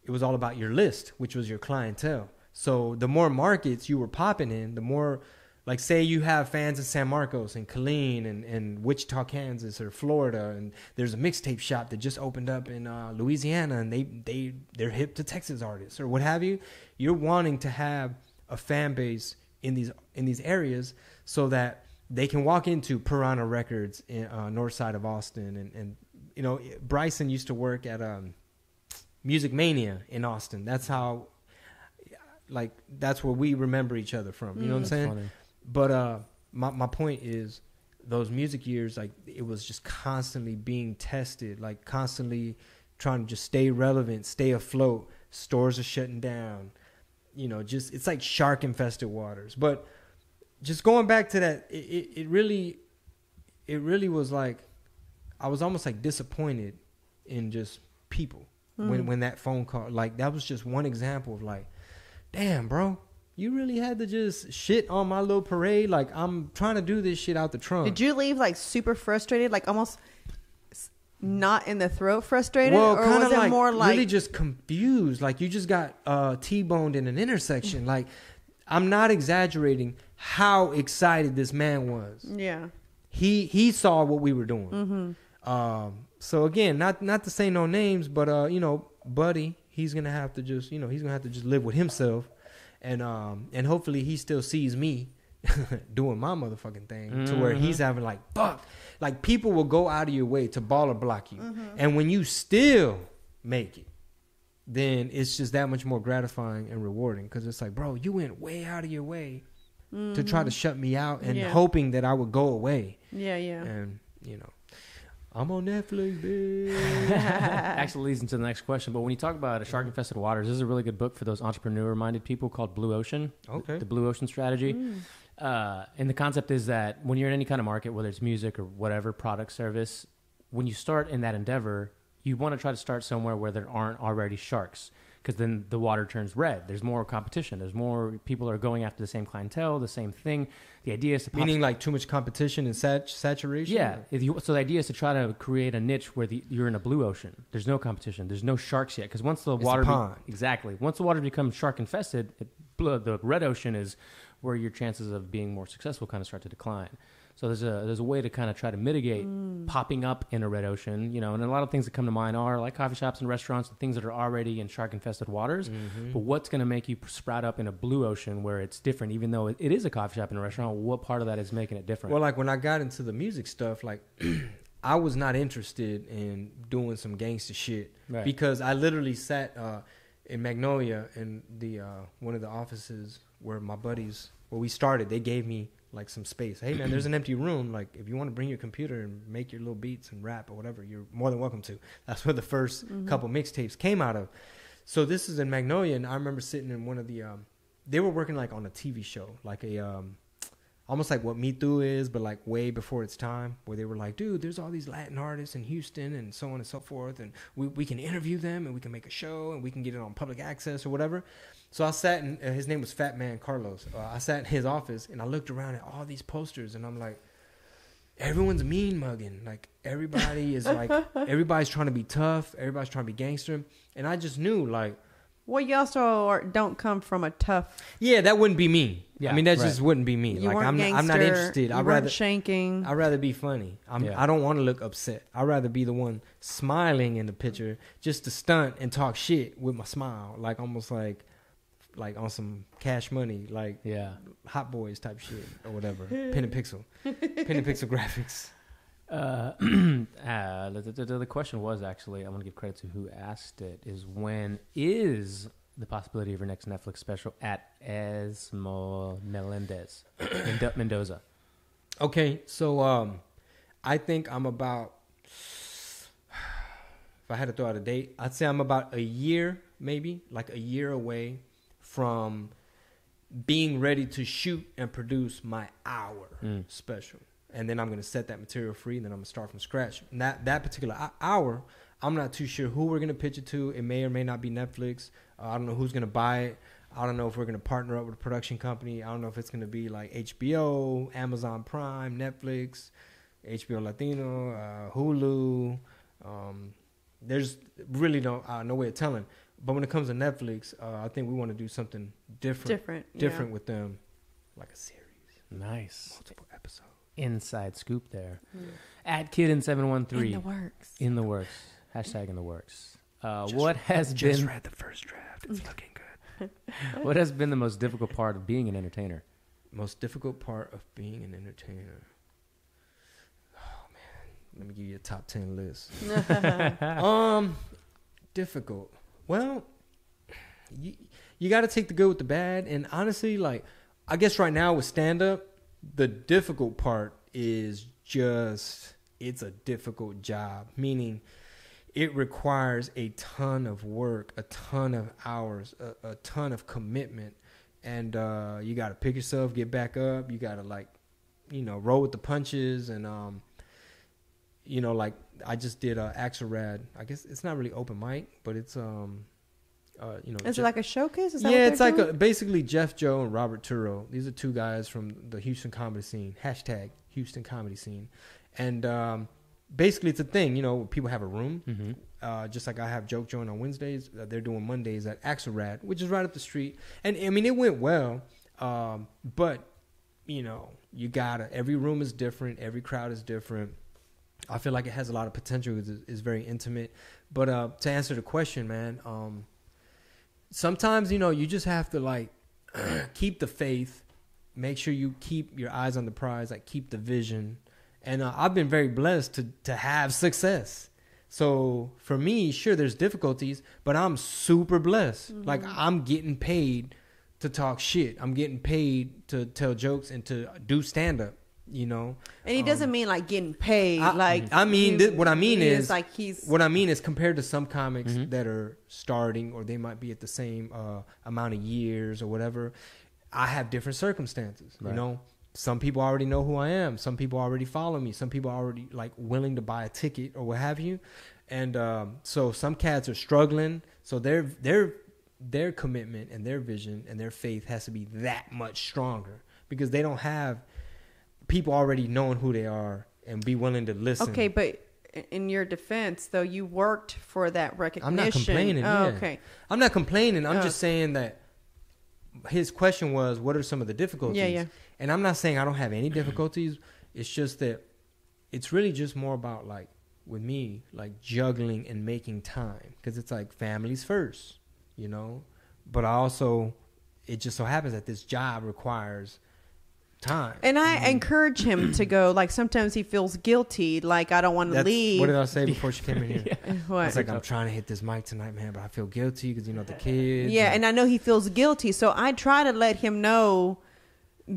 S4: it was all about your list, which was your clientele. So the more markets you were popping in, the more, like, say you have fans in San Marcos and Killeen and Wichita, Kansas, or Florida, and there's a mixtape shop that just opened up in Louisiana, and they're hip to Texas artists or what have you. You're wanting to have a fan base in these areas so that they can walk into Piranha Records in north side of Austin, and you know, Bryson used to work at Music Mania in Austin. That's how, like, that's where we remember each other from. You know what I'm saying?
S3: Funny.
S4: But my point is, those music years, like, it was just constantly being tested, like constantly trying to just stay relevant, stay afloat. Stores are shutting down. You know, just, it's like shark infested waters. But just going back to that, it really was like, I was almost like disappointed in just people when that phone call, like, that was just one example of like, damn, bro, you really had to just shit on my little parade. Like, I'm trying to do this shit out the trunk.
S2: did you leave like super frustrated, like almost not in the throat frustrated?
S4: Well,
S2: or
S4: kind
S2: was
S4: of
S2: it
S4: like
S2: more like
S4: really just confused. Like, you just got T-boned in an intersection. Like, I'm not exaggerating how excited this man was.
S2: yeah.
S4: He saw what we were doing. So again, not to say no names, but you know, Buddy, he's gonna have to just, you know, he's gonna have to just live with himself, and hopefully he still sees me doing my motherfucking thing to where he's having like, fuck, like, people will go out of your way to baller block you, and when you still make it, then it's just that much more gratifying and rewarding, because it's like, bro, you went way out of your way to try to shut me out and hoping that I would go away.
S2: Yeah.
S4: And, you know, I'm on Netflix, bitch.
S3: Actually leads into the next question. But when you talk about shark infested waters, this is a really good book for those entrepreneur minded people called Blue Ocean.
S4: Okay.
S3: The Blue Ocean Strategy. And the concept is that when you're in any kind of market, whether it's music or whatever, product, service, when you start in that endeavor, you want to try to start somewhere where there aren't already sharks, because then the water turns red. There's more competition. There's more people are going after the same clientele, the same thing. The idea is to
S4: meaning like too much competition and saturation.
S3: Yeah. So the idea is to try to create a niche where you're in a blue ocean. There's no competition. There's no sharks yet, because once the water exactly once the water becomes shark infested, the red ocean is where your chances of being more successful kind of start to decline. So there's a way to kind of try to mitigate popping up in a red ocean, you know, and a lot of things that come to mind are like coffee shops and restaurants and things that are already in shark-infested waters. But what's going to make you sprout up in a blue ocean where it's different, even though it is a coffee shop and a restaurant? What part of that is making it different?
S4: Well, like when I got into the music stuff, like I was not interested in doing some gangster shit, because I literally sat in Magnolia in the one of the offices where my buddies, where we started, they gave me like some space. Hey man, there's an empty room. Like if you want to bring your computer and make your little beats and rap or whatever, you're more than welcome to. That's where the first couple mixtapes came out of. So this is in Magnolia, and I remember sitting in one of the they were working like on a TV show, like a almost like what Me Too is, but like way before its time, where they were like, dude, there's all these Latin artists in Houston and so on and so forth, and we can interview them and we can make a show and we can get it on public access or whatever. So I sat in, his name was Fat Man Carlos. I sat in his office and I looked around at all these posters and I'm like, everyone's mean mugging. Like everybody is like, everybody's trying to be tough. Everybody's trying to be gangster. And I just knew like,
S2: well, you also don't come from a tough.
S4: yeah, that wouldn't be me.
S3: Yeah,
S4: I mean, that
S3: right.
S4: just wouldn't be me.
S2: You
S4: Like
S2: weren't
S4: I'm
S2: gangster,
S4: not interested.
S2: You weren't shanking.
S4: I'd rather be funny. I don't want to look upset. I'd rather be the one smiling in the picture, just to stunt and talk shit with my smile, like almost like on some Cash Money, like Hot Boys type shit or whatever. Pen and Pixel graphics.
S3: The question was actually, I want to give credit to who asked it, is when is the possibility of your next Netflix special at Esmo Melendez in Mendoza?
S4: Okay, so I think I'm about, if I had to throw out a date, I'd say I'm about a year, maybe, like a year away from being ready to shoot and produce my hour special. And then I'm going to set that material free, and then I'm going to start from scratch. And that particular hour, I'm not too sure who we're going to pitch it to. It may or may not be Netflix. I don't know who's going to buy it. I don't know if we're going to partner up with a production company. I don't know if it's going to be like HBO, Amazon Prime, Netflix, HBO Latino, Hulu. There's really no way of telling. But when it comes to Netflix, I think we want to do something different with them, like a series.
S3: Nice.
S4: Multiple episodes.
S3: Inside scoop there. At Kidden713.
S2: In the works.
S3: In the works. Hashtag in the works. What has
S4: just
S3: been...
S4: read the first draft. It's looking good.
S3: What has been the most difficult part of being an entertainer?
S4: Most difficult part of being an entertainer. Oh, man. Let me give you a top 10 list. Difficult. Well, you got to take the good with the bad. And honestly, like, I guess right now with stand-up, the difficult part is just, it's a difficult job, meaning it requires a ton of work, a ton of hours, a ton of commitment. And you got to pick yourself, get back up. You got to, like, roll with the punches. And, like I just did Axelrad. I guess it's not really open mic, but it's,
S2: is it like a showcase? Is that
S4: yeah,
S2: what
S4: it's
S2: like
S4: doing? Basically Jeff Joe and Robert Turo. These are two guys from the Houston comedy scene. Hashtag Houston comedy scene. And basically it's a thing, people have a room. Just like I have Joke Joint on Wednesdays. They're doing Mondays at Axelrad, which is right up the street. And I mean, it went well. But, you gotta, every room is different. Every crowd is different. I feel like it has a lot of potential. It's very intimate. But to answer the question, man, sometimes, you just have to, like, keep the faith, make sure you keep your eyes on the prize, like, keep the vision. And I've been very blessed to have success. So for me, sure, there's difficulties, but I'm super blessed. Like, I'm getting paid to talk shit. I'm getting paid to tell jokes and to do stand-up. And
S2: he doesn't mean like getting paid. What I mean
S4: is compared to some comics that are starting, or they might be at the same amount of years or whatever. I have different circumstances. Right. Some people already know who I am. Some people already follow me. Some people are already, like, willing to buy a ticket or what have you. And so some cats are struggling. So their commitment and their vision and their faith has to be that much stronger, because they don't have people already knowing who they are and be willing to listen.
S2: Okay, but in your defense, though, you worked for that recognition.
S4: I'm not complaining.
S2: Okay.
S4: I'm not complaining. I'm just saying that his question was, what are some of the difficulties?
S2: Yeah.
S4: And I'm not saying I don't have any difficulties. It's just that it's really just more about, like, with me, like, juggling and making time, because it's like families first, But it just so happens that this job requires time.
S2: And I encourage him to go. Like, sometimes he feels guilty, like, I don't want to leave.
S4: What did I say before she came in here?
S2: What?
S4: I was like, I'm trying to hit this mic tonight, man, but I feel guilty because, the kids.
S2: Yeah, and I know he feels guilty, so I try to let him know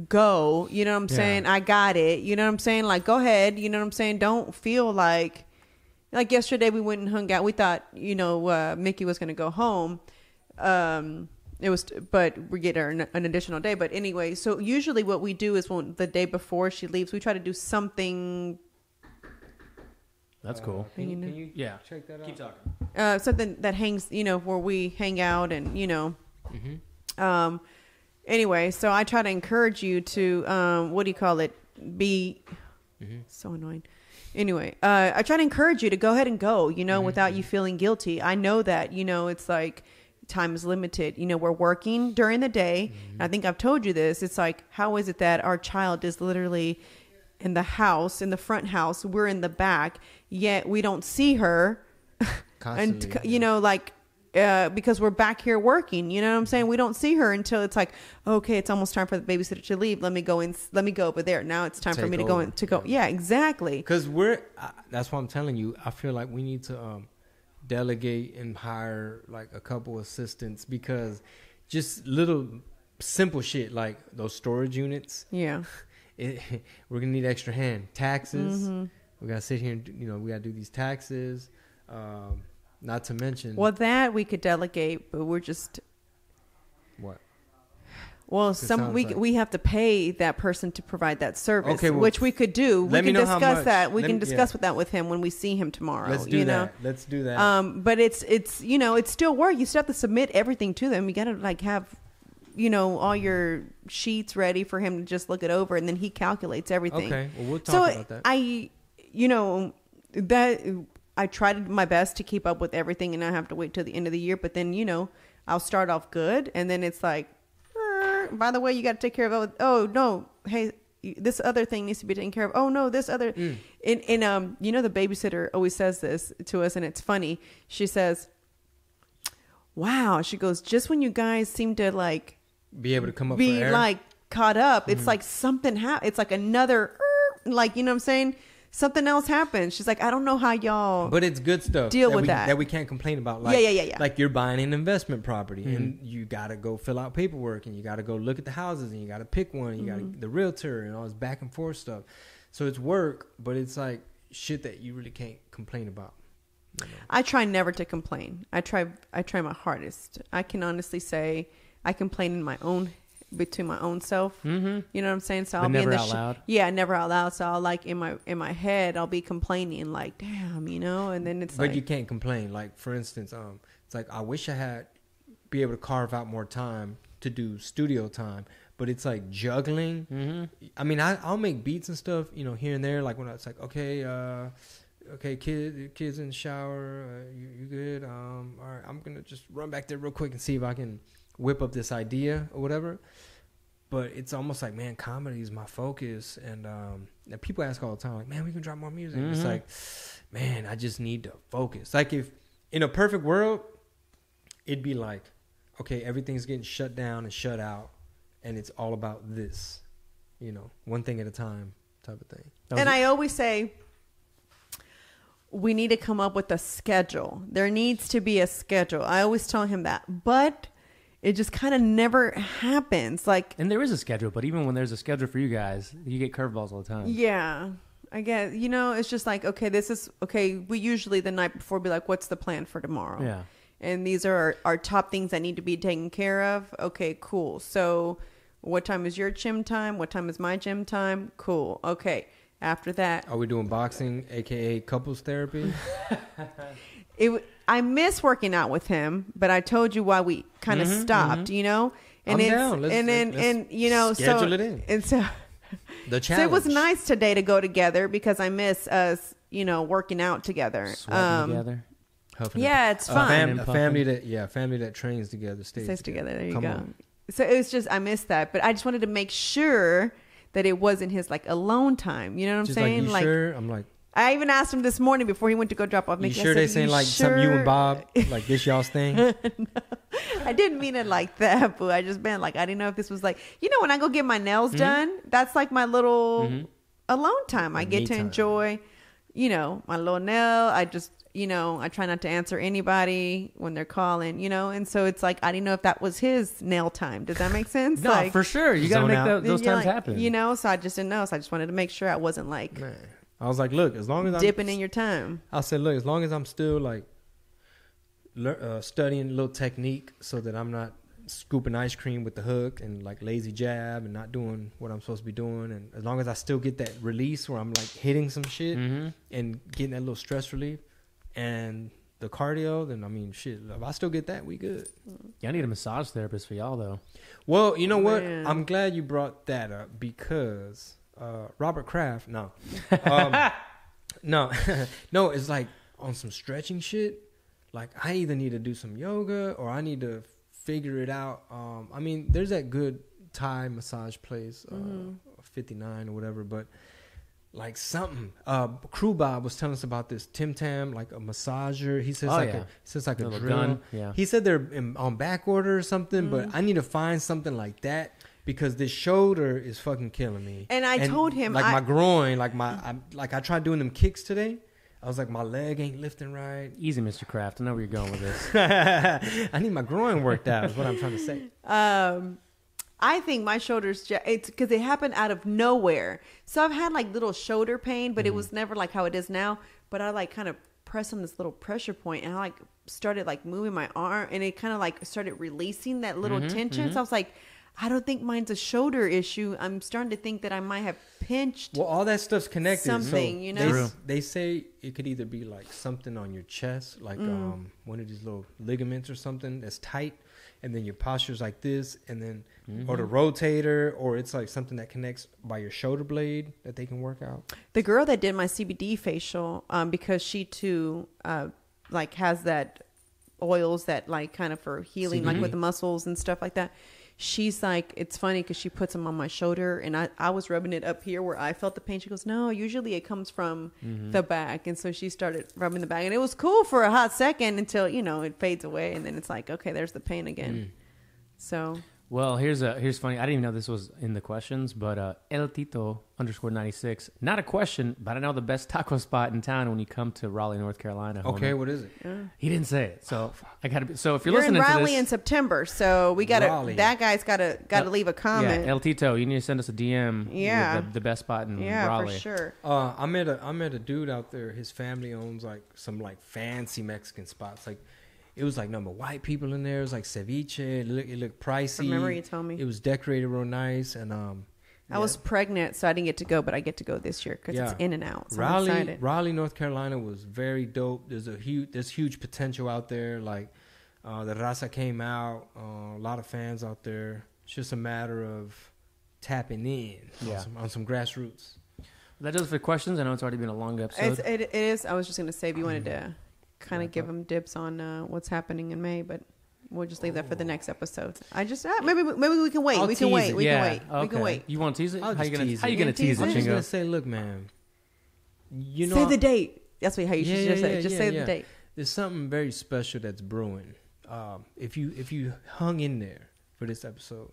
S2: go. You know what I'm
S3: Yeah.
S2: saying? I got it. You know what I'm saying? Like, go ahead. You know what I'm saying? Don't feel like yesterday we went and hung out. We thought, Mickey was going to go home. But we get her an additional day. But anyway, so usually what we do is when the day before she leaves, we try to do something.
S3: That's cool.
S4: Can you
S3: Yeah.
S4: check that out?
S3: Keep talking.
S2: Something that hangs, where we hang out and,
S4: Mm-hmm.
S2: Anyway, so I try to encourage you to, be so annoying. Anyway, I try to encourage you to go ahead and go, without you feeling guilty. I know that, it's like time is limited. We're working during the day. And I think I've told you this. It's like, how is it that our child is literally in the house, in the front house, we're in the back, yet we don't see her
S4: Constantly,
S2: and because we're back here working, you know what I'm saying? We don't see her until it's like, okay, it's almost time for the babysitter to leave. Let me go over there. Now it's time for me to go. Yeah, exactly.
S4: Because that's what I'm telling you. I feel like we need to delegate and hire like a couple assistants, because just little simple shit like those storage units.
S2: Yeah.
S4: We're gonna need extra hand. Taxes. We gotta sit here and we gotta do these taxes. Not to mention,
S2: Well, that we could delegate, but we're just,
S4: what?
S2: well,
S4: sounds like-
S2: we have to pay that person to provide that service,
S4: Okay, well,
S2: which we could do. We
S4: let me
S2: can
S4: know how
S2: discuss
S4: much.
S2: that. We
S4: Let
S2: can
S4: me-
S2: discuss
S4: yeah.
S2: with that with him when we see him tomorrow.
S4: Let's do that. Let's do that.
S2: But it's it's still work. You still have to submit everything to them. You got to have all your sheets ready for him to just look it over, and then he calculates everything.
S4: Okay, well, we'll talk about that.
S2: I tried my best to keep up with everything, and I have to wait till the end of the year. But then I'll start off good, and then it's like, by the way, you got to take care of. Oh no, hey, this other thing needs to be taken care of. Oh no, this other. And the babysitter always says this to us, and it's funny. She says, "Wow," she goes, "just when you guys seem to like
S4: Be able to come up
S2: be
S4: for air.
S2: like caught up, it's like something happened. It's like another, like what I'm saying." Something else happened. She's like, I don't know how y'all.
S4: But it's good stuff.
S2: Deal with that.
S4: That we can't complain about. Like,
S2: Yeah.
S4: Like you're buying an investment property and you got to go fill out paperwork and you got to go look at the houses and you got to pick one. And you got the realtor and all this back and forth stuff. So it's work, but it's like shit that you really can't complain about.
S2: I try never to complain. I try my hardest. I can honestly say I complain between my own self. You know what I'm saying? So I'll be
S3: never
S2: in the
S3: out loud.
S2: Yeah, never out loud. So I'll like in my head I'll be complaining like, damn, and then it's
S4: But you can't complain. Like for instance, it's like I wish I had be able to carve out more time to do studio time, but it's like juggling. I mean, I'll make beats and stuff, here and there. Like when it's like, okay, kids in the shower, you good? All right, I'm gonna just run back there real quick and see if I can whip up this idea or whatever. But it's almost like, man, comedy is my focus, and people ask all the time, like, man, we can drop more music. It's like, man, I just need to focus. Like if in a perfect world, it'd be like, okay, everything's getting shut down and shut out, and it's all about this, one thing at a time type of thing.
S2: And I always say we need to come up with a schedule. There needs to be a schedule. I always tell him that, but it just kind of never happens. Like,
S3: And there is a schedule, but even when there's a schedule for you guys, you get curveballs all the time.
S2: yeah, I guess, it's just like, okay, we usually the night before be like, what's the plan for tomorrow?
S3: Yeah.
S2: And these are our top things that need to be taken care of. Okay, cool. So what time is your gym time? What time is my gym time? Cool. Okay. After that,
S4: Are we doing boxing, aka couples therapy?
S2: I miss working out with him, but I told you why we kind of stopped, And
S4: I'm
S2: it's,
S4: down. Let's schedule it in.
S2: And so,
S4: The
S2: so
S4: challenge.
S2: it was nice today to go together because I miss us, working out together.
S3: Sweating together.
S4: Huffing
S2: Yeah,
S4: and-
S2: it's fun.
S4: A family that trains together
S2: Stays together. There you
S4: Come
S2: go.
S4: on.
S2: So it was just, I missed that, but I just wanted to make sure that it wasn't his like alone time. You know what I'm
S4: Just
S2: saying?
S4: like, you sure? I'm like,
S2: I even asked him this morning before he went to go drop off
S4: you
S2: Mickey. I
S4: sure
S2: said,
S4: they saying
S2: "You
S4: like something you
S2: sure?"
S4: and Bob, like this y'all's thing?
S2: I didn't mean it like that, boo. I just meant like, I didn't know if this was like, when I go get my nails done, that's like my little alone time. I
S4: Like
S2: get
S4: me
S2: to
S4: time.
S2: enjoy my little nail. I just, I try not to answer anybody when they're calling, and so it's like, I didn't know if that was his nail time. Does that make sense?
S3: No,
S2: like,
S3: for sure. You got to make those times happen.
S2: So I just didn't know. So I just wanted to make sure I wasn't like
S4: Man. I was like, look, as long as I'm
S2: dipping in your time.
S4: I said, look, as long as I'm still like studying a little technique so that I'm not scooping ice cream with the hook and like lazy jab and not doing what I'm supposed to be doing, and as long as I still get that release where I'm like hitting some shit and getting that little stress relief and the cardio, then I mean shit, if I still get that, we good.
S3: Yeah, I need a massage therapist for y'all though.
S4: Well, you know what,
S2: Man.
S4: I'm glad you brought that up because Robert Kraft no it's like on some stretching shit, like I either need to do some yoga or I need to figure it out. I mean, there's that good Thai massage place, 59 or whatever, but like something. Crew Bob was telling us about this Tim Tam, like a massager. He says a drill.
S3: Gun. Yeah.
S4: He said they're on back order or something, but I need to find something like that because this shoulder is fucking killing me.
S2: And I told him,
S4: like my groin, I tried doing them kicks today. I was like, my leg ain't lifting right.
S3: Easy, Mr. Kraft. I know where you're going with this.
S4: I need my groin worked out is what I'm trying to say.
S2: I think my shoulders, it's because it happened out of nowhere. So I've had like little shoulder pain, but it was never like how it is now. But I like kind of pressed on this little pressure point and I like started like moving my arm and it kind of like started releasing that little tension. So I was like, I don't think mine's a shoulder issue. I'm starting to think that I might have pinched.
S4: Well, all that stuff's connected.
S2: Something,
S4: so They say it could either be like something on your chest, like one of these little ligaments or something that's tight, and then your posture's like this, and then or the rotator, or it's like something that connects by your shoulder blade that they can work out.
S2: The girl that did my CBD facial, because she too like has that oils that like kind of for healing, like with the muscles and stuff like that. She's like, it's funny because she puts them on my shoulder and I was rubbing it up here where I felt the pain. She goes, no, usually it comes from the back. And so she started rubbing the back and it was cool for a hot second until, it fades away. And then it's like, okay, there's the pain again. So.
S3: Well, here's funny. I didn't even know this was in the questions, but El Tito _96. Not a question, but I know the best taco spot in town when you come to Raleigh, North Carolina.
S4: Okay, what is it?
S3: He didn't say it, so I gotta be. So if you're
S2: You're
S3: listening
S2: in Raleigh
S3: to this,
S2: in September, so we gotta.
S4: Raleigh.
S2: That guy's gotta leave a comment.
S3: Yeah, El Tito, you need to send us a DM.
S2: Yeah.
S3: with the best spot in
S2: Yeah,
S3: Raleigh.
S2: for sure.
S4: I met a dude out there. His family owns like some like fancy Mexican spots. Like it was like number white people in there. It was like ceviche. It looked pricey.
S2: Remember you told me
S4: it was decorated real nice, and
S2: I was pregnant, so I didn't get to go, but I get to go this year because it's in and out. So I'm excited.
S4: Raleigh, North Carolina was very dope. There's huge potential out there. Like the Raza came out, a lot of fans out there. It's just a matter of tapping in on some grassroots.
S3: That does it for questions. I know it's already been a long episode.
S2: It is. I was just gonna say if you wanted to kind of give them dips on what's happening in May, but we'll just leave that for the next episode. I just maybe we can wait. We can wait. We can wait.
S3: You want to tease it?
S4: I'll
S3: How you
S4: just
S3: gonna tease it,
S4: I'm just
S3: Chingo?
S4: gonna say, look, man.
S2: Say the date. That's how you should just say. Just say the date.
S4: There's something very special that's brewing. If you hung in there for this episode,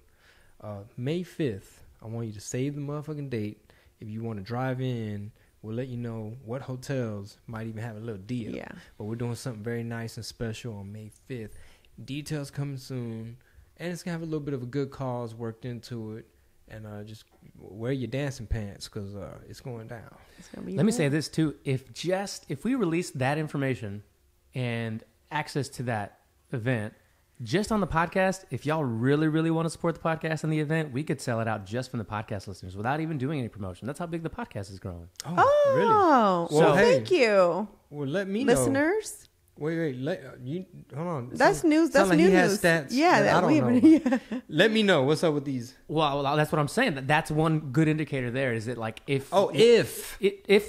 S4: May 5th, I want you to save the motherfucking date. If you want to drive in, we'll let you know what hotels might even have a little deal.
S2: Yeah.
S4: But we're doing something very nice and special on May 5th. Details coming soon. And it's going to have a little bit of a good cause worked into it. And just wear your dancing pants because it's going down.
S2: It's gonna be
S3: Let me say this too. If we release that information and access to that event just on the podcast, if y'all really, really want to support the podcast and the event, we could sell it out just from the podcast listeners without even doing any promotion. That's how big the podcast is growing.
S2: Oh,
S4: really?
S2: Well,
S4: So,
S2: thank you.
S4: Well, let me know.
S2: Listeners.
S4: Wait. Hold on.
S2: That's news. That's
S4: like
S2: new
S4: he
S2: news.
S4: has stats
S2: Yeah,
S4: that I don't know.
S2: Yeah.
S4: Let me know what's up with these.
S3: Well, that's what I'm saying. That's one good indicator there is that like if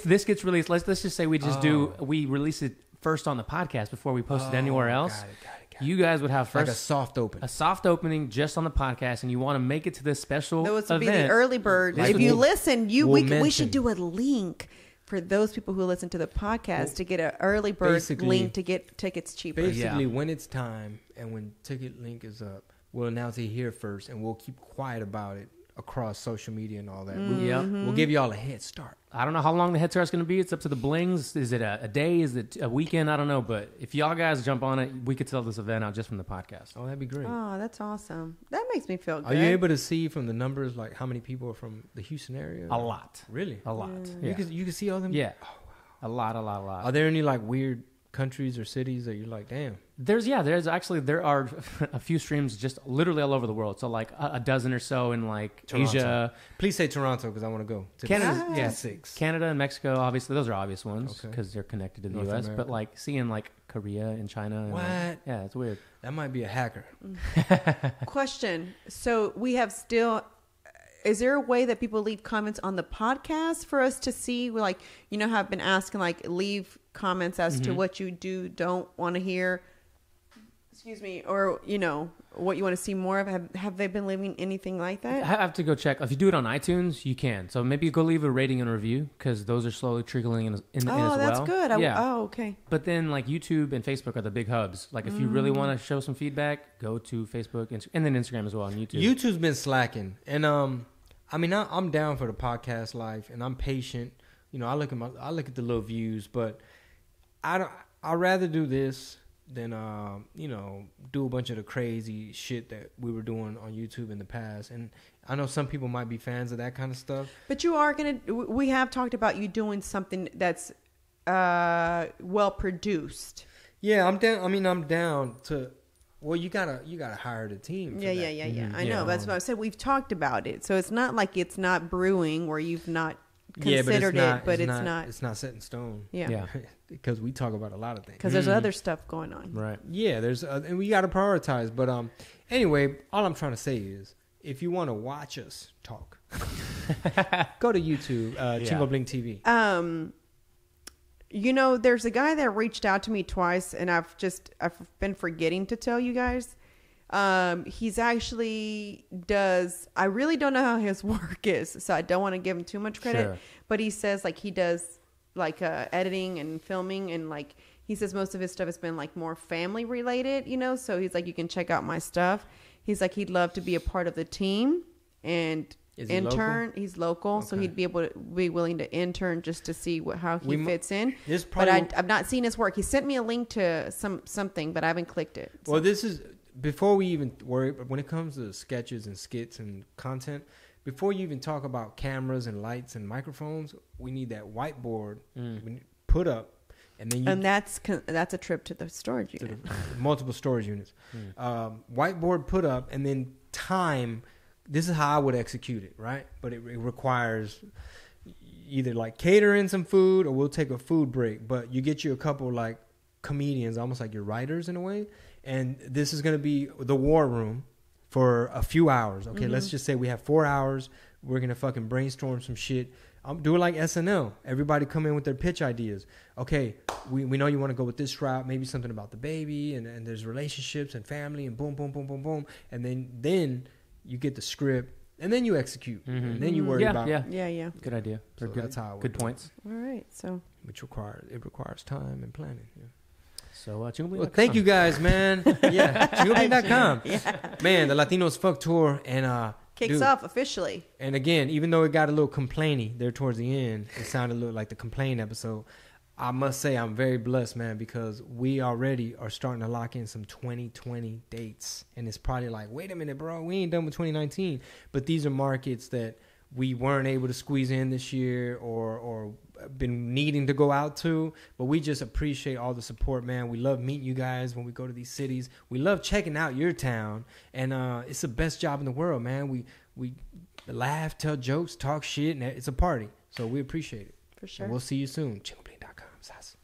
S3: this gets released, let's just say we just we release it first on the podcast before we post it anywhere else.
S4: Got it.
S3: You guys would have first
S4: like a soft opening
S3: just on the podcast, and you want to make it to this special
S2: Those would
S3: event.
S2: be the early bird.
S4: Like
S2: if you
S4: we'll-
S2: listen,
S4: we'll
S2: we should
S4: mention.
S2: do a link for those people who listen to the podcast to get an early bird
S4: basically-
S2: link to get tickets cheaper.
S4: Basically, when it's time and when ticket link is up, we'll announce it here first, and we'll keep quiet about it across social media and all that. We'll give y'all a head start.
S3: I don't know how long the head start's going to be. It's up to the Blings. Is it a day? Is it a weekend? I don't know. But if y'all guys jump on it, we could sell this event out just from the podcast.
S4: Oh, that'd be great.
S2: Oh, that's awesome. That makes me feel good.
S4: Are you able to see from the numbers like how many people are from the Houston area?
S3: A lot.
S4: Really?
S3: A lot.
S4: You can see all them.
S3: Yeah.
S4: Oh,
S3: wow. A lot.
S4: Are there any like weird countries or cities that you're like, damn?
S3: There are a few streams just literally all over the world. So like a dozen or so in like
S4: Toronto.
S3: Asia.
S4: Please say Toronto because I want to go.
S3: Canada,
S4: 6.
S3: Canada and Mexico, obviously those are obvious ones
S4: Okay.
S3: because they're connected to the
S4: North
S3: U.S.
S4: America.
S3: But like seeing like Korea and China. And
S4: What?
S3: yeah, it's weird.
S4: That might be a hacker.
S2: Question. So we have still. Is there a way that people leave comments on the podcast for us to see? Like, you know how I've been asking, like, leave comments as to what you don't want to hear. Excuse me. Or, you know, what you want to see more of. Have they been leaving anything like
S3: I
S2: that?
S3: have to go check. If you do it on iTunes, you can. So maybe go leave a rating and review because those are slowly trickling in as well.
S2: Oh, that's good.
S3: Yeah.
S2: Okay.
S3: But then like YouTube and Facebook are the big hubs. Like if you really want to show some feedback, go to Facebook and then Instagram as well on YouTube.
S4: YouTube's been slacking, and I mean, I'm down for the podcast life, and I'm patient. You know, I look at the little views, but I'd rather do this than you know, do a bunch of the crazy shit that we were doing on YouTube in the past. And I know some people might be fans of that kind of stuff.
S2: But you are we have talked about you doing something that's well produced.
S4: Yeah, I'm down. I mean, I'm down to. Well, you gotta hire the team. For
S2: Yeah.
S4: that.
S2: I know. That's what I said. We've talked about it. So it's not like it's not brewing where you've not considered but it's not.
S4: It's not set in stone.
S2: Yeah.
S4: Because we talk about a lot of things.
S2: Because there's other stuff going on.
S3: Right.
S4: Yeah, there's and we got to prioritize. But anyway, all I'm trying to say is, if you want to watch us talk, go to YouTube, Chingo Bling TV.
S2: You know, there's a guy that reached out to me twice, and I've been forgetting to tell you guys. He's actually I really don't know how his work is, so I don't want to give him too much credit.
S3: Sure.
S2: But he says like he does like editing and filming, and like he says most of his stuff has been like more family related, you know. So he's like, you can check out my stuff. He's like, he'd love to be a part of the team and
S4: Is he
S2: intern.
S4: local?
S2: He's local, so
S4: Okay.
S2: he'd be willing to intern just to see how he fits in.
S4: This
S2: But
S4: probably
S2: I've not seen his work. He sent me a link to something, but I haven't clicked it. So-
S4: well, this is before we even worry. When it comes to sketches and skits and content, before you even talk about cameras and lights and microphones, we need that whiteboard put up, and then
S2: and that's a trip to the storage
S4: to
S2: unit.
S4: the multiple storage units. Whiteboard put up, and then time. This is how I would execute it, right? But it requires either like catering some food, or we'll take a food break. But you get you a couple like comedians, almost like your writers in a way. And this is going to be the war room for a few hours. Okay, let's just say we have 4 hours. We're going to fucking brainstorm some shit. I'm doing like SNL. Everybody come in with their pitch ideas. Okay, we know you want to go with this route, maybe something about the baby, and there's relationships and family, and boom, boom, boom, boom, boom. And then you get the script, and then you execute. And then you worry about
S2: Yeah.
S3: Good idea.
S4: So
S3: Good,
S4: that's how I would
S3: good
S4: do it.
S3: points.
S2: All right. So
S4: which requires time and planning. Yeah.
S3: So Chingo
S4: Well, thank you guys, man. Yeah, ChingoBling.com. Man, the Latinos Fuck Tour, and
S2: kicks
S4: dude,
S2: off officially.
S4: And again, even though it got a little complainy there towards the end, it sounded a little like the complain episode. I must say I'm very blessed, man, because we already are starting to lock in some 2020 dates. And it's probably like, wait a minute, bro, we ain't done with 2019. But these are markets that we weren't able to squeeze in this year or been needing to go out to. But we just appreciate all the support, man. We love meeting you guys when we go to these cities. We love checking out your town. And it's the best job in the world, man. We laugh, tell jokes, talk shit, and it's a party. So we appreciate it.
S2: For sure.
S4: And we'll see you soon. ChingoBling.com. Sas.